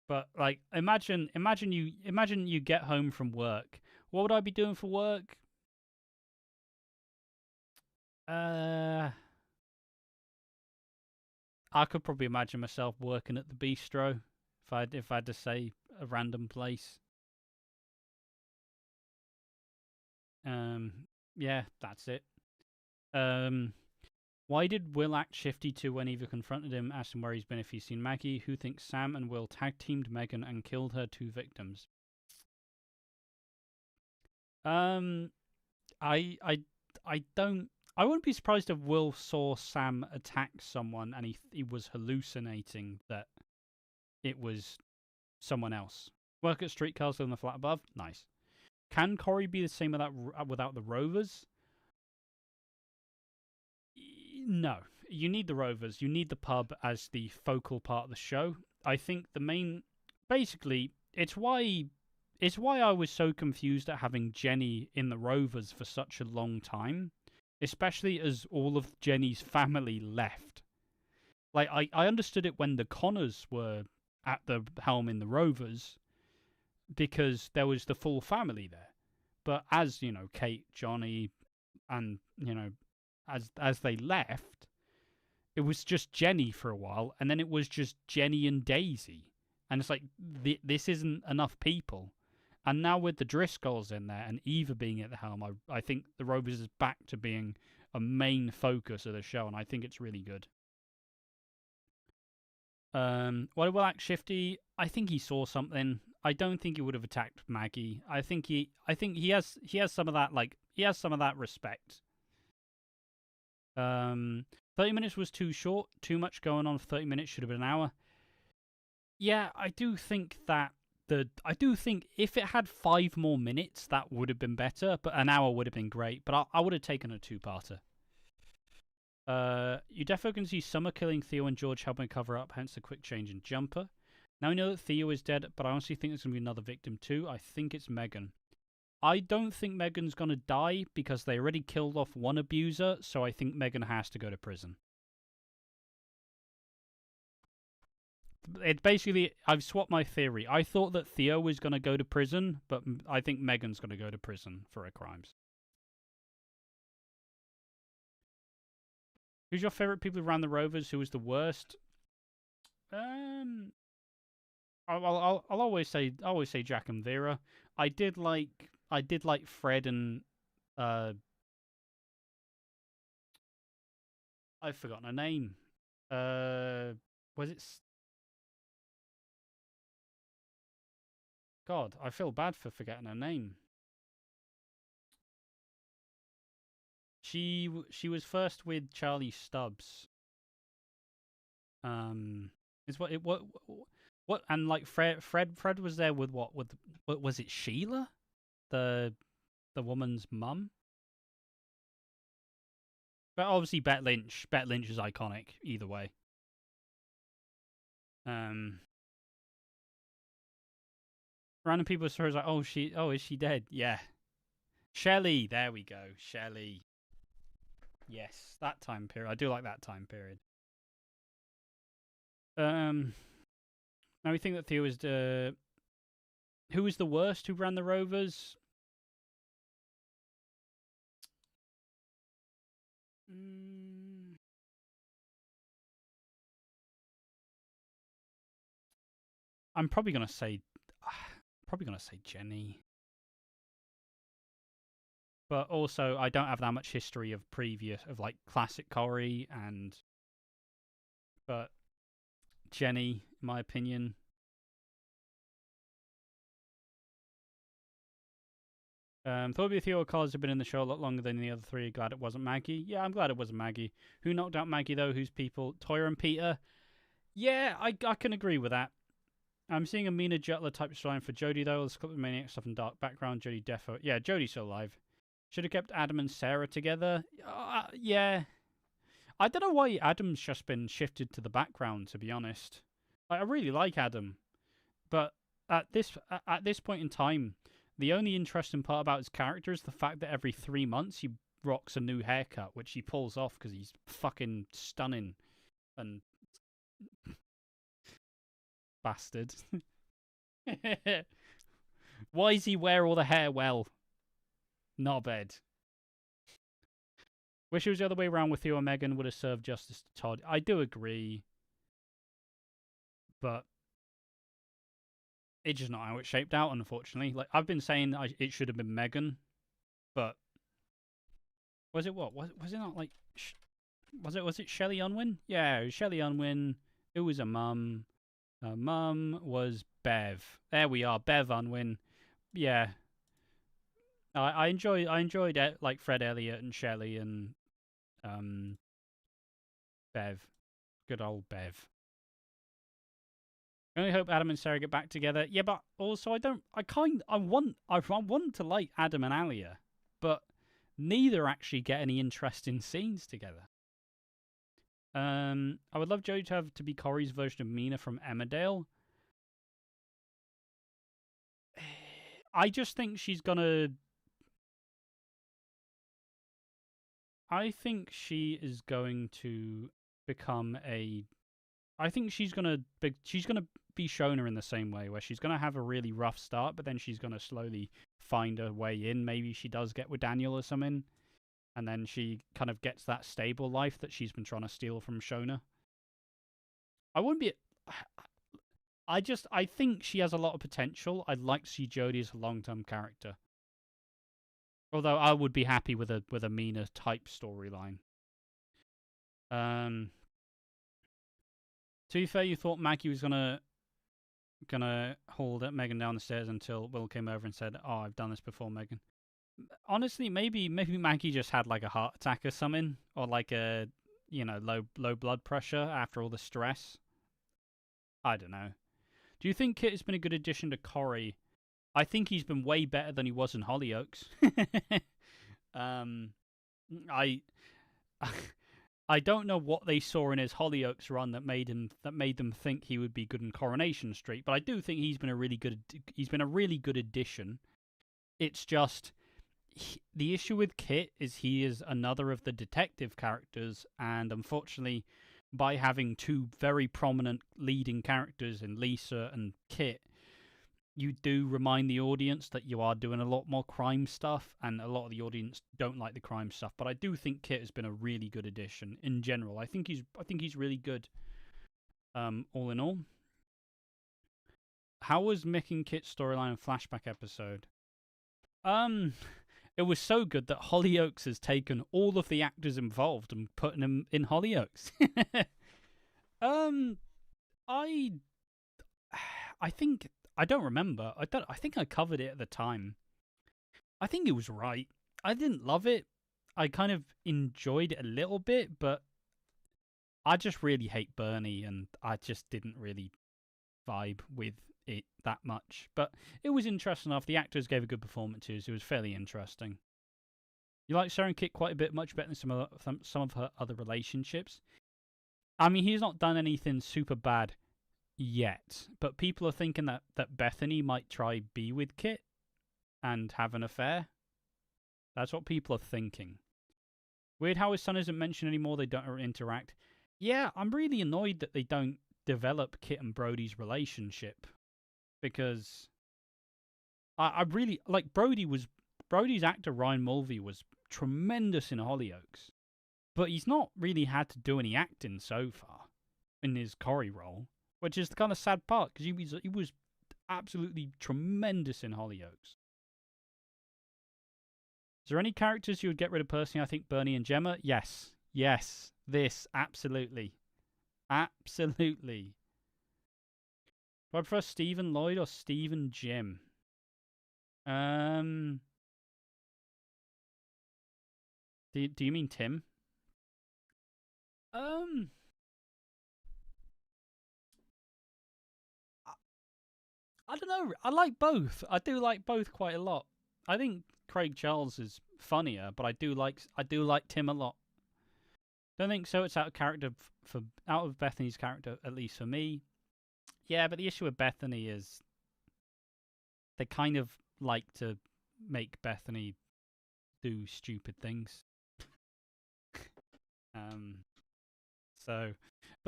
A: But like, imagine you get home from work. What would I be doing for work? I could probably imagine myself working at the bistro if I had to say a random place. Yeah, that's it. Why did Will act shifty too when Eva confronted him, asked him where he's been if he's seen Maggie? Who thinks Sam and Will tag-teamed Megan and killed her 2 victims? I don't. I wouldn't be surprised if Will saw Sam attack someone and he was hallucinating that it was someone else. Work at streetcars on the flat above? Nice. Can Corrie be the same without the Rovers? No, you need the Rovers. You need the pub as the focal part of the show. I think the main, basically, it's why I was so confused at having Jenny in the Rovers for such a long time, especially as all of Jenny's family left. Like, I understood it when the Connors were at the helm in the Rovers because there was the full family there. But as, Kate, Johnny, and, as they left, it was just Jenny for a while, and then it was just Jenny and Daisy. And it's like, this isn't enough people. And now with the Driscolls in there and Eva being at the helm, I think the Rovers is back to being a main focus of the show, and I think it's really good. What will act Shifty? I think he saw something. I don't think he would have attacked Maggie. I think he has some of that, he has some of that respect. 30 minutes was too short. Too much going on for 30 minutes. Should have been an hour. Yeah, I do think if it had 5 more minutes, that would have been better. But an hour would have been great. But I would have taken a 2-parter. You definitely can see Summer killing Theo and George helping cover up, hence the quick change in Jumper. Now we know that Theo is dead, but I honestly think there's going to be another victim too. I think it's Megan. I don't think Megan's going to die because they already killed off one abuser, so I think Megan has to go to prison. It basically, I've swapped my theory. I thought that Theo was going to go to prison, but I think Megan's going to go to prison for her crimes. Who's your favourite people who ran the Rovers? Who was the worst? I'll always say Jack and Vera. I did like Fred and I've forgotten her name. Was it? God, I feel bad for forgetting her name. She was first with Charlie Stubbs. Is what and like Fred was there with what was it Sheila, the woman's mum? But obviously Bette Lynch is iconic either way. Random people are like, is she dead? Yeah. Shelley, there we go. Shelley. Yes, that time period. I do like that time period. Now we think that Theo is who was the worst who ran the Rovers? I'm probably gonna say Jenny. But also, I don't have that much history of like classic Corrie but Jenny, in my opinion. Thought Theo Collins had been in the show a lot longer than the other three. Glad it wasn't Maggie. Yeah, I'm glad it wasn't Maggie. Who knocked out Maggie though? Whose people? Toya and Peter. Yeah, I can agree with that. I'm seeing a Mina Jutler type storyline for Jodie though. Let's clip the maniac stuff in dark background. Jodie defo. Yeah, Jodie's still alive. Should have kept Adam and Sarah together. Yeah. I don't know why Adam's just been shifted to the background, to be honest. I really like Adam. But at this point in time, the only interesting part about his character is the fact that every 3 months he rocks a new haircut, which he pulls off because he's fucking stunning. And... bastard. Why does he wear all the hair well? Knobhead. Wish it was the other way around with Theo and Megan would have served justice to Todd. I do agree. But it's just not how it shaped out, unfortunately. Like I've been saying it should have been Megan, but was it what? Was it not like was it Shelley Unwin? Yeah, it was Shelley Unwin. It was a mum. Her mum was Bev. There we are, Bev Unwin. Yeah. I enjoyed it, like Fred Elliott and Shelley and Bev. Good old Bev. I only hope Adam and Sarah get back together. Yeah, but also I want to like Adam and Alia, but neither actually get any interesting scenes together. I would love Jodie to be Corey's version of Mina from Emmerdale. I just think she's gonna. I think she is going to become a. I think she's gonna be Shona in the same way, where she's gonna have a really rough start, but then she's gonna slowly find her way in. Maybe she does get with Daniel or something, and then she kind of gets that stable life that she's been trying to steal from Shona. I wouldn't be. I think she has a lot of potential. I'd like to see Jodie as a long-term character. Although I would be happy with a Mina type storyline. To be fair, you thought Maggie was gonna hold Megan down the stairs until Will came over and said, "Oh, I've done this before, Megan." Honestly, maybe Maggie just had like a heart attack or something, or like a low blood pressure after all the stress. I don't know. Do you think Kit has been a good addition to Corey? I think he's been way better than he was in Hollyoaks. I don't know what they saw in his Hollyoaks run that made them think he would be good in Coronation Street, but I do think he's been a really good addition. It's just the issue with Kit is he is another of the detective characters, and unfortunately, by having two very prominent leading characters in Lisa and Kit, you do remind the audience that you are doing a lot more crime stuff, and a lot of the audience don't like the crime stuff. But I do think Kit has been a really good addition in general. I think he's really good. All in all, how was Mick and Kit's storyline and flashback episode? It was so good that Hollyoaks has taken all of the actors involved and putting them in Hollyoaks. I think. I don't remember. I think I covered it at the time. I think it was right. I didn't love it. I kind of enjoyed it a little bit, but I just really hate Bernie, and I just didn't really vibe with it that much. But it was interesting enough. The actors gave a good performance too, so it was fairly interesting. You like Sarah and Kit quite a bit, much better than some of her other relationships. I mean, he's not done anything super bad yet, but people are thinking that Bethany might try be with Kit and have an affair. That's what people are thinking. Weird how his son isn't mentioned anymore. They don't interact. Yeah, I'm really annoyed that they don't develop Kit and Brody's relationship, because I really like Brody's actor Ryan Mulvey was tremendous in Hollyoaks, but he's not really had to do any acting so far in his Corey role. Which is the kind of sad part, because he was absolutely tremendous in Hollyoaks. Is there any characters you would get rid of personally? I think Bernie and Gemma. Yes. This, absolutely. Absolutely. Do I prefer Stephen Lloyd or Stephen Jim? Do you mean Tim? I don't know. I like both. I do like both quite a lot. I think Craig Charles is funnier, but I do like Tim a lot. Don't think so. It's out of character out of Bethany's character, at least for me. Yeah, but the issue with Bethany is they kind of like to make Bethany do stupid things. But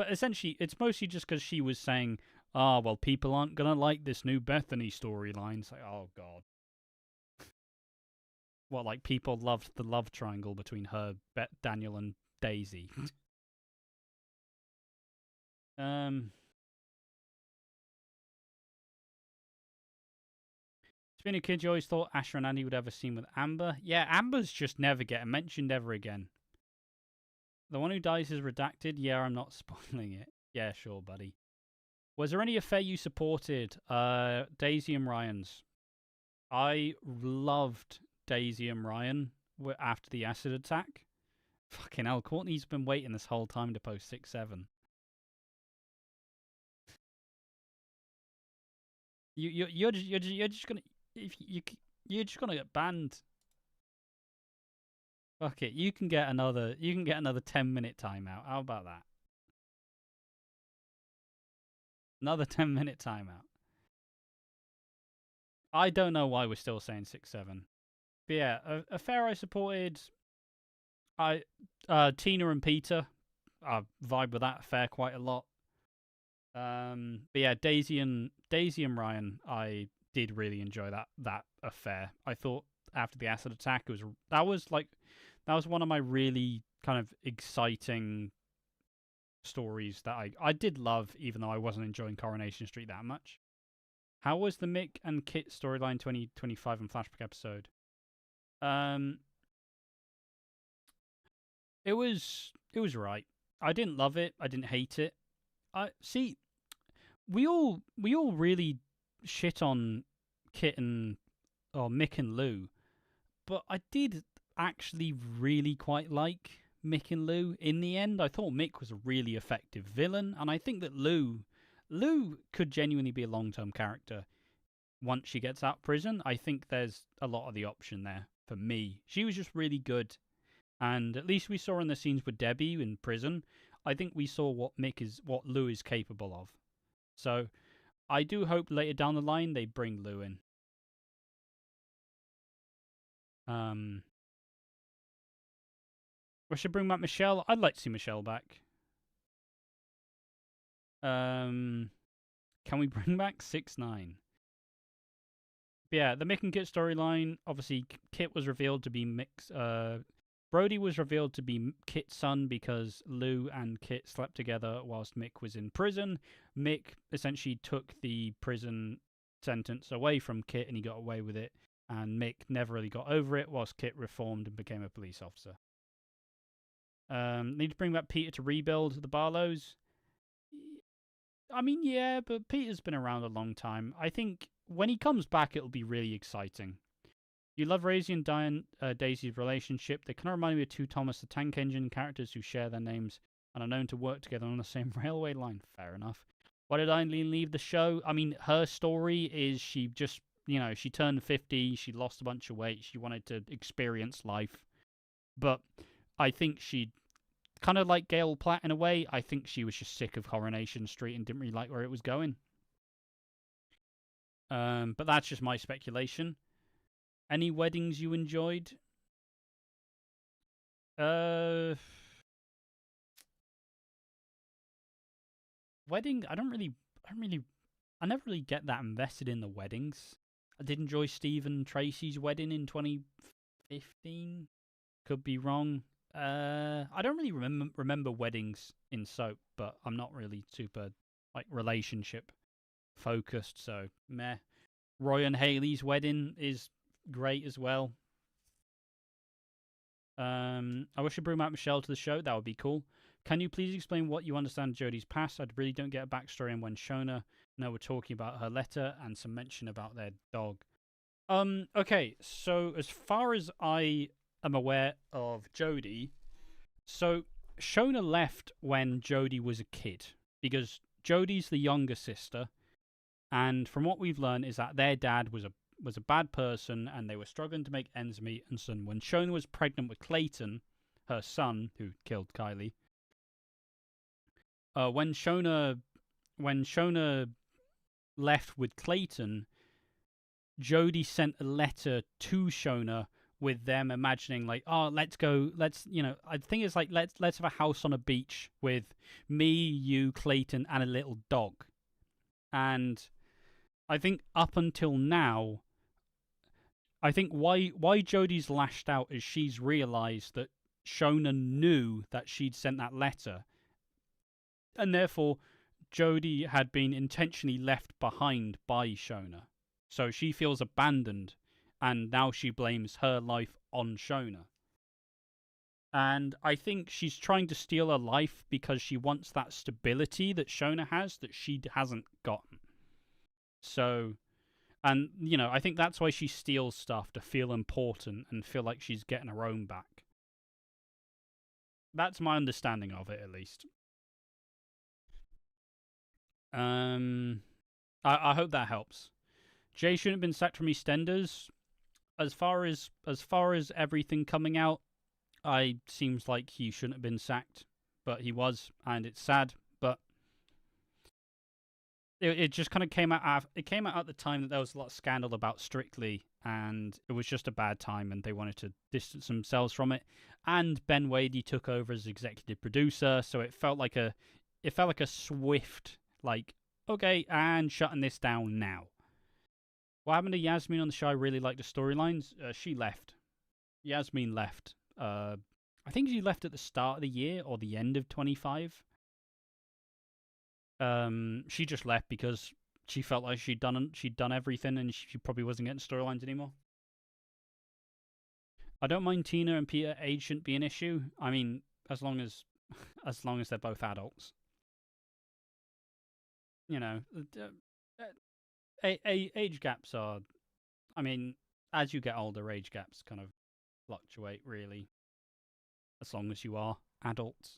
A: essentially, it's mostly just because she was saying, "Oh, well, people aren't gonna like this new Bethany storyline." It's like, oh god, what? Like people loved the love triangle between her, Daniel, and Daisy. Being a kid, you always thought Asher and Andy would have a scene with Amber. Yeah, Amber's just never getting mentioned ever again. The one who dies is redacted. Yeah, I'm not spoiling it. Yeah, sure, buddy. Was there any affair you supported? Daisy and Ryan's. I loved Daisy and Ryan after the acid attack. Fucking hell, Courtney's been waiting this whole time to post 6-7. You're just gonna you're just gonna get banned. Fuck it, you can get another 10-minute timeout. How about that? Another 10-minute timeout. I don't know why we're still saying 6-7. But yeah, a fair I supported. Tina and Peter, I vibe with that affair quite a lot. But yeah, Daisy and Ryan, I did really enjoy that affair. I thought after the acid attack, that was one of my really kind of exciting stories that I did love, even though I wasn't enjoying Coronation Street that much. How was the Mick and Kit storyline 2025 and flashback episode? It was right. I didn't love it. I didn't hate it. I see. We all really shit on Kit or Mick and Lou, but I did actually really quite like Mick and Lou in the end. I thought Mick was a really effective villain, and I think that Lou could genuinely be a long-term character once she gets out of prison. I think there's a lot of the option there for me. She was just really good, and at least we saw in the scenes with Debbie in prison, I think we saw what Lou is capable of. So I do hope later down the line they bring Lou in. We should bring back Michelle. I'd like to see Michelle back. Can we bring back 6ix9ine? Yeah, the Mick and Kit storyline. Obviously, Kit was revealed to be Mick's. Brody was revealed to be Kit's son because Lou and Kit slept together whilst Mick was in prison. Mick essentially took the prison sentence away from Kit and he got away with it. And Mick never really got over it whilst Kit reformed and became a police officer. Need to bring back Peter to rebuild the Barlows. I mean, yeah, but Peter's been around a long time. I think when he comes back, it'll be really exciting. You love Rosie and Daisy's relationship. They kind of remind me of two Thomas the Tank Engine characters who share their names and are known to work together on the same railway line. Fair enough. Why did Eileen leave the show? I mean, her story is she just, she turned 50, she lost a bunch of weight, she wanted to experience life. But I think she, kind of like Gail Platt in a way, I think she was just sick of Coronation Street and didn't really like where it was going. But that's just my speculation. Any weddings you enjoyed? Wedding, I never really get that invested in the weddings. I did enjoy Steve and Tracy's wedding in 2015. Could be wrong. I don't really remember weddings in soap, but I'm not really super relationship focused, so meh. Roy and Hayley's wedding is great as well. I wish I'd bring back Michelle to the show. That would be cool. Can you please explain what you understand Jodie's past? I really don't get a backstory on when Shona we're talking about her letter and some mention about their dog. Okay, so as far as I am aware of Jodie, so Shona left when Jodie was a kid because Jodie's the younger sister, and from what we've learned is that their dad was a bad person and they were struggling to make ends meet. And so when Shona was pregnant with Clayton, her son, who killed Kylie, when Shona left with Clayton, Jodie sent a letter to Shona with them imagining let's go, I think it's let's have a house on a beach with me, you, Clayton, and a little dog. And I think up until now, I think why Jodie's lashed out is she's realised that Shona knew that she'd sent that letter, and therefore Jodie had been intentionally left behind by Shona. So she feels abandoned, and now she blames her life on Shona. And I think she's trying to steal her life because she wants that stability that Shona has that she hasn't gotten. So, and, I think that's why she steals stuff, to feel important and feel like she's getting her own back. That's my understanding of it, at least. I hope that helps. Jay shouldn't have been sacked from EastEnders. As far as everything coming out, seems like he shouldn't have been sacked, but he was, and it's sad. But it just kind of came out. It came out at the time that there was a lot of scandal about Strictly, and it was just a bad time, and they wanted to distance themselves from it. And Ben Wadey took over as executive producer, so it felt like a swift, like, okay, and shutting this down now. What happened to Yasmin on the show? I really liked the storylines. She left. Yasmin left. I think she left at the start of the year or the end of 25. She just left because she felt like she'd done everything, and she probably wasn't getting storylines anymore. I don't mind Tina and Peter. Age shouldn't be an issue. I mean, as long as they're both adults. You know, age gaps are. I mean, as you get older, age gaps kind of fluctuate, really. As long as you are adults.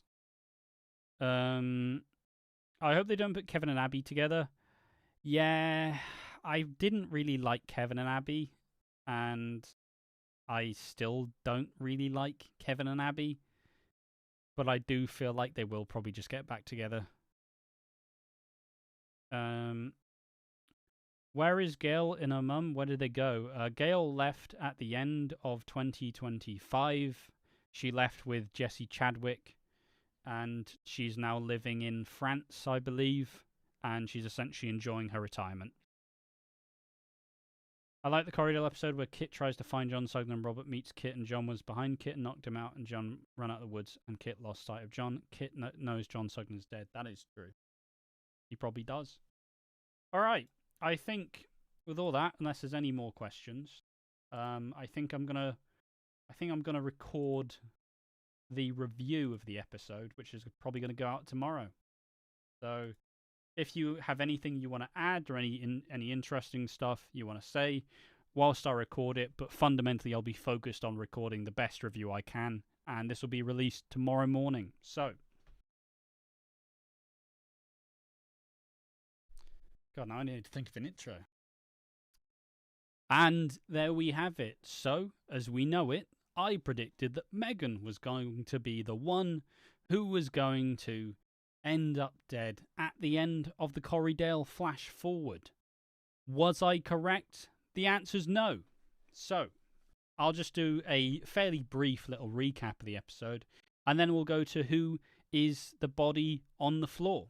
A: I hope they don't put Kevin and Abby together. Yeah, I didn't really like Kevin and Abby, and I still don't really like Kevin and Abby, but I do feel like they will probably just get back together. Where is Gail and her mum? Where did they go? Gail left at the end of 2025. She left with Jesse Chadwick, and she's now living in France, I believe, and she's essentially enjoying her retirement. I like the Corridor episode where Kit tries to find John Sugden and Robert meets Kit, and John was behind Kit and knocked him out, and John ran out of the woods, and Kit lost sight of John. Kit knows John Sugden's dead. That is true. He probably does. All right. I think with all that, unless there's any more questions, I think I'm gonna record the review of the episode, which is probably going to go out tomorrow. So if you have anything you want to add or any interesting stuff you want to say whilst I record it, but fundamentally I'll be focused on recording the best review I can, and this will be released tomorrow morning. So, God, now I need to think of an intro. And there we have it. So, as we know it, I predicted that Megan was going to be the one who was going to end up dead at the end of the Corriedale flash forward. Was I correct? The answer's no. So, I'll just do a fairly brief little recap of the episode, and then we'll go to who is the body on the floor.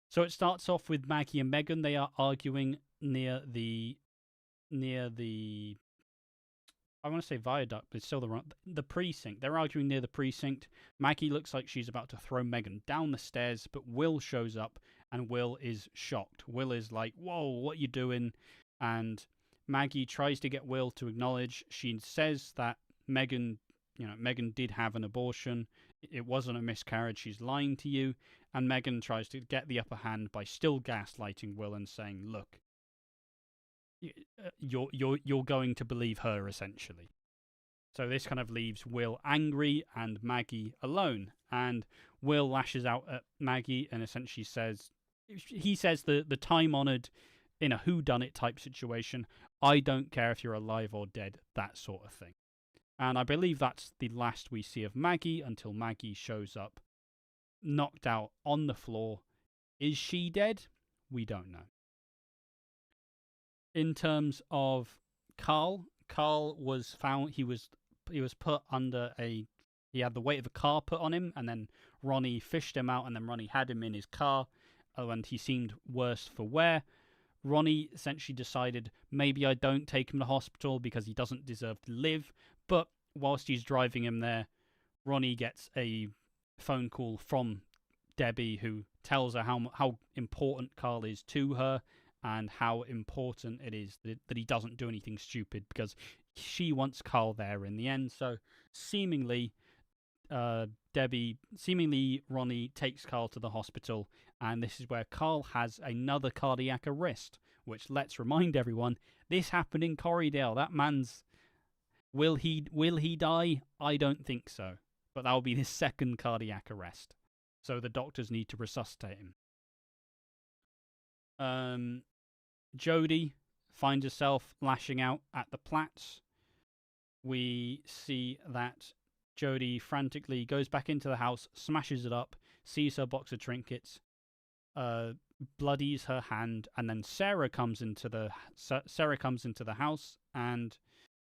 A: So it starts off with Maggie and Megan. They are arguing near the I want to say viaduct, but it's still the precinct. They're arguing near the precinct. Maggie looks like she's about to throw Megan down the stairs, but Will shows up, and Will is shocked. Will is like, "Whoa, what you doing?" And Maggie tries to get Will to acknowledge. She says that Megan did have an abortion. It wasn't a miscarriage. She's lying to you. And Megan tries to get the upper hand by still gaslighting Will and saying, "Look, you're going to believe her," essentially. So this kind of leaves Will angry and Maggie alone, and Will lashes out at Maggie and essentially says the time-honoured, in a whodunit type situation, "I don't care if you're alive or dead," that sort of thing. And I believe that's the last we see of Maggie until Maggie shows up knocked out on the floor. Is she dead? We don't know. In terms of Carl was found. He was put under he had the weight of a car put on him, and then Ronnie fished him out, and then Ronnie had him in his car, and he seemed worse for wear. Ronnie essentially decided, maybe I don't take him to hospital because he doesn't deserve to live. But whilst he's driving him there, Ronnie gets a phone call from Debbie, who tells her how important Carl is to her, and how important it is that he doesn't do anything stupid, because she wants Carl there in the end. So seemingly Ronnie takes Carl to the hospital, and this is where Carl has another cardiac arrest, which, let's remind everyone, this happened in Corriedale. That man's... Will he die? I don't think so. But that will be his second cardiac arrest. So the doctors need to resuscitate him. Jodie finds herself lashing out at the Platts. We see that Jodie frantically goes back into the house, smashes it up, sees her box of trinkets, bloodies her hand, and then Sarah comes into the house and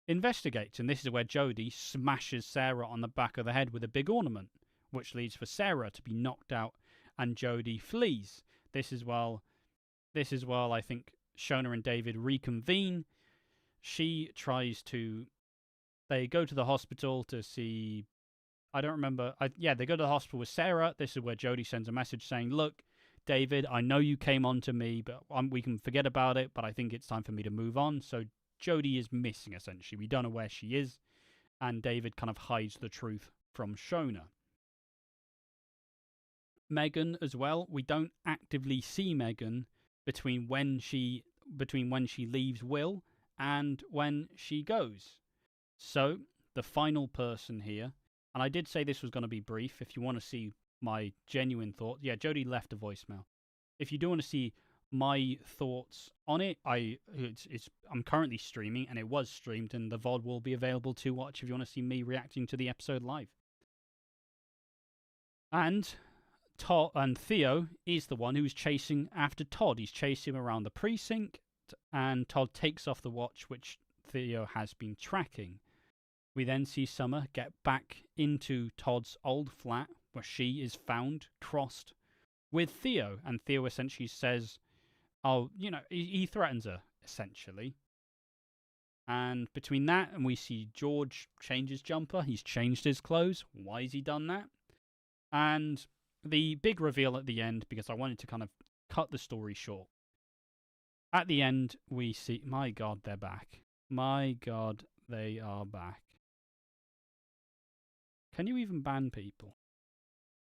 A: investigates, and this is where Jodie smashes Sarah on the back of the head with a big ornament, which leads for Sarah to be knocked out, and Jodie flees. This is while I think Shona and David reconvene. They go to the hospital to see. I don't remember. They go to the hospital with Sarah. This is where Jodie sends a message saying, "Look, David, I know you came on to me, but we can forget about it, but I think it's time for me to move on." So Jodie is missing, essentially. We don't know where she is, and David kind of hides the truth from Shona. Megan as well. We don't actively see Megan between when she leaves Will and when she goes. So the final person here, and I did say this was going to be brief. If you want to see my genuine thoughts, Jodie left a voicemail. If you do want to see my thoughts on it, I'm currently streaming, and it was streamed, and the VOD will be available to watch if you want to see me reacting to the episode live. And Theo is the one who's chasing after Todd. He's chasing him around the precinct, and Todd takes off the watch which Theo has been tracking. We then see Summer get back into Todd's old flat, where she is found crossed with Theo, and Theo essentially says, he threatens her, essentially. And between that and we see George change his jumper, he's changed his clothes. Why has he done that? And the big reveal at the end, because I wanted to kind of cut the story short. At the end, we see, my God, they're back. My God, they are back. Can you even ban people?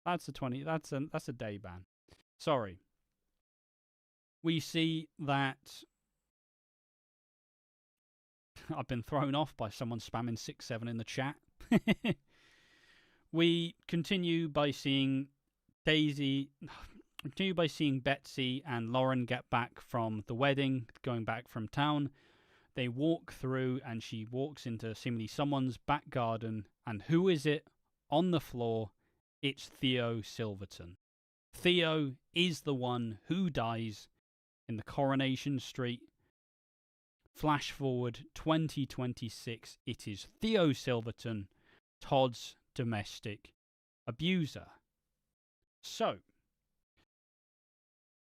A: That's a day ban. Sorry. We see that I've been thrown off by someone spamming 6-7 in the chat. We continue by seeing Betsy and Lauren get back from the wedding, going back from town. They walk through, and she walks into seemingly someone's back garden. And who is it on the floor? It's Theo Silverton. Theo is the one who dies in the Coronation Street. Flash forward 2026. It is Theo Silverton, Todd's domestic abuser. So,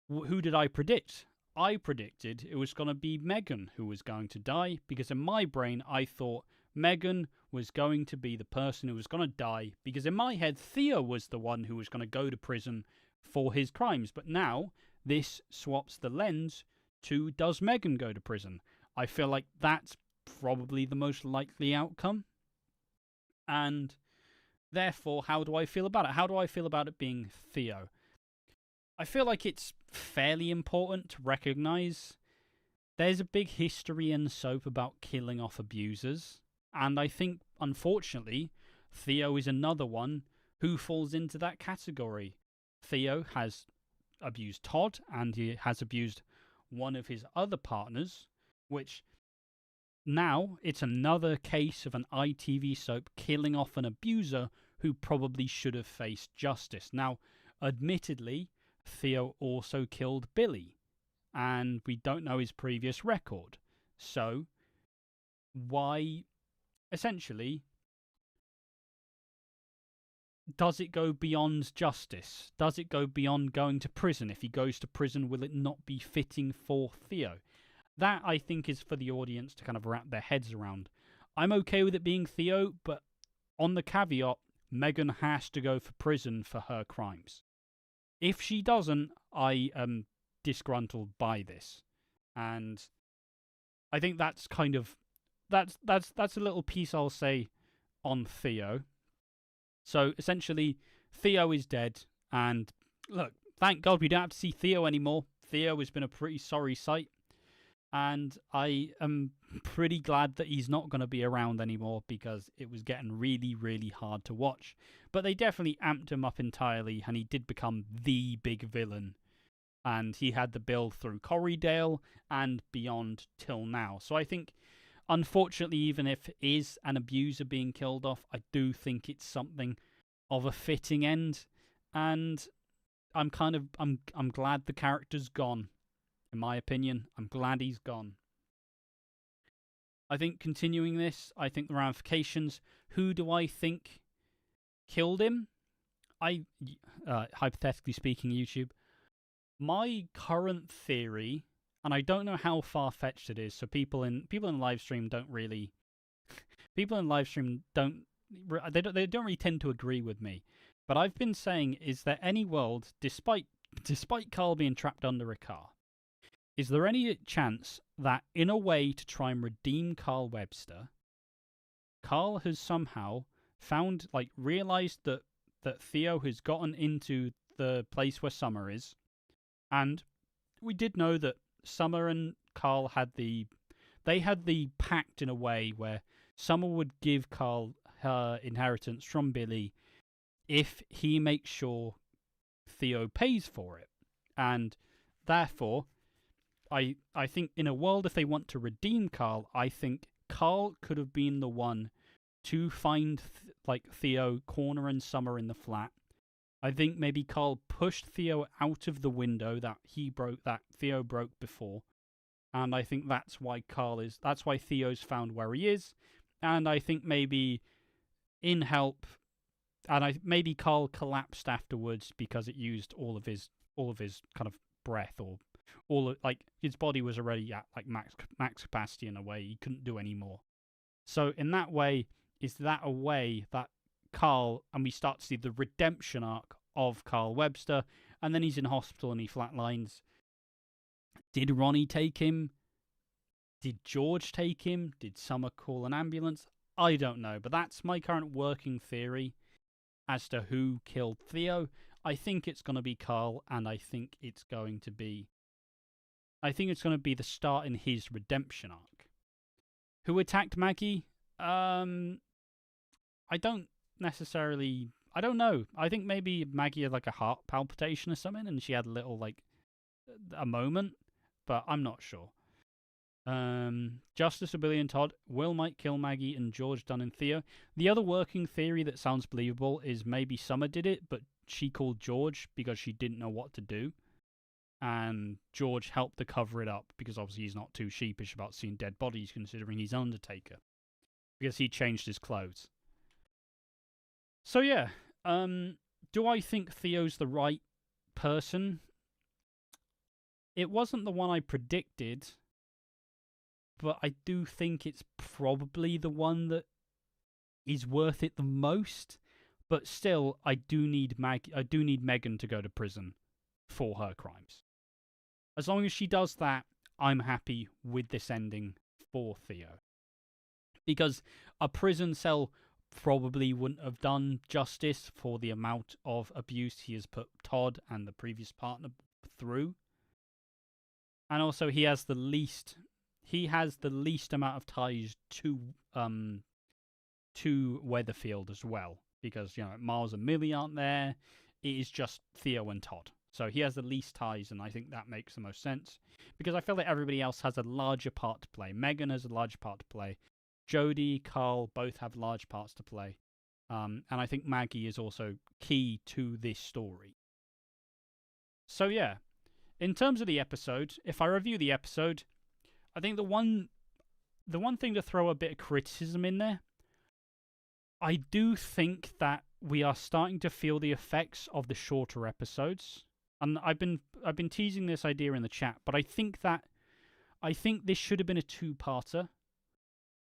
A: who did I predict? I predicted it was going to be Megan who was going to die, because in my brain I thought Megan was going to be the person who was going to die, because in my head Theo was the one who was going to go to prison for his crimes. But now this swaps the lens to, does Megan go to prison? I feel like that's probably the most likely outcome. And therefore, how do I feel about it? How do I feel about it being Theo? I feel like it's fairly important to recognise there's a big history in soap about killing off abusers. And I think, unfortunately, Theo is another one who falls into that category. Theo has abused Todd, and he has abused one of his other partners, which now it's another case of an ITV soap killing off an abuser who probably should have faced justice. Now, admittedly, Theo also killed Billy, and we don't know his previous record. So, why, essentially, does it go beyond justice? Does it go beyond going to prison? If he goes to prison, will it not be fitting for Theo? That, I think, is for the audience to kind of wrap their heads around. I'm okay with it being Theo, but on the caveat, Megan has to go for prison for her crimes. If she doesn't, I am disgruntled by this. And I think that's kind of, that's a little piece I'll say on Theo. So essentially, Theo is dead, and look, thank God we don't have to see Theo anymore. Theo has been a pretty sorry sight, and I am pretty glad that he's not going to be around anymore, because it was getting really, really hard to watch. But they definitely amped him up entirely, and he did become the big villain. And he had the build through Corriedale and beyond till now. So I think, unfortunately, even if it is an abuser being killed off, I do think it's something of a fitting end. And I'm glad the character's gone. In my opinion, I'm glad he's gone. I think continuing this, I think the ramifications. Who do I think killed him? Hypothetically speaking, YouTube. My current theory, and I don't know how far-fetched it is, so people in live stream don't really they don't really tend to agree with me. But I've been saying, is there any world, despite Carl being trapped under a car, is there any chance that in a way to try and redeem Carl Webster, Carl has somehow realized that Theo has gotten into the place where Summer is, and we did know that Summer and Carl had the pact in a way where Summer would give Carl her inheritance from Billy if he makes sure Theo pays for it. And therefore, I think in a world, if they want to redeem Carl, I think Carl could have been the one to find Theo cornering Summer in the flat. I think maybe Carl pushed Theo out of the window that Theo broke before. And I think that's why Theo's found where he is. And I think maybe in help, and maybe Carl collapsed afterwards because it used all of his kind of breath, or his body was already at max capacity in a way. He couldn't do any more. So in that way, is that a way that Carl, and we start to see the redemption arc of Carl Webster, and then he's in hospital and he flatlines. Did Ronnie take him? Did George take him? Did Summer call an ambulance? I don't know, but that's my current working theory as to who killed Theo. I think it's going to be Carl, and I think it's going to be the start in his redemption arc. Who attacked Maggie? I don't know. I think maybe Maggie had a heart palpitation or something, and she had a little a moment, but I'm not sure. Justice for Billy and Todd. Will might kill Maggie and George, Dunn, and Theo. The other working theory that sounds believable is maybe Summer did it, but she called George because she didn't know what to do. And George helped to cover it up because obviously he's not too sheepish about seeing dead bodies considering he's Undertaker. Because he changed his clothes. So yeah, do I think Theo's the right person? It wasn't the one I predicted, but I do think it's probably the one that is worth it the most. But still, I do need Megan to go to prison for her crimes. As long as she does that, I'm happy with this ending for Theo. Because a prison cell probably wouldn't have done justice for the amount of abuse he has put Todd and the previous partner through. And also, he has the least amount of ties to Weatherfield as well, because Miles and Millie aren't there. It is just Theo and Todd, so he has the least ties, and I think that makes the most sense because I feel like everybody else has a larger part to play. Megan has a large part to play. Jody, Carl both have large parts to play, and I think Maggie is also key to this story. So yeah. In terms of the episode, if I review the episode, I think the one thing to throw a bit of criticism in there, I do think that we are starting to feel the effects of the shorter episodes. And I've been teasing this idea in the chat, but I think this should have been a two-parter,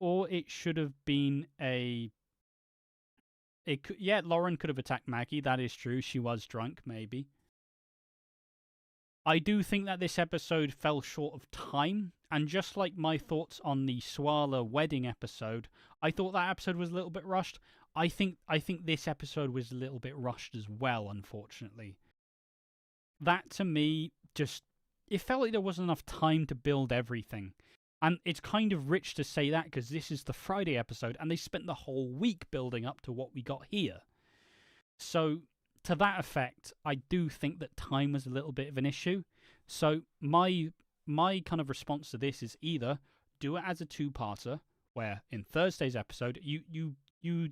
A: or it should have been Lauren could have attacked Maggie, that is true. She was drunk, maybe. I do think that this episode fell short of time, and just like my thoughts on the Swala wedding episode, I thought that episode was a little bit rushed. I think this episode was a little bit rushed as well, unfortunately. That, to me, it felt like there wasn't enough time to build everything. And it's kind of rich to say that, because this is the Friday episode, and they spent the whole week building up to what we got here. So, to that effect, I do think that time was a little bit of an issue. So my kind of response to this is either do it as a two-parter, where in Thursday's episode, you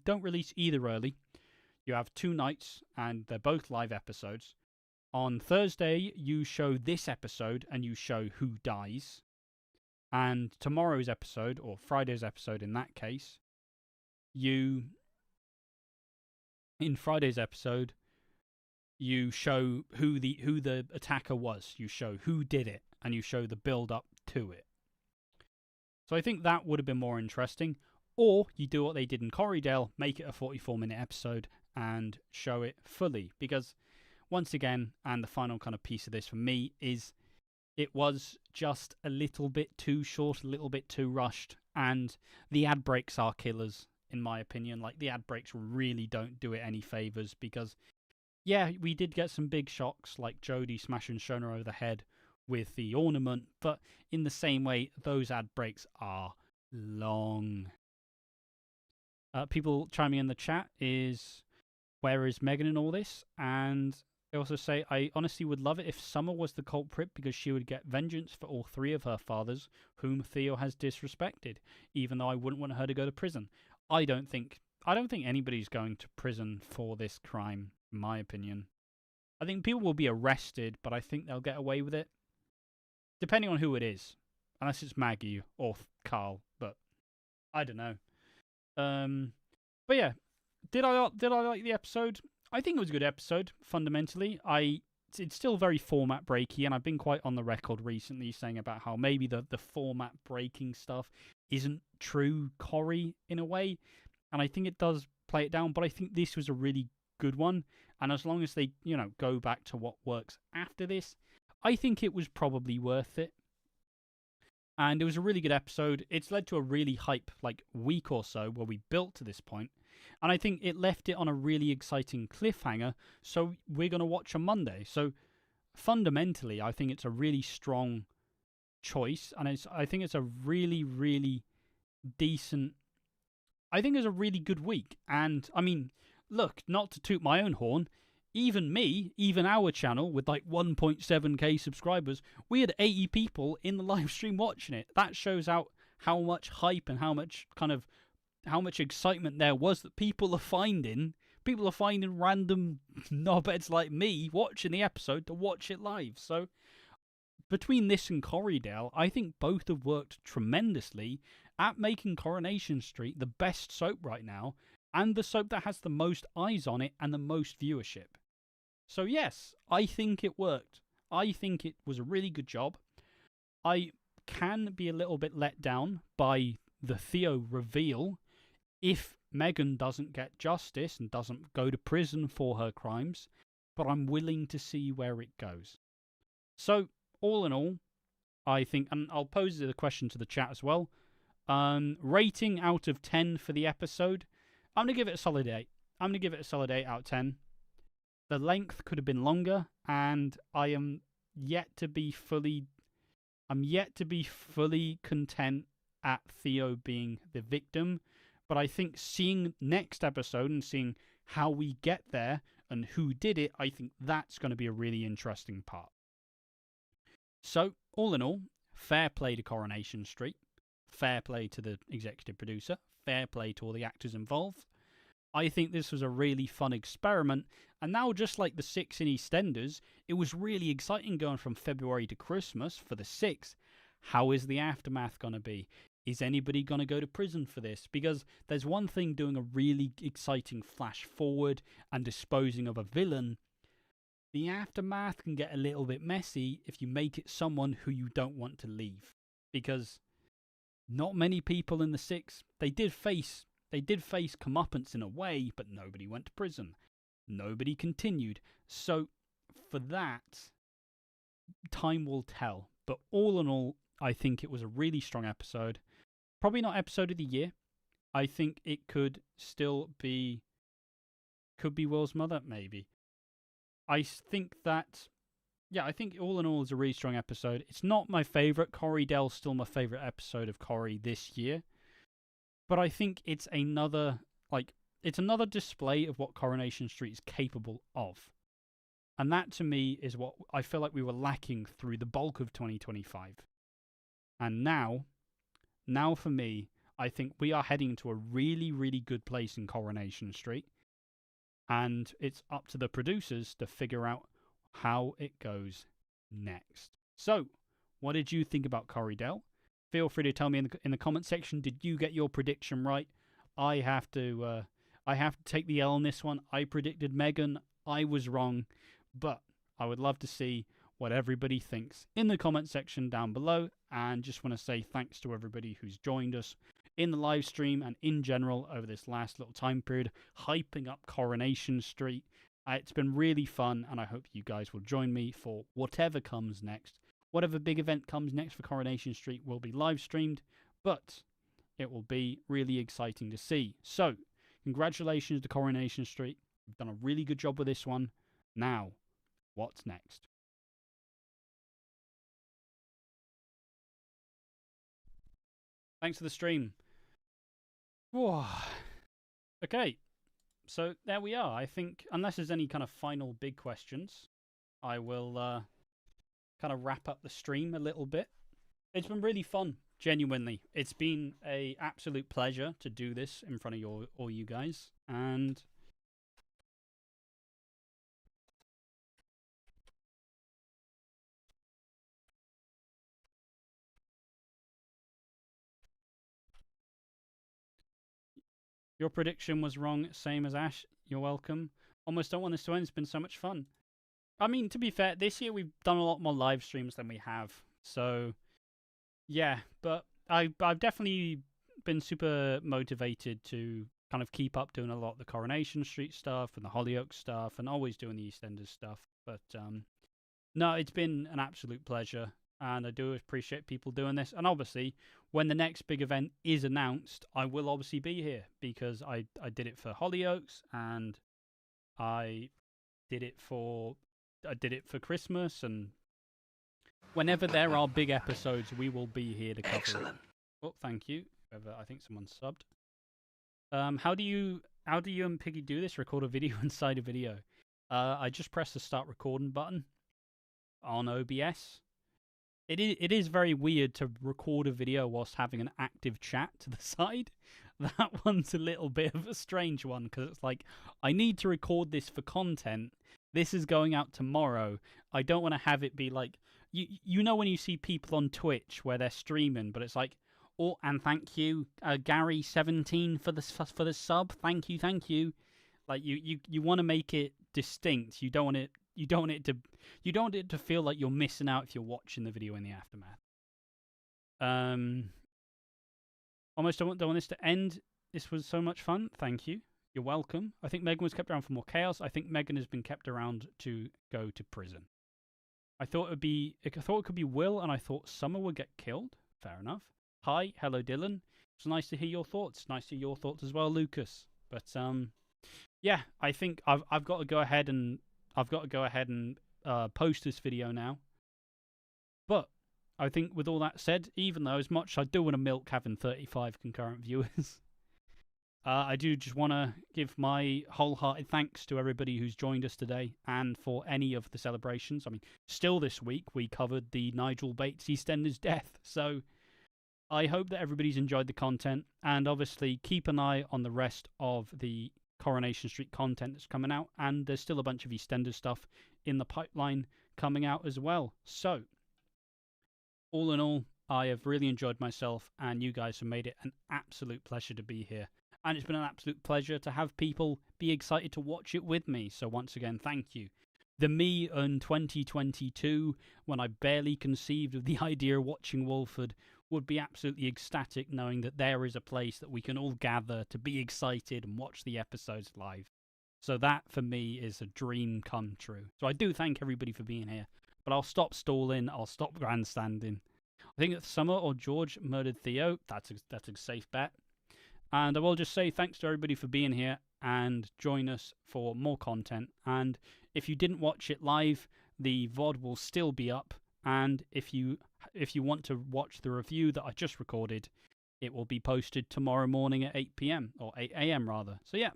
A: don't release either early. You have 2 nights, and they're both live episodes. On Thursday, you show this episode and you show who dies. And tomorrow's episode, or Friday's episode in that case, in Friday's episode, you show who the attacker was. You show who did it, and you show the build-up to it. So I think that would have been more interesting. Or you do what they did in Corriedale, make it a 44-minute episode and show it fully. Because, once again, and the final kind of piece of this for me is it was just a little bit too short, a little bit too rushed. And the ad breaks are killers, in my opinion. Like, the ad breaks really don't do it any favours because, yeah, we did get some big shocks, like Jodie smashing Shona over the head with the ornament. But in the same way, those ad breaks are long. People chiming in the chat is, where is Megan in all this? And they also say, I honestly would love it if Summer was the culprit because she would get vengeance for all three of her fathers, whom Theo has disrespected, even though I wouldn't want her to go to prison. I don't think anybody's going to prison for this crime, in my opinion. I think people will be arrested, but I think they'll get away with it, depending on who it is. Unless it's Maggie or Carl, but I don't know. But yeah, did I like the episode? I think it was a good episode, fundamentally. It's still very format breaky, and I've been quite on the record recently saying about how maybe the format breaking stuff isn't true Corrie in a way, and I think it does play it down, but I think this was a really good one, and as long as they, go back to what works after this, I think it was probably worth it. And it was a really good episode. It's led to a really hype week or so where we built to this point. And I think it left it on a really exciting cliffhanger. So we're going to watch on Monday. So fundamentally, I think it's a really strong choice. And I think it's a really, really decent... I think it's a really good week. And, I mean, look, not to toot my own horn, even our channel with 1.7k subscribers, we had 80 people in the live stream watching it. That shows out how much hype and how much excitement there was that people are finding random knobheads like me watching the episode to watch it live. So between this and Corriedale, I think both have worked tremendously at making Coronation Street the best soap right now, and the soap that has the most eyes on it and the most viewership. So yes, I think it worked. I think it was a really good job. I can be a little bit let down by the Theo reveal if Megan doesn't get justice and doesn't go to prison for her crimes, but I'm willing to see where it goes. So, all in all, I think, and I'll pose the question to the chat as well, rating out of 10 for the episode, I'm going to give it a solid 8. I'm going to give it a solid 8 out of 10. The length could have been longer, and I am yet to be fully content at Theo being the victim. But I think seeing next episode and seeing how we get there and who did it, I think that's going to be a really interesting part. So, all in all, fair play to Coronation Street. Fair play to the executive producer. Fair play to all the actors involved. I think this was a really fun experiment. And now, just like the 6 in EastEnders, it was really exciting going from February to Christmas for the 6. How is the aftermath going to be? Is anybody going to go to prison for this? Because there's one thing doing a really exciting flash forward and disposing of a villain. The aftermath can get a little bit messy if you make it someone who you don't want to leave. Because not many people in the 6, they did face comeuppance in a way, but nobody went to prison. Nobody continued. So for that, time will tell. But all in all, I think it was a really strong episode. Probably not episode of the year. I think it could still be... Could be Will's mother, maybe. I think that... Yeah, I think all in all is a really strong episode. It's not my favourite. Corriedale's still my favourite episode of Corrie this year. But I think it's another display of what Coronation Street is capable of. And that, to me, is what I feel like we were lacking through the bulk of 2025. And now for me, I think we are heading to a really, really good place in Coronation Street. And it's up to the producers to figure out how it goes next. So, what did you think about Corriedale? Feel free to tell me in the comment section. Did you get your prediction right? I have to take the L on this one. I predicted Megan. I was wrong, but I would love to see what everybody thinks in the comment section down below. And just want to say thanks to everybody who's joined us in the live stream and in general over this last little time period, hyping up Coronation Street. It's been really fun, and I hope you guys will join me for whatever comes next. Whatever big event comes next for Coronation Street will be live streamed, but it will be really exciting to see. So, congratulations to Coronation Street. You've done a really good job with this one. Now, what's next? Thanks for the stream. Whoa. Okay, so there we are. I think, unless there's any kind of final big questions, I will kind of wrap up the stream a little bit. It's been really fun, genuinely. It's been an absolute pleasure to do this in front of all you guys. And your prediction was wrong, same as Ash. You're welcome. Almost don't want this to end. It's been so much fun. I mean, to be fair, this year we've done a lot more live streams than we have. So, yeah, but I've definitely been super motivated to kind of keep up doing a lot of the Coronation Street stuff and the Hollyoaks stuff and always doing the EastEnders stuff. But, no, it's been an absolute pleasure. And I do appreciate people doing this. And obviously, when the next big event is announced, I will obviously be here because I did it for Hollyoaks and I did it for Christmas, and whenever there are big episodes, we will be here to cover it. Oh, thank you. I think someone subbed. How do you and Piggy do this? Record a video inside a video. I just press the start recording button on OBS. It is very weird to record a video whilst having an active chat to the side. That one's a little bit of a strange one because it's like, I need to record this for content. This is going out tomorrow. I don't want to have it be like, you know when you see people on Twitch where they're streaming, but it's like, oh, and thank you, Gary17 for the sub. Thank you. Like you want to make it distinct. You don't want it to feel like you're missing out if you're watching the video in the aftermath. Almost don't want this to end. This was so much fun. Thank you. You're welcome. I think Megan was kept around for more chaos. I think Megan has been kept around to go to prison. I thought it could be Will, and I thought Summer would get killed. Fair enough. Hi, hello Dylan. It's nice to hear your thoughts. Nice to hear your thoughts as well, Lucas. But yeah, I think I've got to go ahead and post this video now. But I think with all that said, even though as much I do want to milk having 35 concurrent viewers, I do just want to give my wholehearted thanks to everybody who's joined us today and for any of the celebrations. I mean, still this week we covered the Nigel Bates EastEnders death. So I hope that everybody's enjoyed the content, and obviously keep an eye on the rest of the Coronation Street content that's coming out, and there's still a bunch of EastEnders stuff in the pipeline coming out as well. So all in all, I have really enjoyed myself, and you guys have made it an absolute pleasure to be here. And it's been an absolute pleasure to have people be excited to watch it with me. So once again, thank you. The me in 2022, when I barely conceived of the idea of watching Walford, would be absolutely ecstatic knowing that there is a place that we can all gather to be excited and watch the episodes live. So that, for me, is a dream come true. So I do thank everybody for being here. But I'll stop stalling. I'll stop grandstanding. I think it's Summer or George murdered Theo. That's a safe bet. And I will just say thanks to everybody for being here and join us for more content. And if you didn't watch it live, the VOD will still be up. And if you want to watch the review that I just recorded, it will be posted tomorrow morning at 8 p.m. or 8 a.m. rather. So yeah,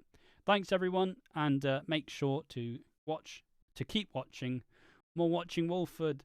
A: thanks everyone, and make sure to keep watching more Watching Walford.